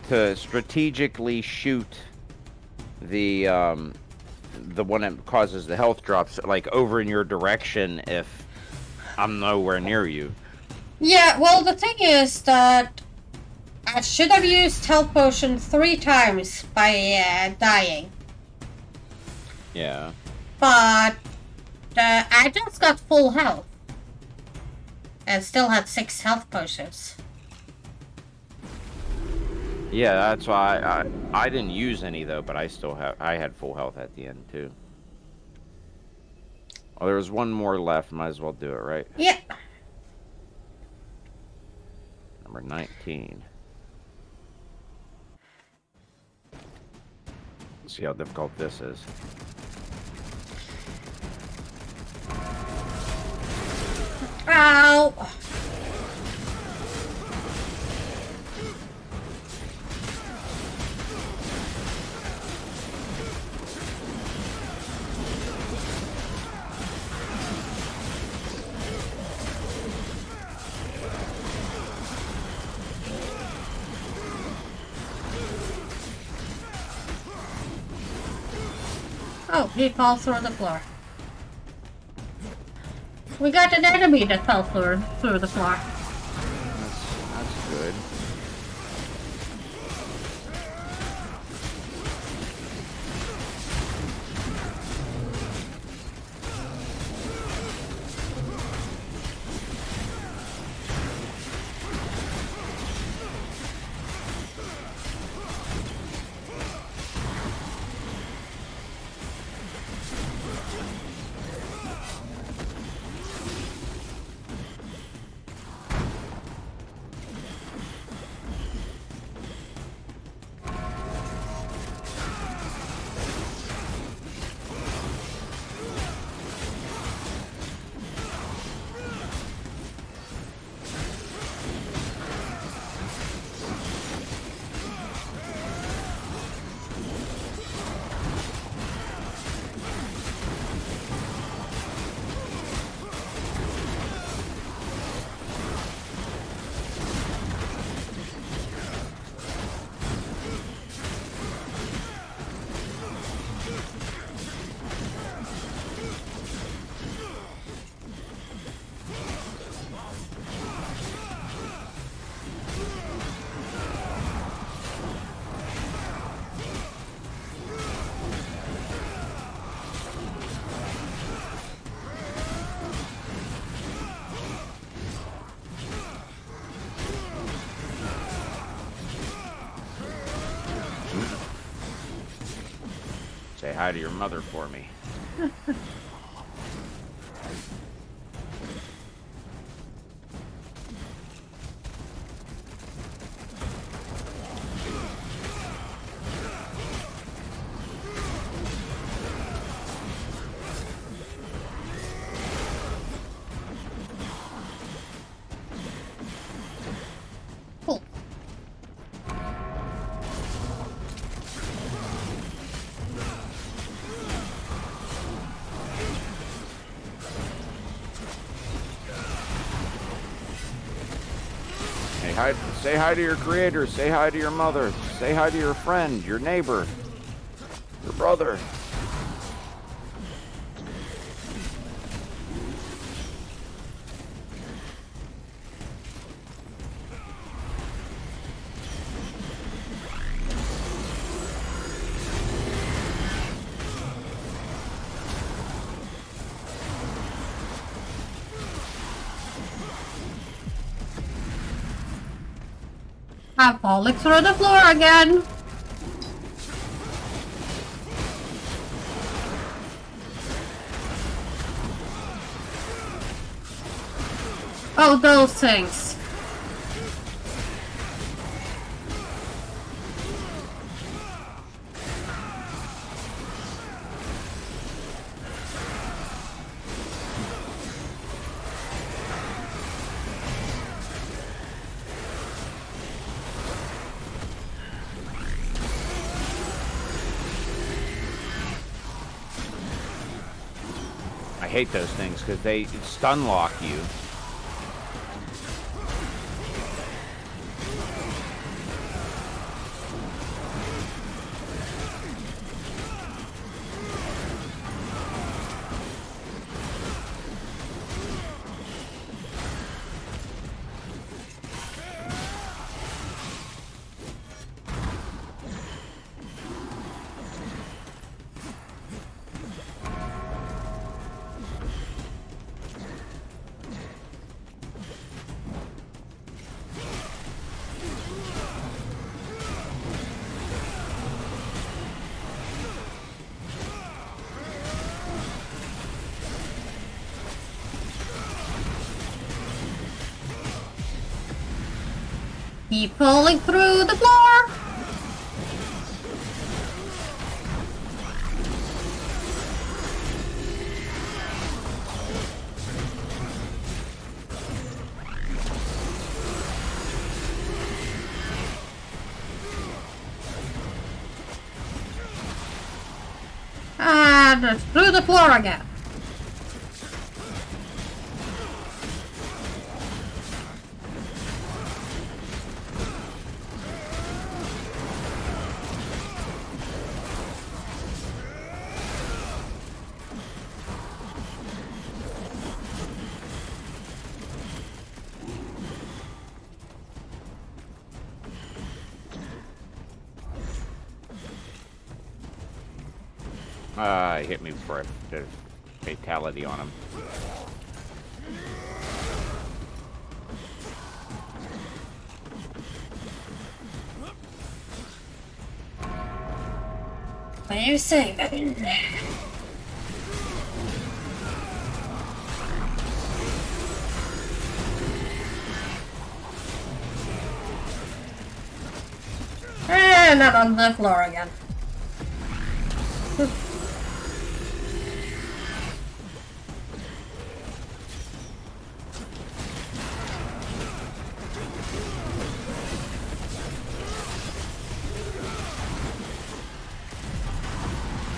to strategically shoot the one that causes the health drops, like over in your direction. If I'm nowhere near you. Yeah, well, the thing is that I should have used health potion 3 times by dying. Yeah. But I just got full health. And still had 6 health potions. Yeah, that's why I didn't use any though, but I had full health at the end too. Oh, there was one more left. Might as well do it, right? Yeah. Number 19. Let's see how difficult this is. Ow! Oh, he fell through the floor. We got an enemy that fell through the floor. That's good. Say hi to your mother for me. Cool. Say hi to your creator. Say hi to your mother. Say hi to your friend, your neighbor, your brother. I'm falling through the floor again. Oh, those things. I hate those things because they stun lock you. Keep pulling through the floor. And through the floor again. He hit me before I did a fatality on him. What are you saying? And I'm on the floor again.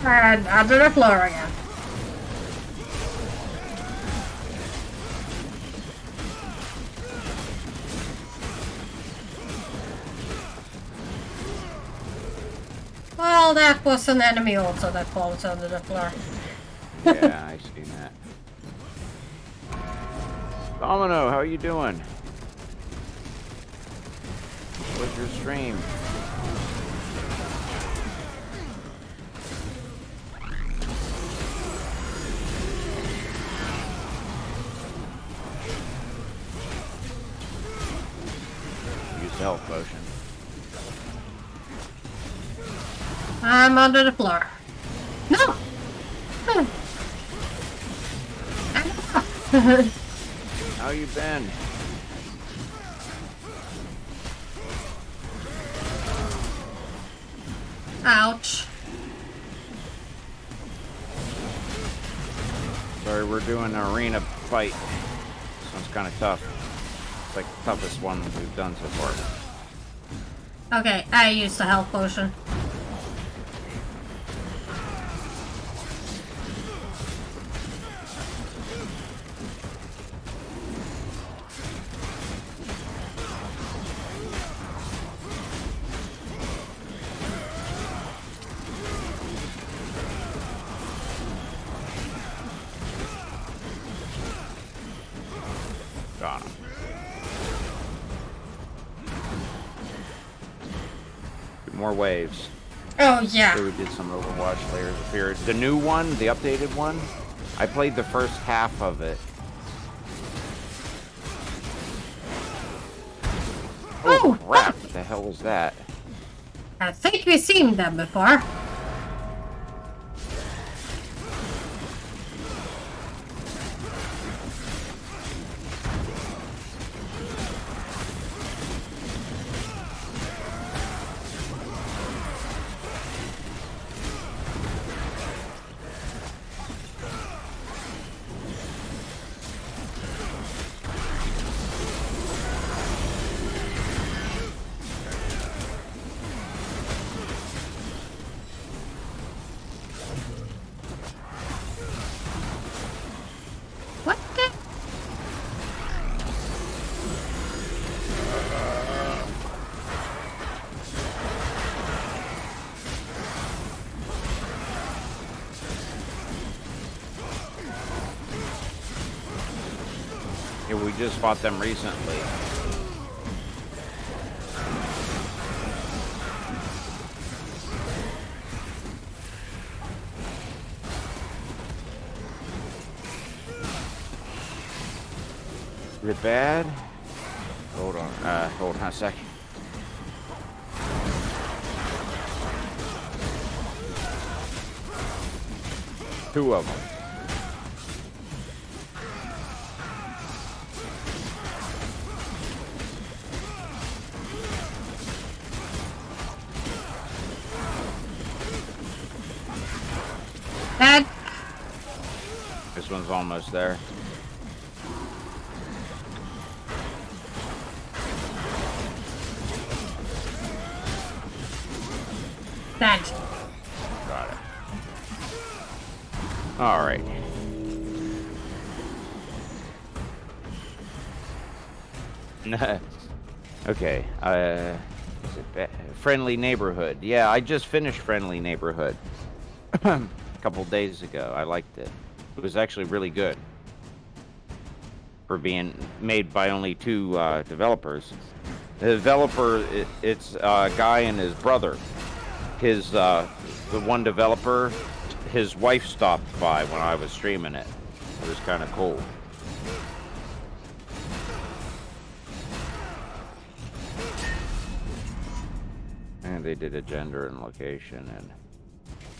And under the floor again. Well, that was an enemy also that falls under the floor. Yeah, I seen that. Domino, how are you doing? What's your stream? Use the health potion. I'm under the floor. No! How you been? Ouch. Sorry, we're doing an arena fight. This one's kind of tough. It's like the toughest one we've done so far. Okay, I used the health potion. Got him. More waves. Oh, yeah. So we did some Overwatch Layers of Fear. The new one, the updated one, I played the first half of it. Oh, crap. What the hell was that? I think we've seen them before. What the? Yeah, we just fought them recently. Is it bad? Hold on a second. Two of them. was almost there. Dead. Got it. All right. Okay. Is it Friendly Neighborhood? Yeah, I just finished Friendly Neighborhood a couple days ago. I liked it. It was actually really good for being made by only 2 developers. The developer, it's a guy and his brother. His the one developer, his wife stopped by when I was streaming it. It was kind of cool. And they did a gender and location and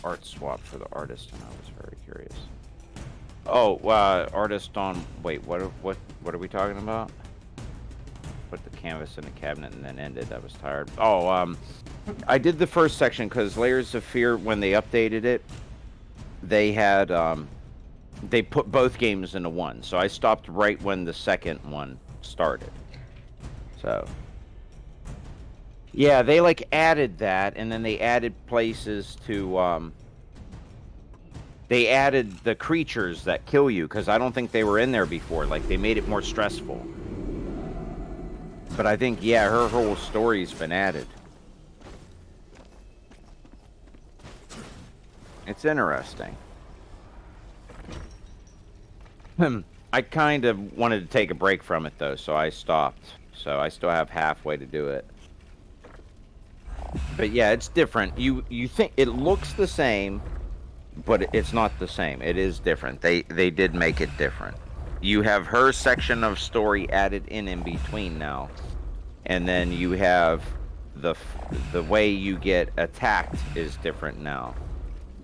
art swap for the artist, and I was very curious. Oh, artist on. Wait, what are we talking about? Put the canvas in the cabinet and then ended. I was tired. Oh, I did the first section because Layers of Fear, when they updated it, they had they put both games into one. So I stopped right when the second one started. So yeah, they like added that, and then they added places to they added the creatures that kill you, because I don't think they were in there before. Like, they made it more stressful. But I think, yeah, her whole story's been added. It's interesting. I kind of wanted to take a break from it, though, so I stopped. So I still have halfway to do it. But yeah, it's different. You think it looks the same, but it's not the same. It is different. They did make it different. You have her section of story added in between now, and then you have the way you get attacked is different now.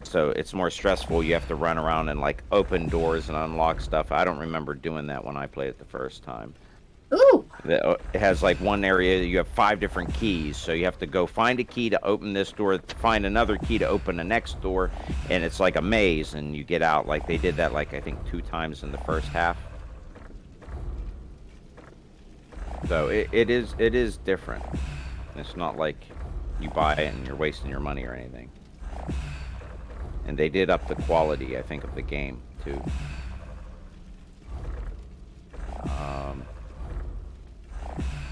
So it's more stressful. You have to run around and like open doors and unlock stuff. I don't remember doing that when I played it the first time. Ooh! It has like one area, you have 5 different keys, so you have to go find a key to open this door, find another key to open the next door, and it's like a maze, and you get out. Like, they did that like I think 2 times in the first half. So it is different. It's not like you buy it and you're wasting your money or anything. And they did up the quality, I think, of the game too.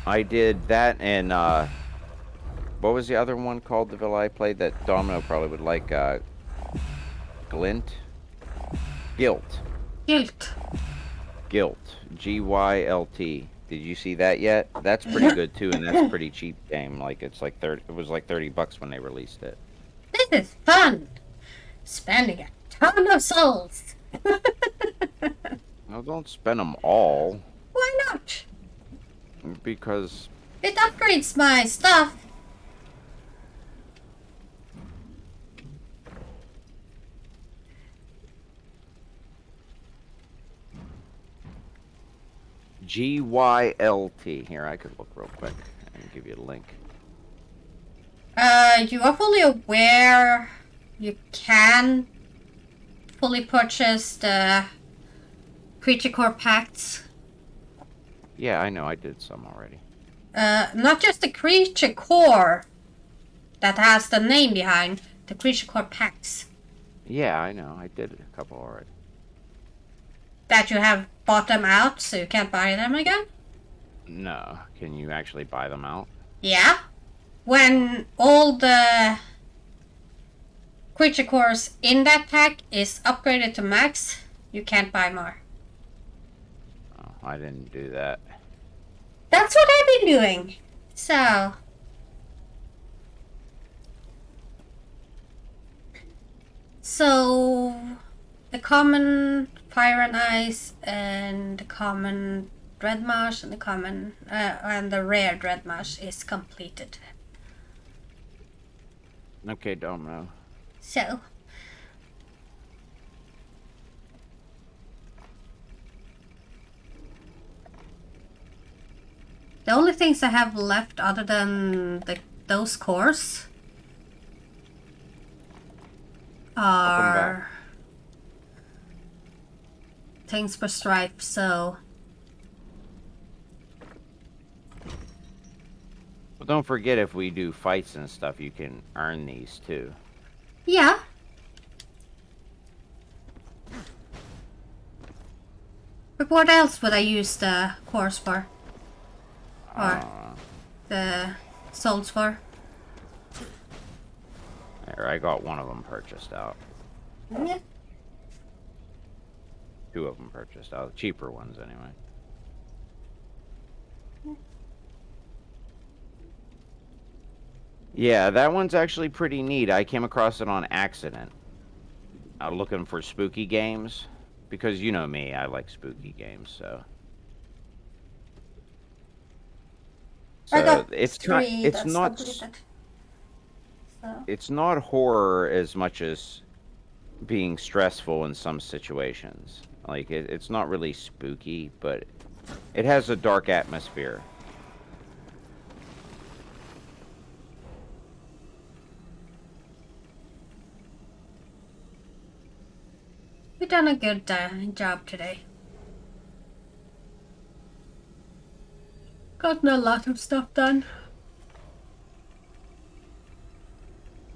I did that, and what was the other one called, the villa I played that Domino probably would like? Glint? Guilt. Guilt. Guilt. G-Y-L-T. Did you see that yet? That's pretty good too, and that's a pretty cheap game. Like, it's like 30. It was like $30 when they released it. This is fun. Spending a ton of souls. No, don't spend them all. Why not? Because It upgrades my stuff. G-Y-L-T. Here, I could look real quick and give you a link. You are fully aware you can fully purchase the creature core packs. Yeah, I know. I did some already. Not just the creature core that has the name behind, the creature core packs. Yeah, I know. I did a couple already. That you have bought them out so you can't buy them again? No. Can you actually buy them out? Yeah. When all the creature cores in that pack is upgraded to max, you can't buy more. Oh, I didn't do that. That's what I've been doing. So the common Fire and Ice and the common Dreadmarsh and the common and the rare Dreadmarsh is completed. Okay, Domino. So the only things I have left other than those cores I'll come back. are things per stripe, so... Well, don't forget if we do fights and stuff, you can earn these too. Yeah. But what else would I use the cores for? Or the souls for? There, I got one of them purchased out. Yeah. Two of them purchased out. Cheaper ones, anyway. Yeah, that one's actually pretty neat. I came across it on accident. Looking for spooky games. Because you know me, I like spooky games, so... I got it's three it's that's not completed. So. it's not horror as much as being stressful in some situations. Like it's not really spooky, but it has a dark atmosphere. We've done a good job today. Gotten a lot of stuff done.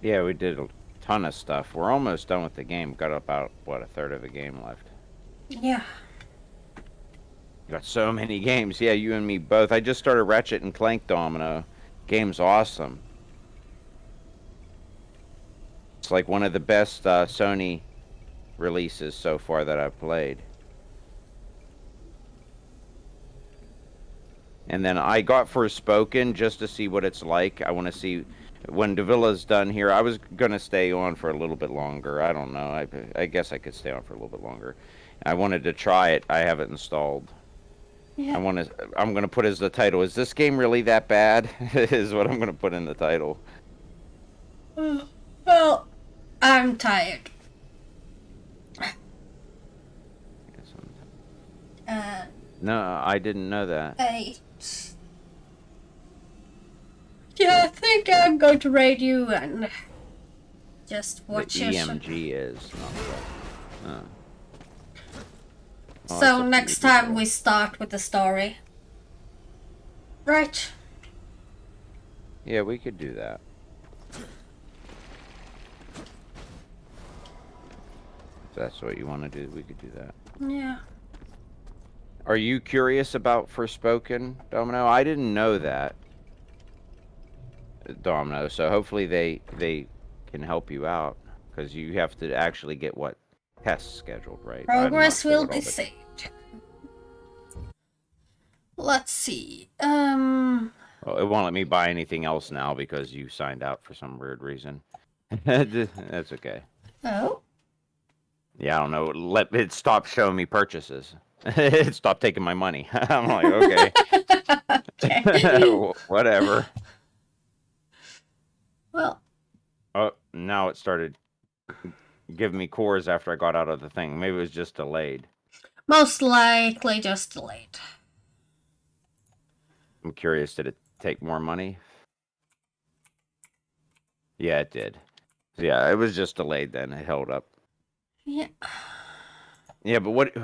Yeah, we did a ton of stuff. We're almost done with the game. Got about, what, a third of the game left. Yeah. Got so many games. Yeah, you and me both. I just started Ratchet and Clank Domino. Game's awesome. It's like one of the best Sony releases so far that I've played. And then I got Forspoken just to see what it's like. I want to see when Davila's done here. I was gonna stay on for a little bit longer. I don't know. I guess I could stay on for a little bit longer. I wanted to try it. I have it installed. Yeah. I'm gonna put as the title. Is this game really that bad? Is what I'm gonna put in the title. Well, I'm tired. No, I didn't know that. 8. Yeah, I think I'm going to raid you and just watch The your EMG is not that. Oh, So it's next up to you, time we start with the story. Right. Yeah, we could do that. If that's what you want to do, we could do that. Yeah. Are you curious about Forspoken, Domino? I didn't know that, Domino. So hopefully they can help you out, because you have to actually get what tests scheduled, right? I'm not Progress sure will what be all the- saved. Let's see. Well, it won't let me buy anything else now because you signed out for some weird reason. That's okay. Oh. Yeah, I don't know. Let it stop showing me purchases. It stopped taking my money. I'm like, okay. Okay. Whatever. Well. Oh, now it started giving me cores after I got out of the thing. Maybe it was just delayed. Most likely just delayed. I'm curious, did it take more money? Yeah, it did. Yeah, it was just delayed then. It held up. Yeah. Yeah, but what...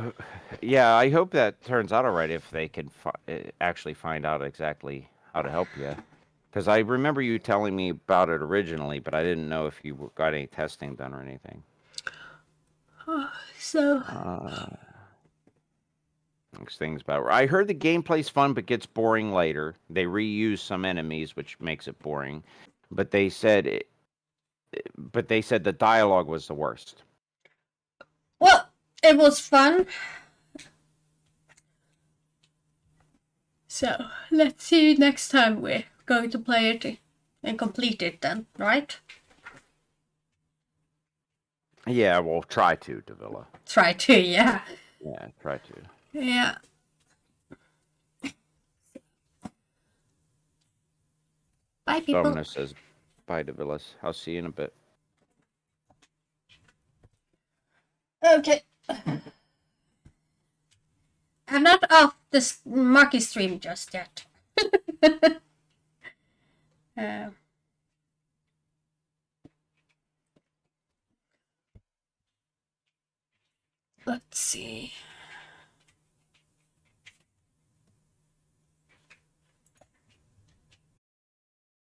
Yeah, I hope that turns out all right if they can actually find out exactly how to help you. Because I remember you telling me about it originally, but I didn't know if you got any testing done or anything. So... Next thing's about... I heard the gameplay's fun, but gets boring later. They reuse some enemies, which makes it boring. But they said... the dialogue was the worst. Well, it was fun. So, let's see next time we're going to play it and complete it then, right? Yeah, we'll try to, Davila. Try to, yeah. Yeah, try to. Yeah. Bye, people. Domino says, bye, Davilas. I'll see you in a bit. Okay. I'm not off this Marky stream just yet. Let's see.